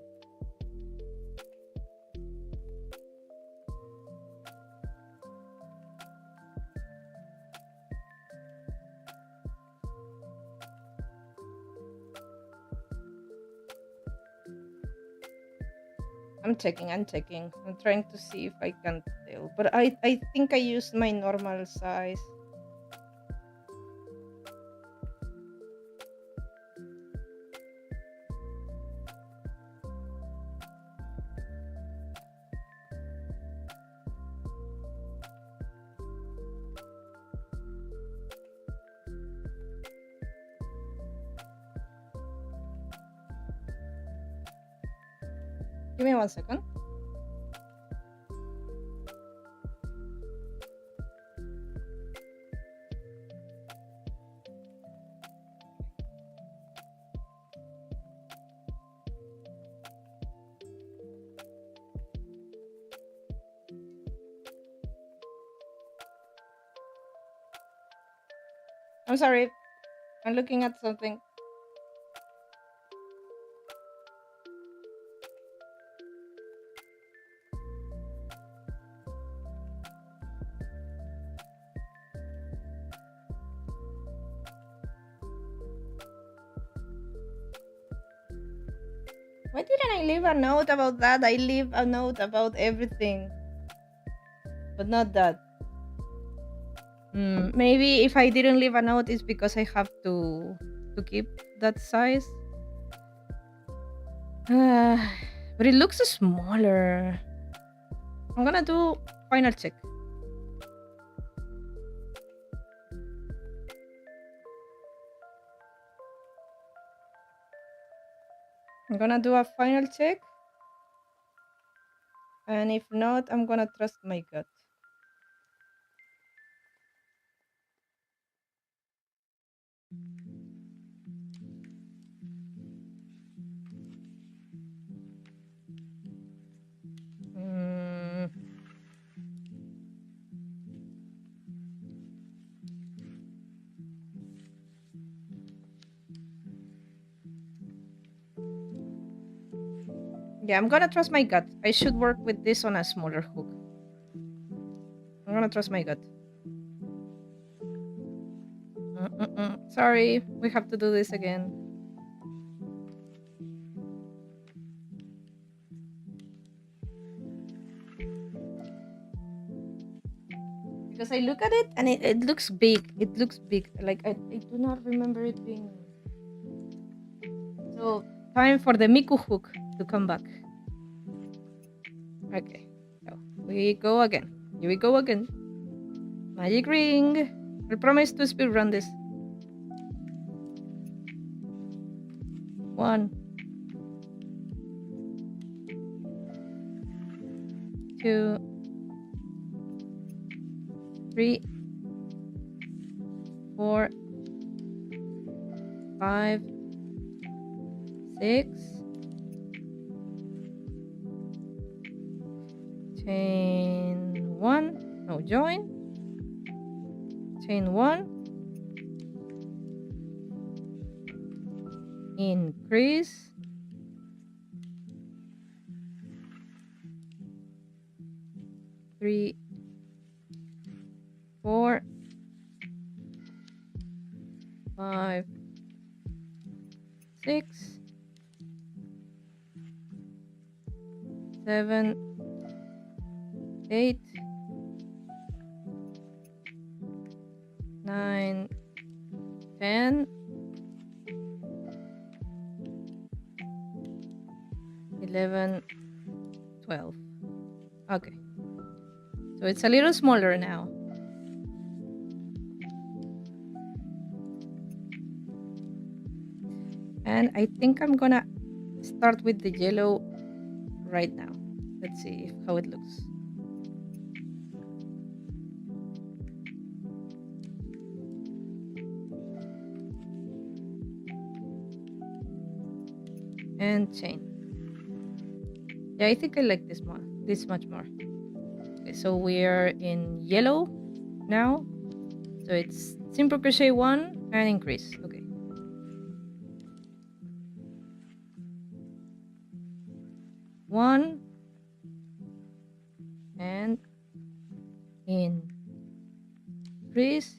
I'm checking. I'm trying to see if I can tell. But I think I used my normal size. Give me 1 second. I'm sorry. I'm looking at something. Why didn't I leave a note about that? I leave a note about everything. But not that. Maybe if I didn't leave a note, it's because I have to keep that size. But it looks smaller. I'm gonna do final check. I'm gonna do a final check. And if not, I'm gonna trust my gut. Yeah, I'm gonna trust my gut. I should work with this on a smaller hook. I'm gonna trust my gut. Sorry, we have to do this again. Because I look at it and it looks big. It looks big. Like I do not remember it being. So time for the Miku hook to come back. Okay, so we go again. Here we go again. Magic ring. I promise to speedrun this. 1, 2, 3, 4, 5, 6. Chain 1. No, join. Chain 1. Increase. 3, 4, 5, 6, 7, 8, 9, 10, 11, 12. Okay. So it's a little smaller now. And I think I'm gonna start with the yellow right now. Let's see how it looks. And chain. Yeah, I think I like this more. This much more. Okay, so we're in yellow now. So it's simple crochet 1 and increase. Okay. 1 and increase.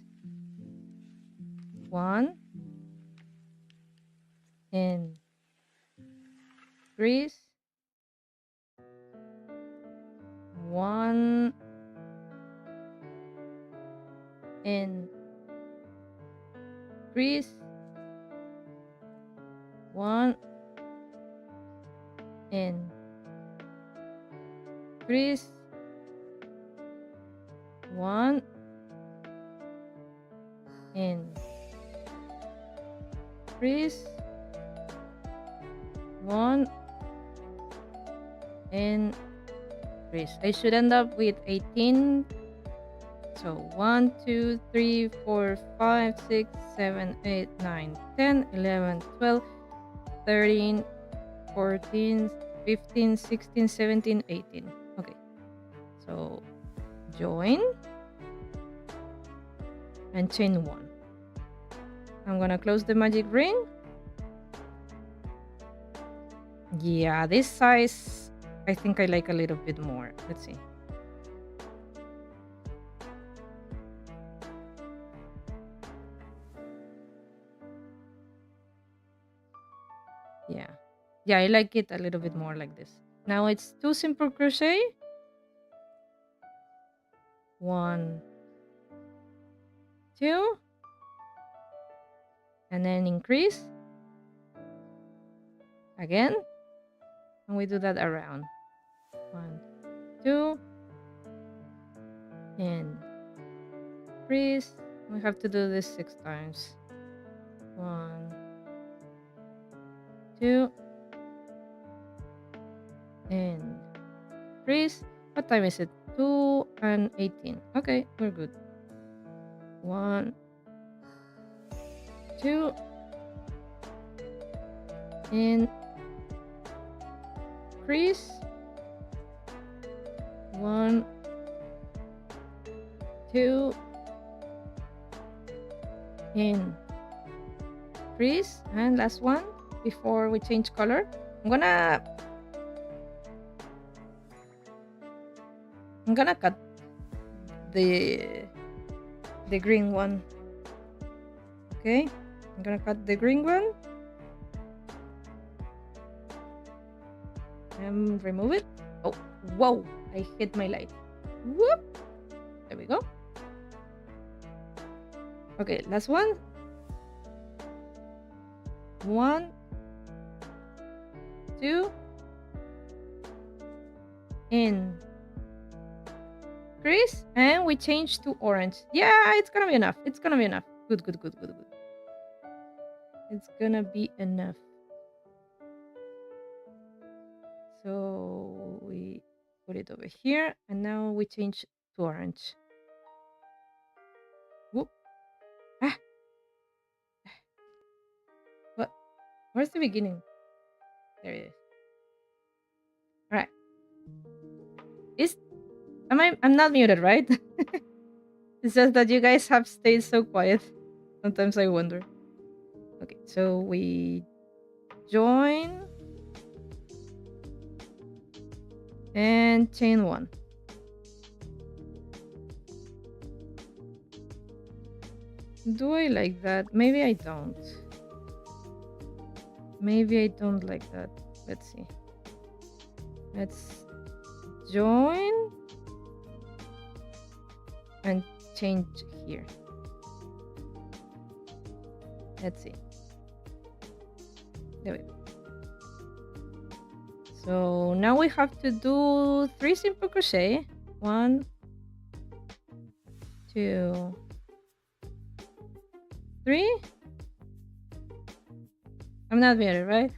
1 increase. 1 increase. 1 increase. 1 increase. 1 increase. I should end up with 18. So 1, 2, 3, 4, 5, 6, 7, 8, 9, 10, 11, 12, 13, 14, 15, 16, 17, 18. Okay. So join and chain 1. I'm gonna close the magic ring. Yeah, this size I think I like a little bit more. Let's see. Yeah, I like it a little bit more like this. Now it's 2 simple crochet. 1, 2, and then increase again, and we do that around. 1, 2, increase. We have to do this 6 times. 1, 2, increase. What time is it? 2 and 18. Okay, we're good. 1, 2, increase. 1, 2, increase. And last one before we change color. I'm gonna I'm gonna cut the the green one. Okay, I'm gonna cut the green one and remove it. Oh, whoa! I hit my light. Whoop! There we go. Okay, last one. One, two, in. Crease, and we change to orange. Yeah, it's gonna be enough. It's gonna be enough. Good, good, good, good, good. It's gonna be enough. So we put it over here, and now we change to orange. Whoop. Ah. What? Where's the beginning? There it is. All right. I'm not muted, right? It's just that you guys have stayed so quiet. Sometimes I wonder. Okay, so we join and chain one. Do I like that? Maybe I don't. Maybe I don't like that. Let's see. Let's join and change here. Let's see. There we go. So now we have to do 3 simple crochet. 1, 2, 3. I'm not muted, right?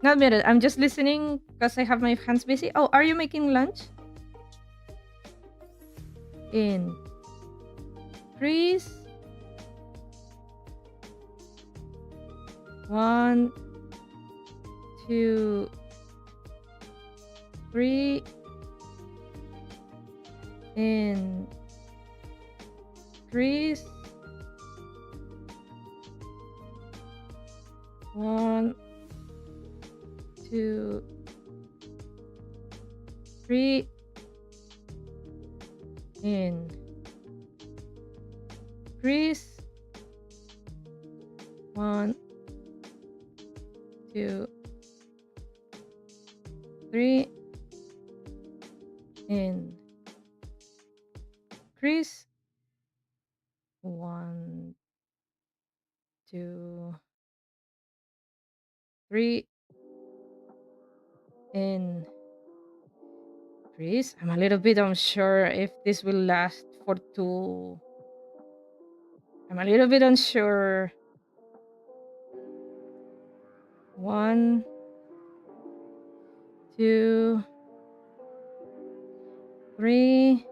Not muted. I'm just listening because I have my hands busy. Oh, are you making lunch? In. Crease. 1, 2, 3. In. Crease. 1, 2, 3. In. Crease. 1, 2, 3. In. Crease. 1, 2, 3. In. Crease. I'm a little bit unsure if this will last for 2. I'm a little bit unsure. 1, 2, 3.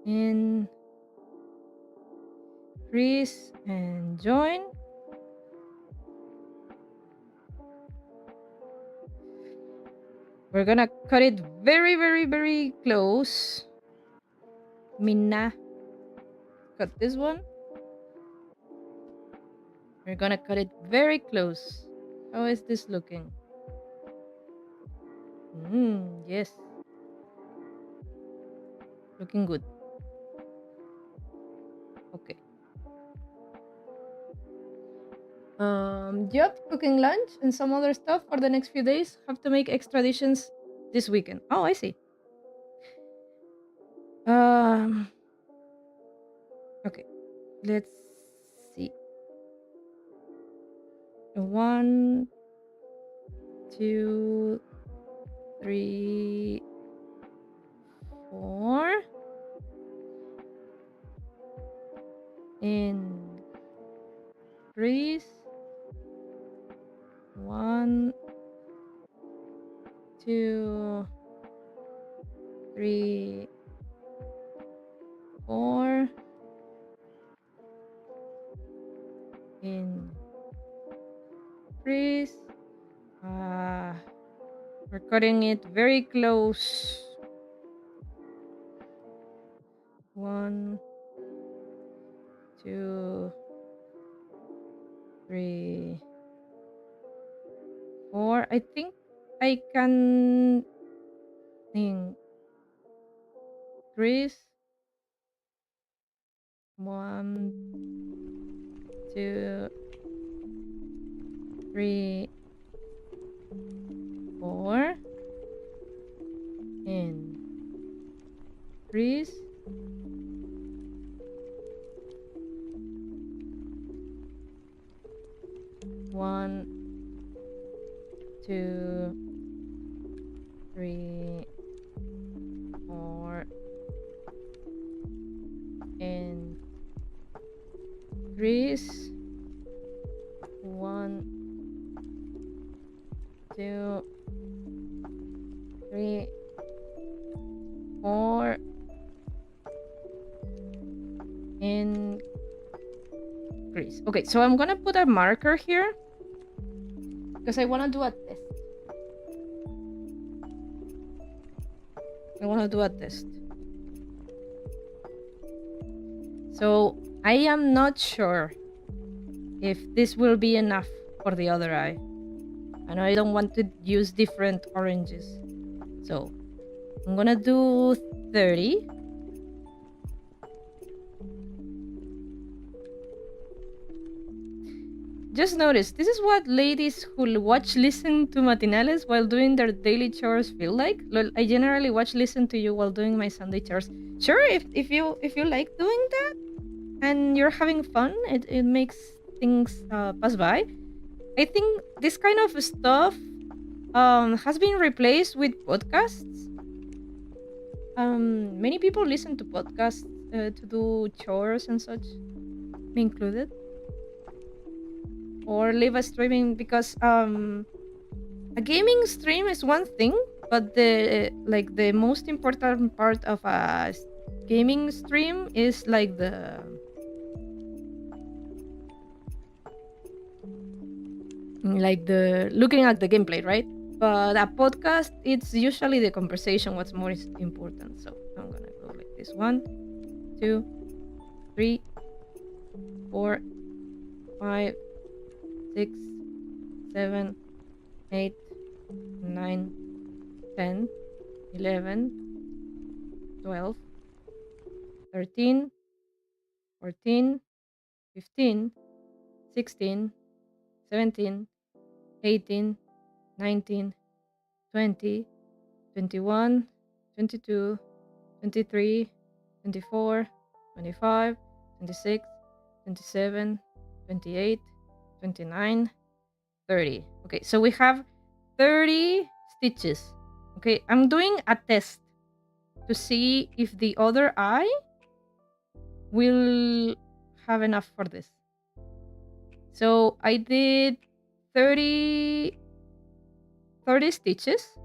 In. Crease and join. We're gonna cut it very, very, very close. Minna. Cut this one. We're gonna cut it very close. How is this looking? Yes. Looking good. Okay. Job, cooking lunch, and some other stuff for the next few days. Have to make extra dishes this weekend. Oh, I see. Okay. Let's see. 1, 2, 3, 4. Increase. 1, 2, 3, 4. Increase. We're cutting it very close. 1, 2, 3, Or I think I can increase 1, 2, 3, 4, increase 1, 2, 3, 4, increase 1, 2, 3, 4, increase. Okay, so I'm gonna put a marker here because I want to do a test. I want to do a test. So I am not sure if this will be enough for the other eye. And I don't want to use different oranges. So I'm gonna do 30. Just notice, this is what ladies who listen to matinales while doing their daily chores feel like. I generally listen to you while doing my Sunday chores. Sure, if you like doing that and you're having fun, it makes things pass by. I think this kind of stuff has been replaced with podcasts. Many people listen to podcasts to do chores and such, me included, or live a streaming, because a gaming stream is one thing, but the most important part of a gaming stream is like the looking at the gameplay, right? But a podcast, it's usually the conversation what's more important. So I'm gonna go like this: 1, 2, 3, 4, 5, 6, 7, 8, 9, 10, 11, 12, 13, 14, 15, 16, 17, 18, 19, 20, 21, 22, 23, 24, 25, 26, 27, 28, 29, 30. Okay, so we have 30 stitches. Okay, I'm doing a test to see if the other eye will have enough for this. So I did 30 stitches,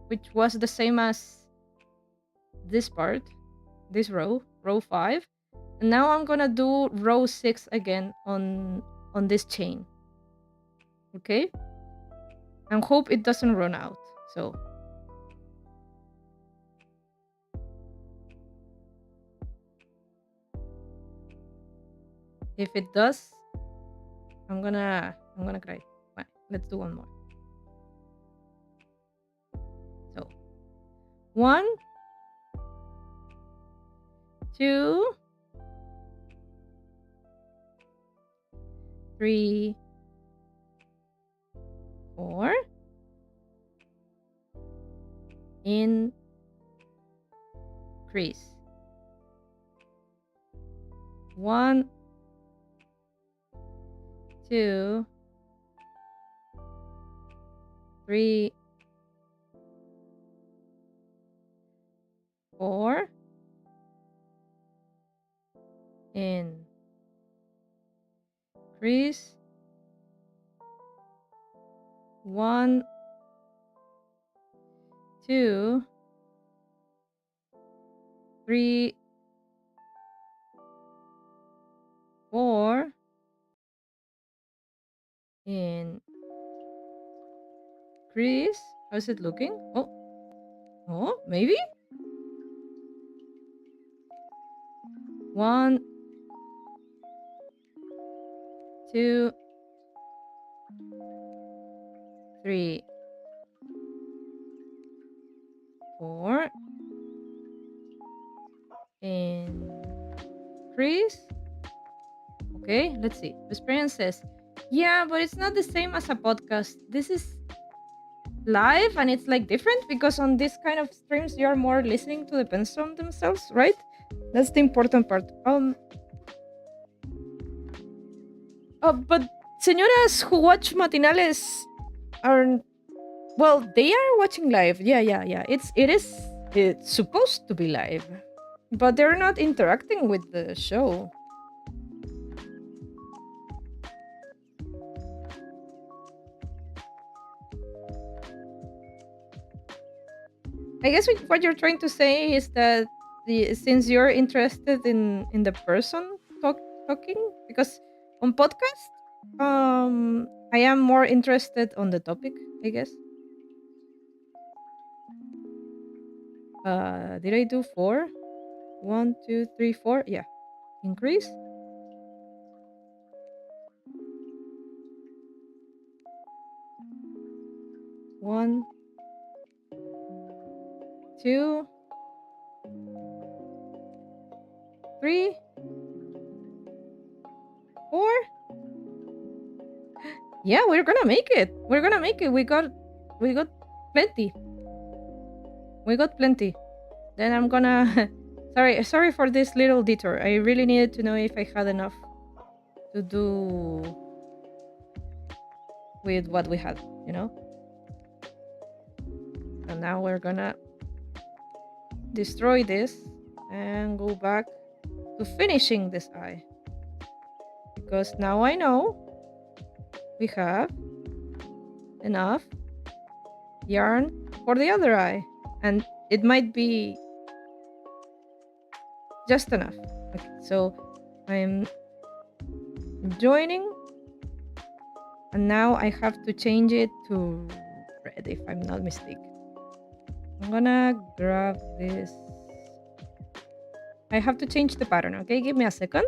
which was the same as this part, this row 5. And now I'm gonna do row 6 again on this chain. Okay, and hope it doesn't run out. So if it does, I'm gonna cry. Right, let's do one more. So 1, 2, 3, 4, increase. 1, 2, 3, 4, increase. 1, 2, 3, 4, increase. How's it looking? Oh, maybe? 1, 2, 3, 4, increase. Okay, let's see. Experience says, yeah, but it's not the same as a podcast. This is live and it's like different because on this kind of streams you're more listening to the person themselves, right? That's the important part. But señoras who watch matinales are, well, they are watching live. Yeah. It's supposed to be live, but they're not interacting with the show. I guess what you're trying to say is that since you're interested in the person talking, because on podcast, I am more interested on the topic. I guess. Did I do 4? 1, 2, 3, 4. Yeah, increase. 1, 2, 3, 4. Yeah, we're gonna make it. We're gonna make it. We got plenty. We got plenty. Then I'm gonna. Sorry for this little detour. I really needed to know if I had enough to do with what we had, you know. So now we're gonna destroy this and go back to finishing this eye, because now I know we have enough yarn for the other eye, and it might be just enough. Okay, so I'm joining, and now I have to change it to red if I'm not mistaken. I'm gonna grab this. I have to change the pattern. Okay, give me a second.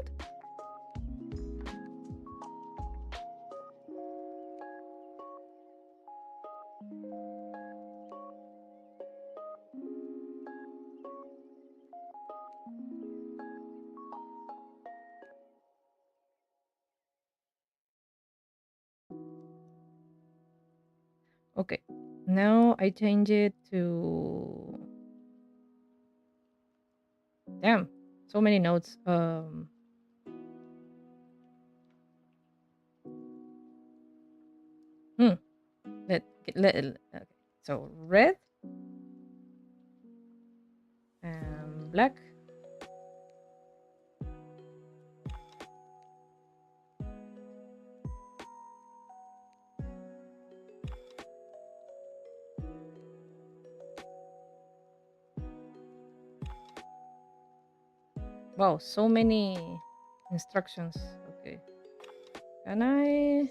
Okay, now I change it to, damn, so many notes. Hmm. Okay. So red and black. Wow, so many instructions. Okay. Can I?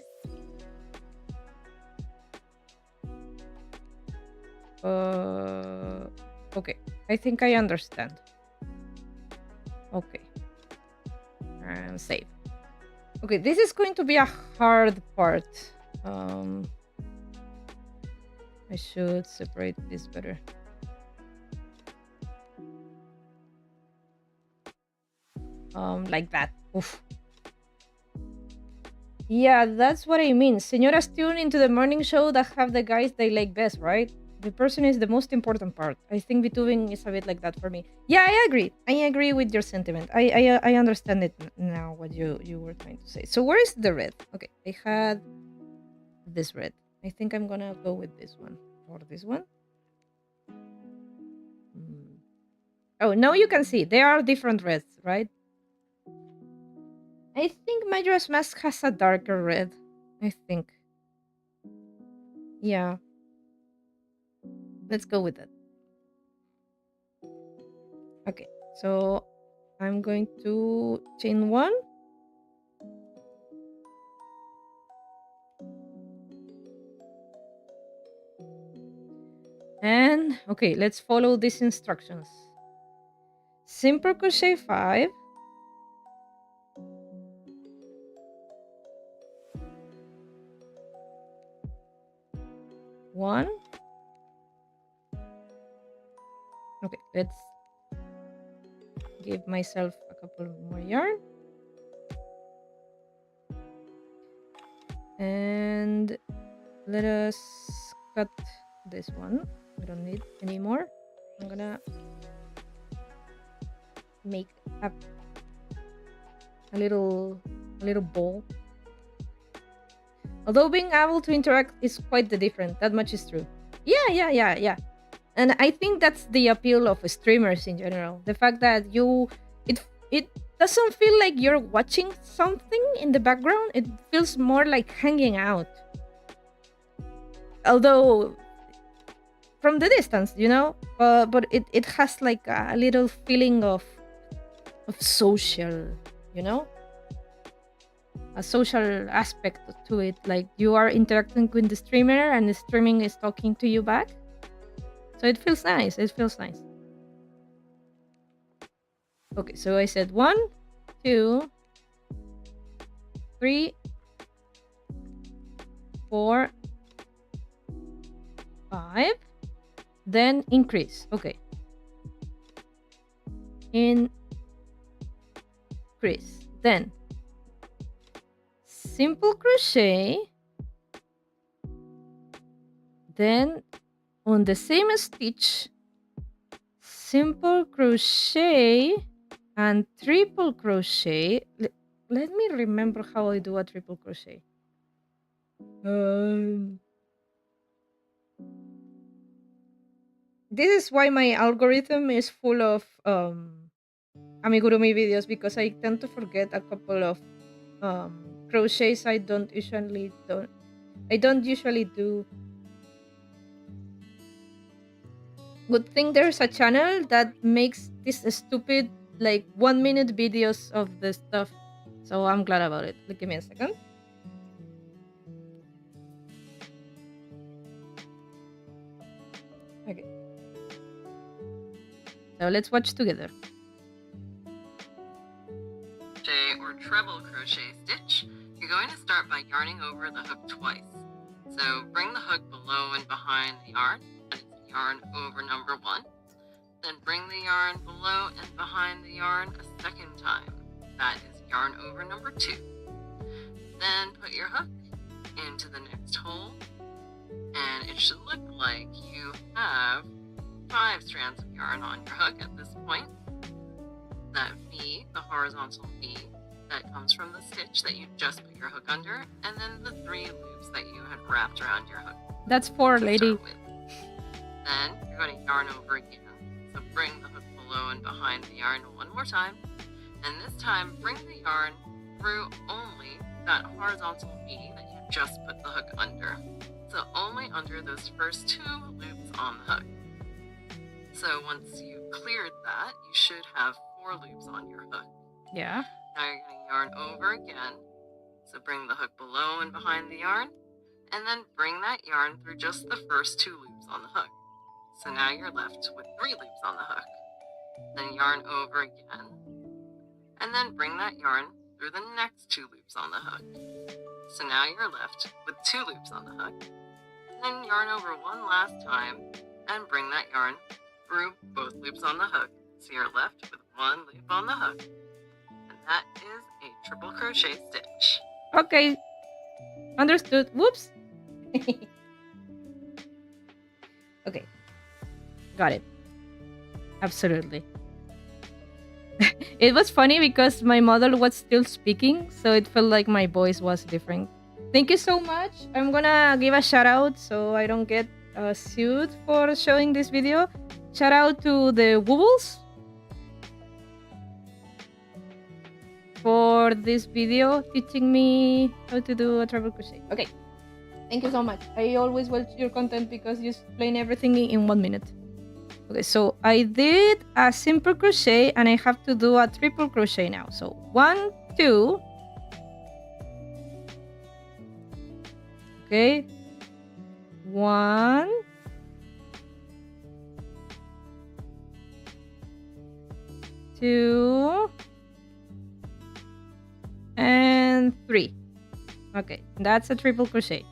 Okay. I think I understand. Okay. And save. Okay, this is going to be a hard part. I should separate this better. Like that. Oof. Yeah, that's what I mean. Señoras tune into the morning show that have the guys they like best, right? The person is the most important part. I think VTubing is a bit like that for me. Yeah, I agree. I agree with your sentiment. I understand it now, what you were trying to say. So where is the red? Okay, I had this red. I think I'm gonna go with this one or this one. Oh, now you can see there are different reds, right? I think Majora's Mask has a darker red. I think. Yeah. Let's go with that. Okay, so I'm going to chain 1. And okay, let's follow these instructions. Simple crochet 5. 1. Okay, let's give myself a couple more yarn. And let us cut this one. We don't need anymore. I'm gonna make a little ball. Although being able to interact is quite the different. That much is true. Yeah. And I think that's the appeal of streamers in general. The fact that it doesn't feel like you're watching something in the background. It feels more like hanging out. Although from the distance, you know, but it has like a little feeling of social, you know, a social aspect to it. Like you are interacting with the streamer and the streaming is talking to you back. So it feels nice. It feels nice. Okay, so I said 1, 2, 3, 4, 5. Then increase. Okay. Increase. Then simple crochet. Then on the same stitch, simple crochet and triple crochet. Let me remember how I do a triple crochet. This is why my algorithm is full of amigurumi videos, because I tend to forget a couple of crochets I don't usually do. Good thing there's a channel that makes this stupid like 1-minute videos of this stuff, so I'm glad about it. Give me a second. Okay, so let's watch together. Crochet or treble crochet stitch, you're going to start by yarning over the hook twice. So bring the hook below and behind the yarn, and yarn over number 1. Then bring the yarn below and behind the yarn a second time. That is yarn over number 2. Then put your hook into the next hole, and it should look like you have 5 strands of yarn on your hook at this point. That V, the horizontal V, that comes from the stitch that you just put your hook under, and then the 3 loops that you had wrapped around your hook. That's 4, lady. Then you're going to yarn over again. So bring the hook below and behind the yarn one more time, and this time bring the yarn through only that horizontal V that you just put the hook under. So only under those first 2 loops on the hook. So once you've cleared that, you should have 4 loops on your hook. Yeah. Now you're going to yarn over again. So bring the hook below and behind the yarn, and then bring that yarn through just the first 2 loops on the hook. So now you're left with 3 loops on the hook. Then yarn over again, and then bring that yarn through the next 2 loops on the hook. So now you're left with 2 loops on the hook. Then yarn over one last time, and bring that yarn through both loops on the hook. So you're left with 1 loop on the hook. And that is a triple crochet stitch. Okay. Understood. Whoops. Okay. Got it. Absolutely. It was funny because my model was still speaking, so it felt like my voice was different. Thank you so much. I'm gonna give a shout out so I don't get sued for showing this video. Shout out to the Woobles for this video teaching me how to do a treble crochet. Okay, thank you so much. I always watch your content because you explain everything in 1 minute. Okay, so I did a simple crochet and I have to do a triple crochet now. So 1, 2. Okay. 1, 2, and 3. Okay, that's a triple crochet.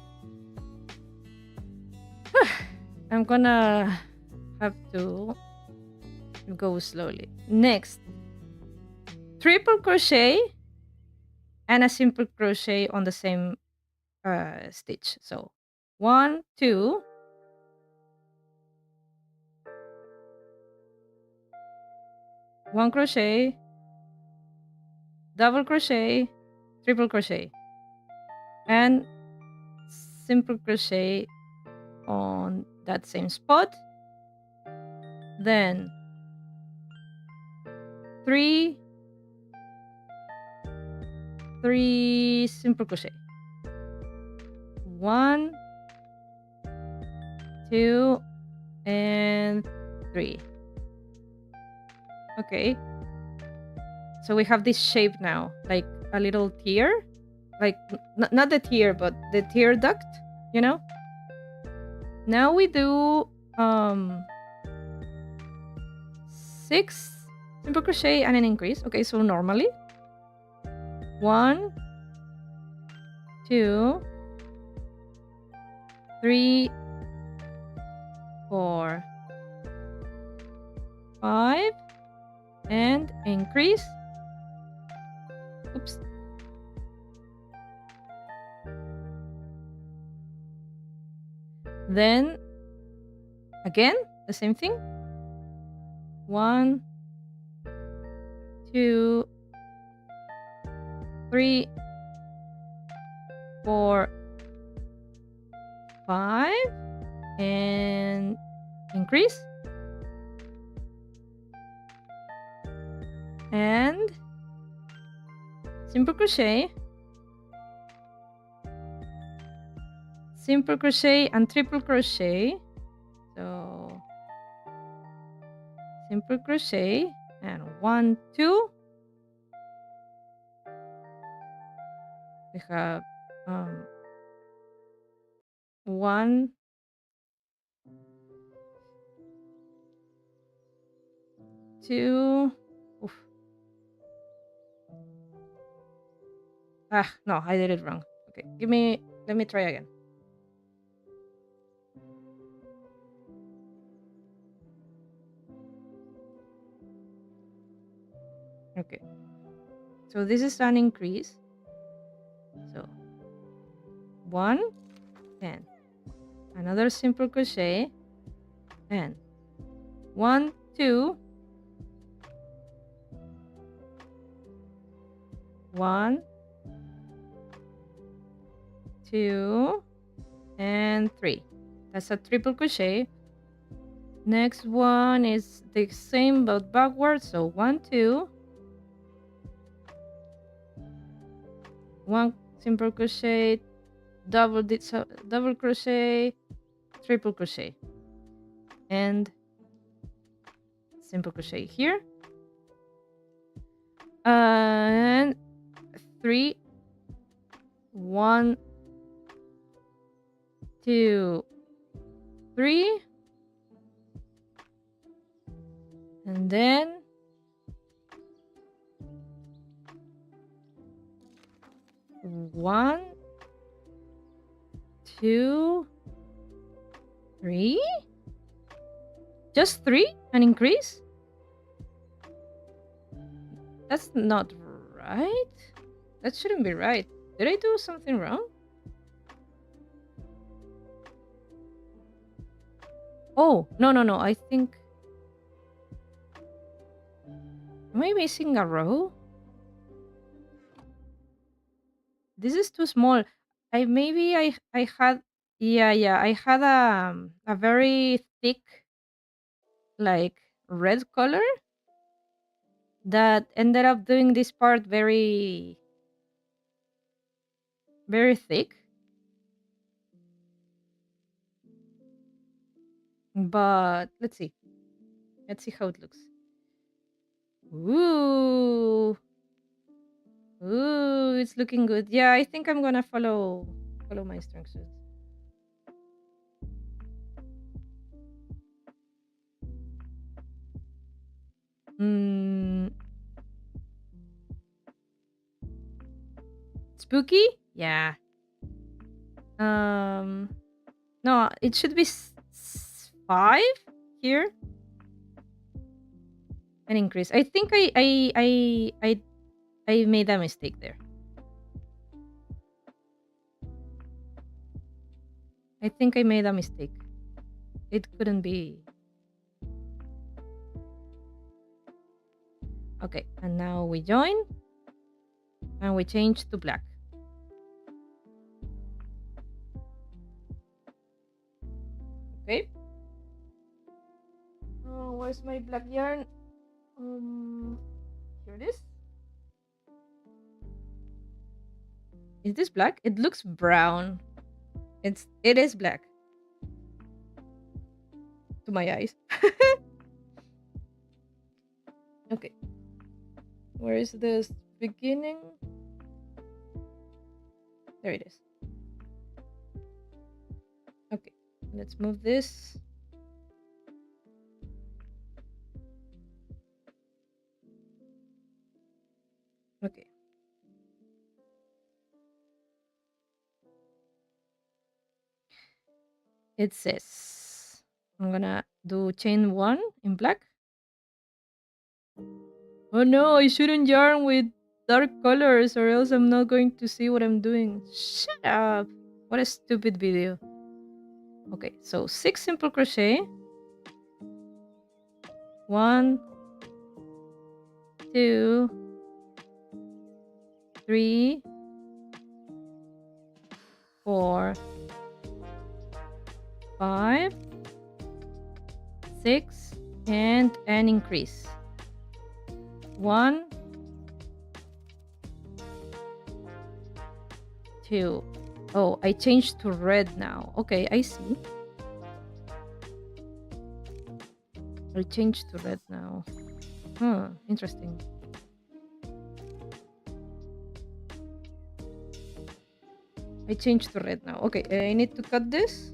I'm gonna have to go slowly. Next, triple crochet and a simple crochet on the same stitch. So 1, 2, 1 crochet, double crochet, triple crochet, and simple crochet on that same spot. Then 3 simple crochet. 1, 2, and 3. Okay. So we have this shape now, like a little tear, like not the tear, but the tear duct, you know? Now we do 6 simple crochet and an increase. Okay, so normally 1, 2, 3, 4, 5, and increase. Oops. Then again, the same thing. 1, 2, 3, 4, 5, and increase. And simple crochet, simple crochet and triple crochet. So simple crochet and 1, 2. We have 1, 2. Oof. No, I did it wrong. Okay, let me try again. Okay, so this is an increase. So 1, and another simple crochet, and 1, 2, 1, 2, and 3. That's a triple crochet. Next one is the same but backwards. So 1, 2, 1 simple crochet, double crochet, triple crochet, and simple crochet here, and 3, 1, 2, 3, and then 1, 2, 3. Just 3 and increase? That's not right. That shouldn't be right. Did I do something wrong? Oh, no. I think... Am I missing a row? This is too small. I had... Yeah. I had a very thick, like, red color that ended up doing this part very, very thick. But let's see. Let's see how it looks. Ooh, it's looking good. Yeah, I think I'm gonna follow my instructions. Spooky? Yeah. No, it should be 5 here and increase. I think I made a mistake there. I think I made a mistake. It couldn't be. Okay, and now we join and we change to black. Okay. Oh, where's my black yarn? Here it is. Is this black? It looks brown. It is black. To my eyes. Okay. Where is this beginning? There it is. Okay, let's move this. Okay. It says, I'm gonna do chain 1 in black. Oh no, I shouldn't yarn with dark colors or else I'm not going to see what I'm doing. Shut up. What a stupid video. Okay, so 6 simple crochet. 1, 2, 3, 4, 5, 6, and an increase. 1, 2. Oh, I changed to red now. Okay, I see. I changed to red now. Huh, interesting. I changed to red now. Okay, I need to cut this.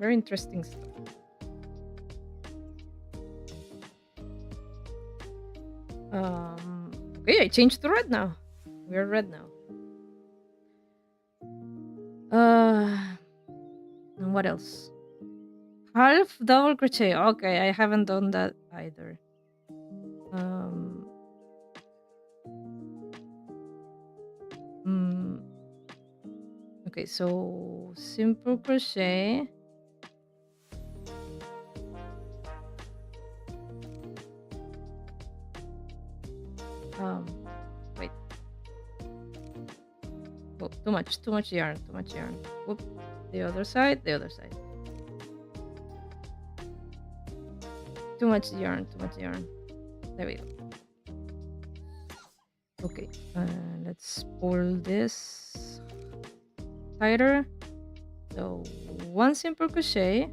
Very interesting stuff. Okay, I changed to red now. We're red now. And what else? Half double crochet. Okay, I haven't done that either. Okay, so simple crochet. Wait. Oh, too much yarn, Whoop. The other side. Too much yarn. There we go. Okay, let's pull this tighter. So 1 simple crochet,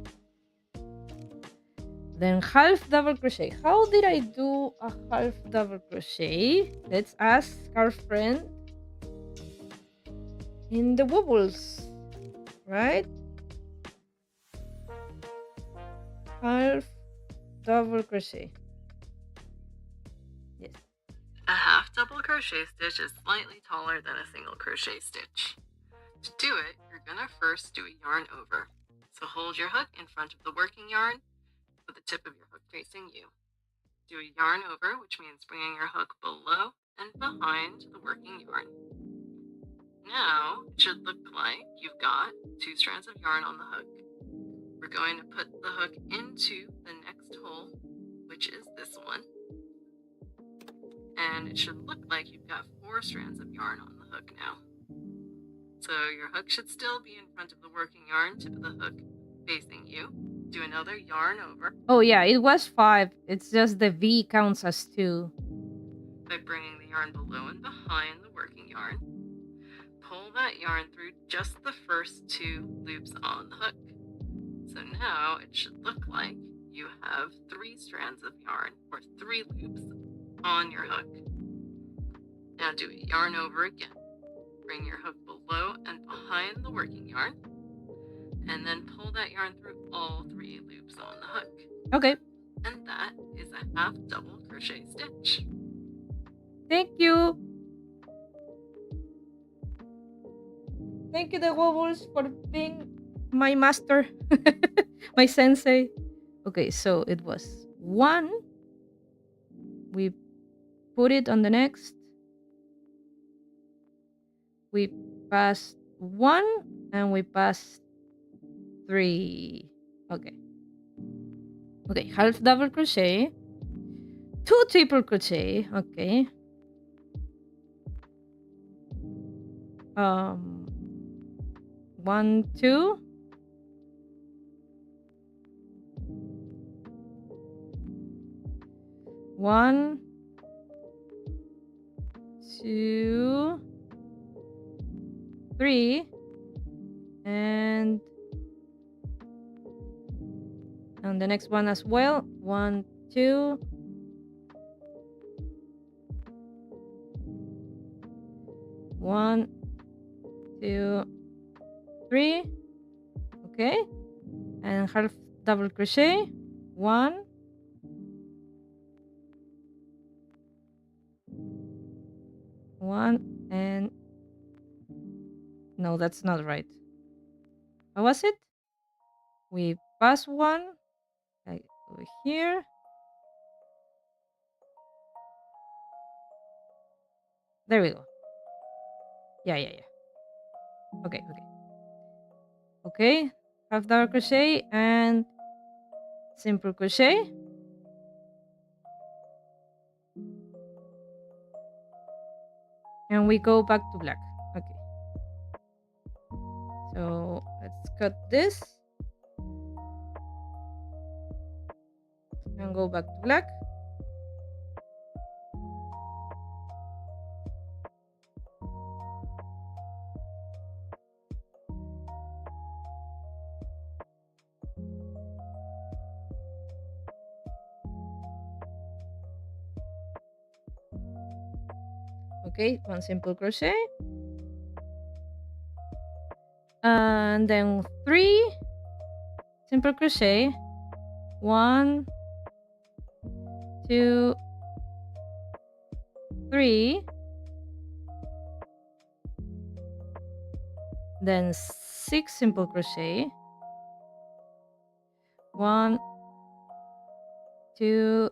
then half double crochet. How did I do a half double crochet? Let's ask our friend in the wobbles, right? Half double crochet. Yes. A half double crochet stitch is slightly taller than a single crochet stitch. To do it, you're gonna first do a yarn over. So hold your hook in front of the working yarn with the tip of your hook facing you. Do a yarn over, which means bringing your hook below and behind the working yarn. Now, it should look like you've got 2 strands of yarn on the hook. We're going to put the hook into the next hole, which is this one. And it should look like you've got 4 strands of yarn on the hook now. So your hook should still be in front of the working yarn, tip of the hook facing you. Do another yarn over. Oh yeah, it was 5. It's just the V counts as 2. By bringing the yarn below and behind the working yarn. Pull that yarn through just the first 2 loops on the hook. So now it should look like you have 3 strands of yarn, or 3 loops on your hook. Now do a yarn over again. Bring your hook below and behind the working yarn, and then pull that yarn through all 3 loops on the hook. Okay. And that is a half double crochet stitch. Thank you. Thank you, the wobbles, for being my master, my sensei. Okay, so it was 1. We put it on the next. We passed 1 and we passed 3. Okay. Okay, half double crochet, 2 triple crochet. Okay. 1, 2. 1, 2, 3, and the next one as well. 1, 2, 1, 2, 3. Okay, and half double crochet. 1, 1, and no, that's not right. How was it? We pass 1 like over here. There we go. Yeah. Okay. Okay, half double crochet and simple crochet. And we go back to black. Okay. So let's cut this and go back to black. Okay, 1 simple crochet. And then 3 simple crochet. 1, 2, 3. Then 6 simple crochet. 1, 2,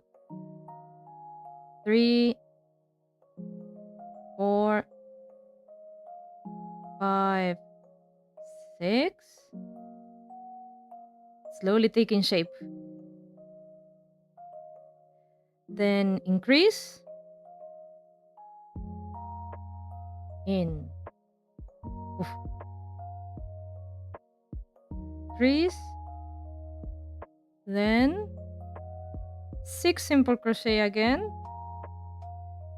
3, 4, 5, 6. Slowly taking shape. Then increase. In. Oof. Increase. Then 6 simple crochet again.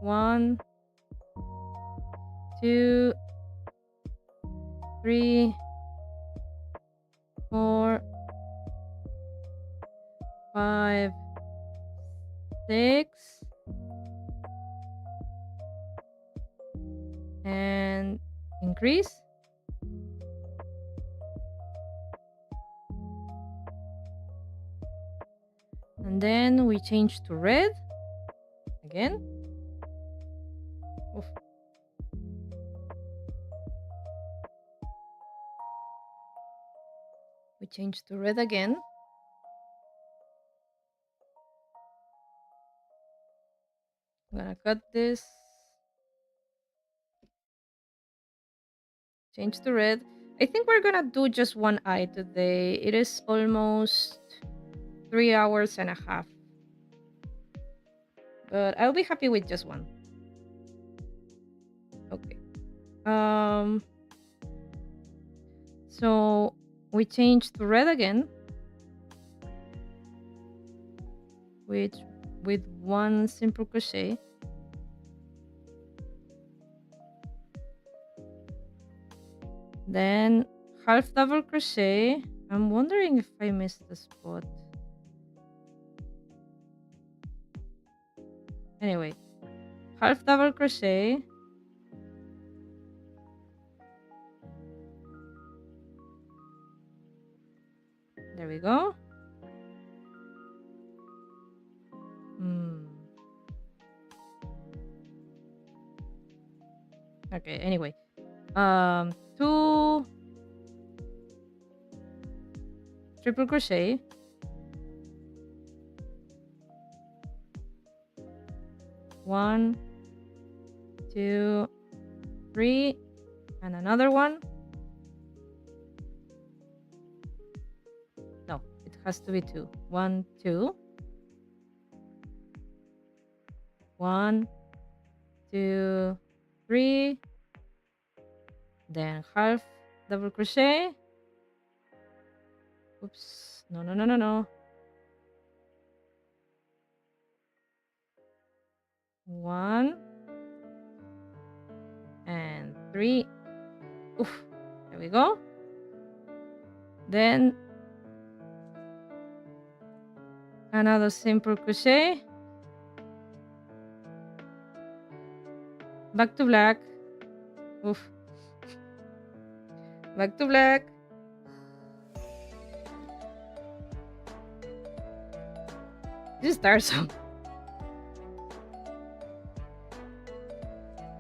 1, 2, 3, 4, 5, 6, and increase. And then we change to red again. Oof. We change to red again. I'm gonna cut this. Change to red. I think we're gonna do just one eye today. It is almost 3 hours and a half. But I'll be happy with just one. Okay. So we change to red again. With 1 simple crochet. Then half double crochet. I'm wondering if I missed the spot. Anyway, half double crochet. There we go. Okay, anyway. 2 triple crochet, one, two, three, and another one. No, it has to be two. One, two, one, two, three, then half double crochet. Oops, no, no, no, no, no. One and three. Oof, there we go. Then another simple crochet, back to black. Oof, back to black. This is tiresome.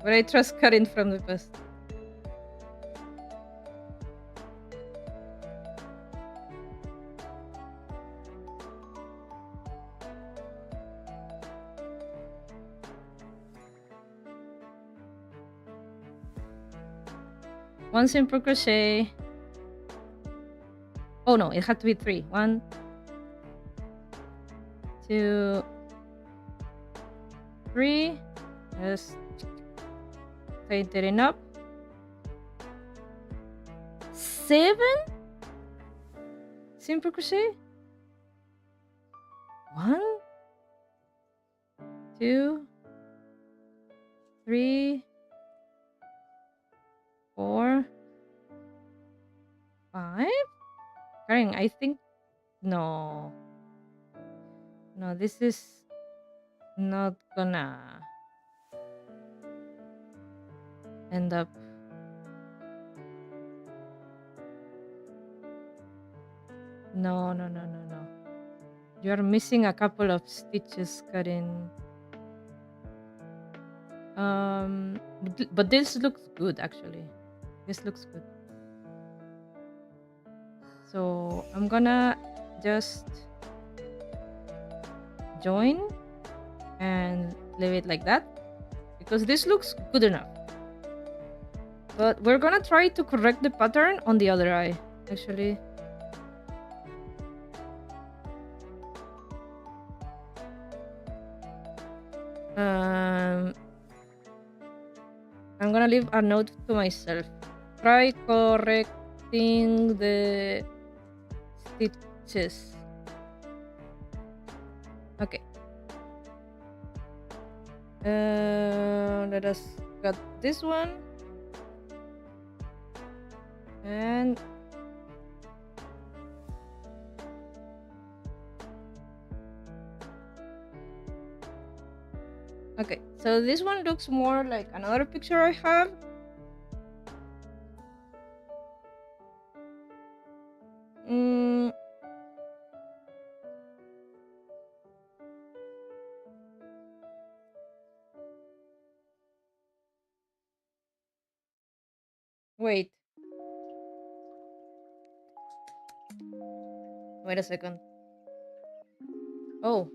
But I trust Karin from the past. One simple crochet. Oh no, it had to be three. One, two, three. Just tighten up. 7 simple crochet. 1, 2, 3, 4, 5. Karin, I think no. No, this is not gonna end up. No, no, no, no, no. You're missing a couple of stitches, Karin. But this looks good actually. This looks good. So I'm gonna just join and leave it like that because this looks good enough. But we're gonna try to correct the pattern on the other eye actually. I'm gonna leave a note to myself. Try correcting the stitches. Okay. Let us cut this one. And okay, so this one looks more like another picture I have. Wait. Wait a second. Oh.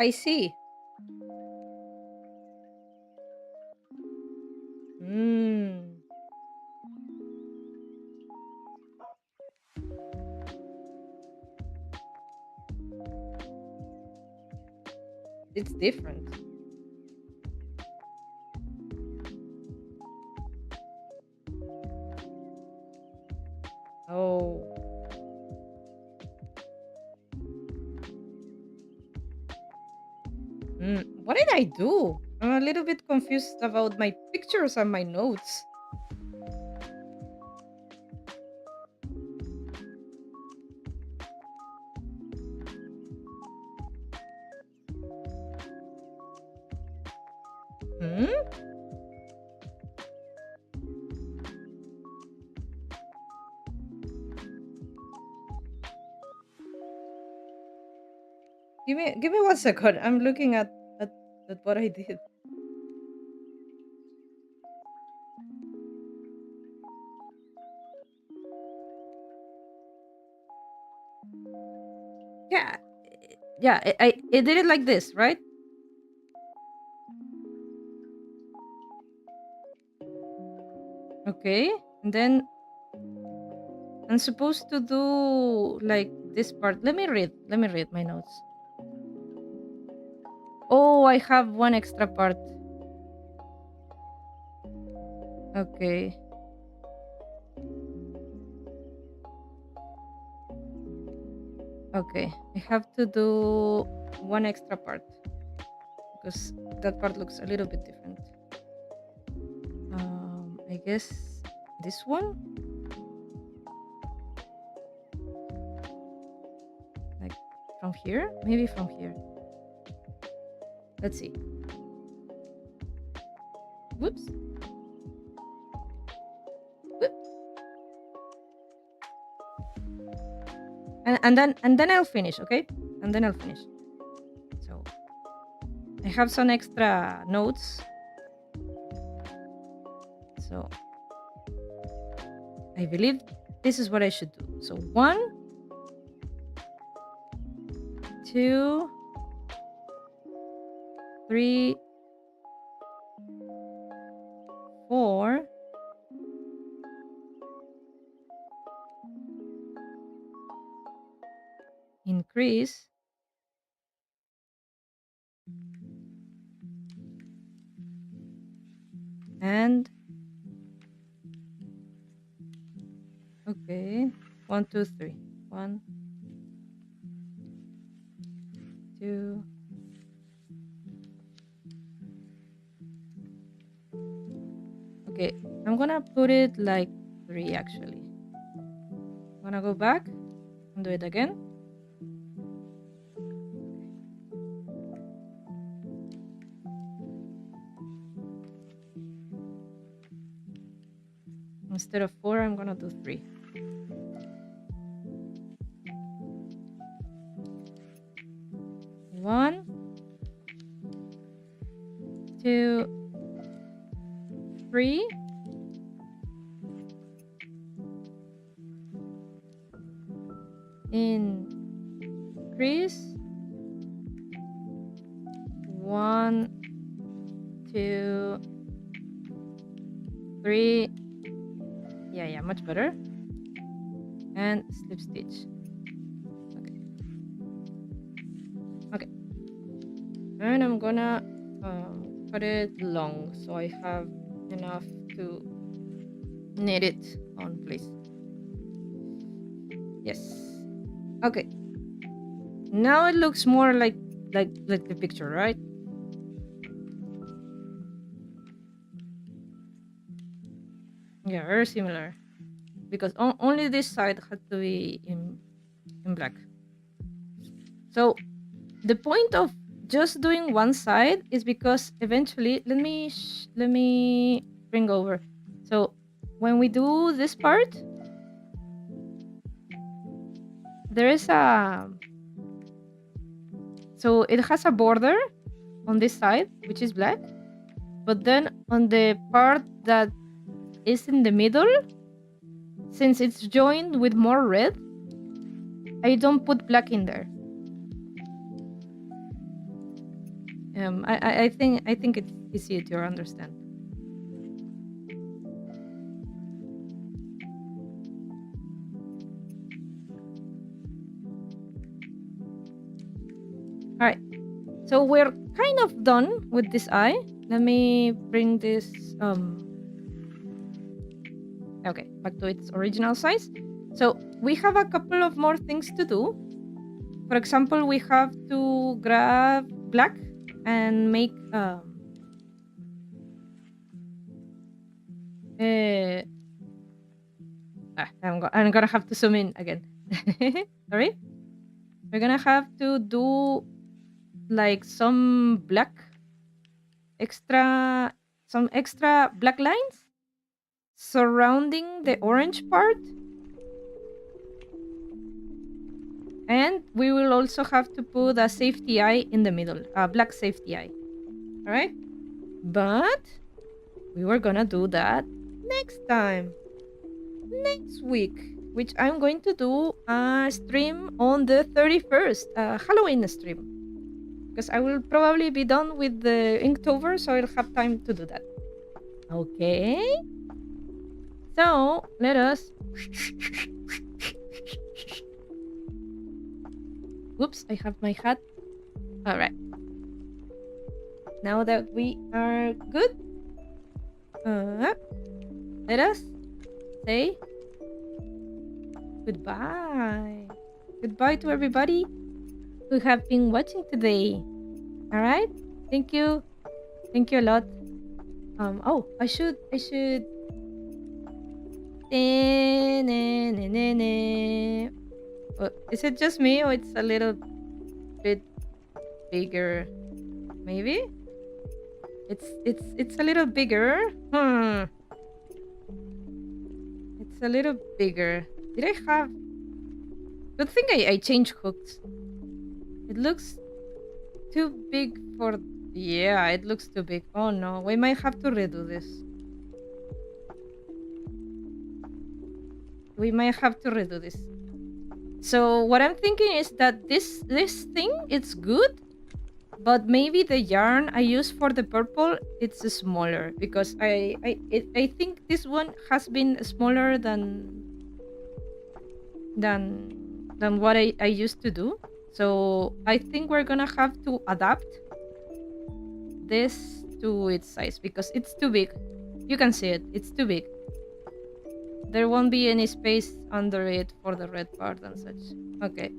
I see. It's different. Oh. What did I do? I'm a little bit confused about my pictures and my notes. Give me 1 second. I'm looking at what I did. Yeah, yeah. I did it like this, right? Okay, and then I'm supposed to do like this part. Let me read. Let me read my notes. Oh, I have one extra part. Okay. Okay. I have to do one extra part because that part looks a little bit different. I guess this one? Like from here? Maybe from here. Let's see. Whoops. Whoop. And then I'll finish, okay? And then I'll finish. So I have some extra notes. So I believe this is what I should do. So 1, 2, 3, 4. Increase. And okay. 1, 2, 3. 1, 2. Okay, I'm gonna put it like 3 actually. I'm gonna go back and do it again. Instead of 4, I'm gonna do 3. One, 2, 3. Increase. 1, 2, 3. Yeah, much better. And slip stitch. Okay. And I'm gonna cut it long so I have enough to knit it on place. Yes. Okay. Now it looks more like the picture, right? Yeah, very similar. Because only this side had to be in black. So the point of just doing one side is because eventually, let me bring over. So when we do this part, there is so it has a border on this side, which is black, but then on the part that is in the middle, since it's joined with more red, I don't put black in there. I think it's easy to understand. All right, so we're kind of done with this eye. Let me bring this okay, back to its original size. So we have a couple of more things to do. For example, we have to grab black and make I'm gonna have to zoom in again. Sorry. We're gonna have to do like some extra black lines surrounding the orange part. And we will also have to put a safety eye in the middle, a black safety eye. All right? But we were gonna do that next time. Next week, which I'm going to do a stream on the 31st, Halloween stream, because I will probably be done with the Inktober, so I'll have time to do that. Okay. So let us. Oops, I have my hat. All right. Now that we are good, let us say goodbye. Goodbye to everybody who have been watching today. All right. Thank you. Thank you a lot. Oh, I should. Is it just me or it's a little bit bigger? Maybe? It's a little bigger. It's a little bigger. Did I have... Good thing I changed hooks. It looks too big for... Yeah, it looks too big. Oh no, we might have to redo this. We might have to redo this. So what I'm thinking is that this thing, it's good, but maybe the yarn I use for the purple, it's smaller, because I think this one has been smaller than what I used to do. So I think we're gonna have to adapt this to its size, because it's too big. You can see it, it's too big. There won't be any space under it for the red part and such. Okay.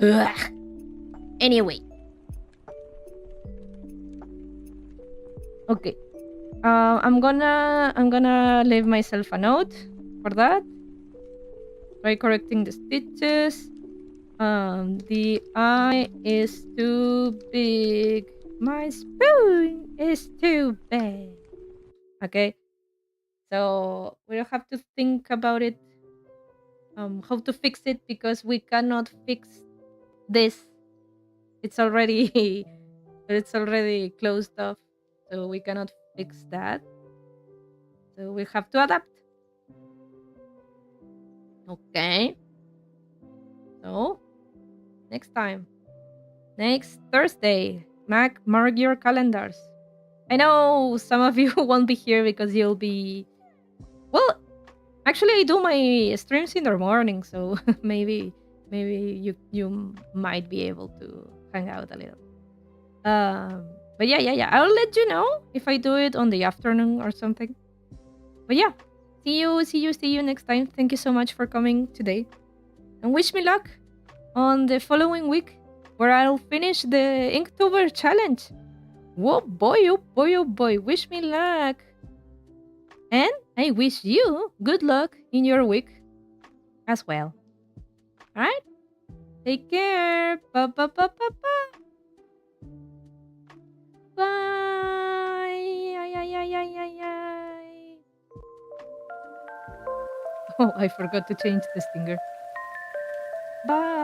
Ugh. Anyway. Okay. I'm gonna leave myself a note for that. Try correcting the stitches. The eye is too big. My spoon is too big. Okay. So we'll have to think about it. How to fix it, because we cannot fix this. It's already closed off, so we cannot fix that. So we have to adapt. Okay. So next time, next Thursday, mark your calendars. I know some of you won't be here because you'll be... Well, actually, I do my streams in the morning, so maybe you might be able to hang out a little. But yeah. I'll let you know if I do it on the afternoon or something. But yeah, see you next time. Thank you so much for coming today, and wish me luck on the following week, where I'll finish the Inktober challenge. Whoa, boy, oh boy, oh boy. Wish me luck. And I wish you good luck in your week as well. Alright? Take care. Bye. Oh, I forgot to change the stinger. Bye.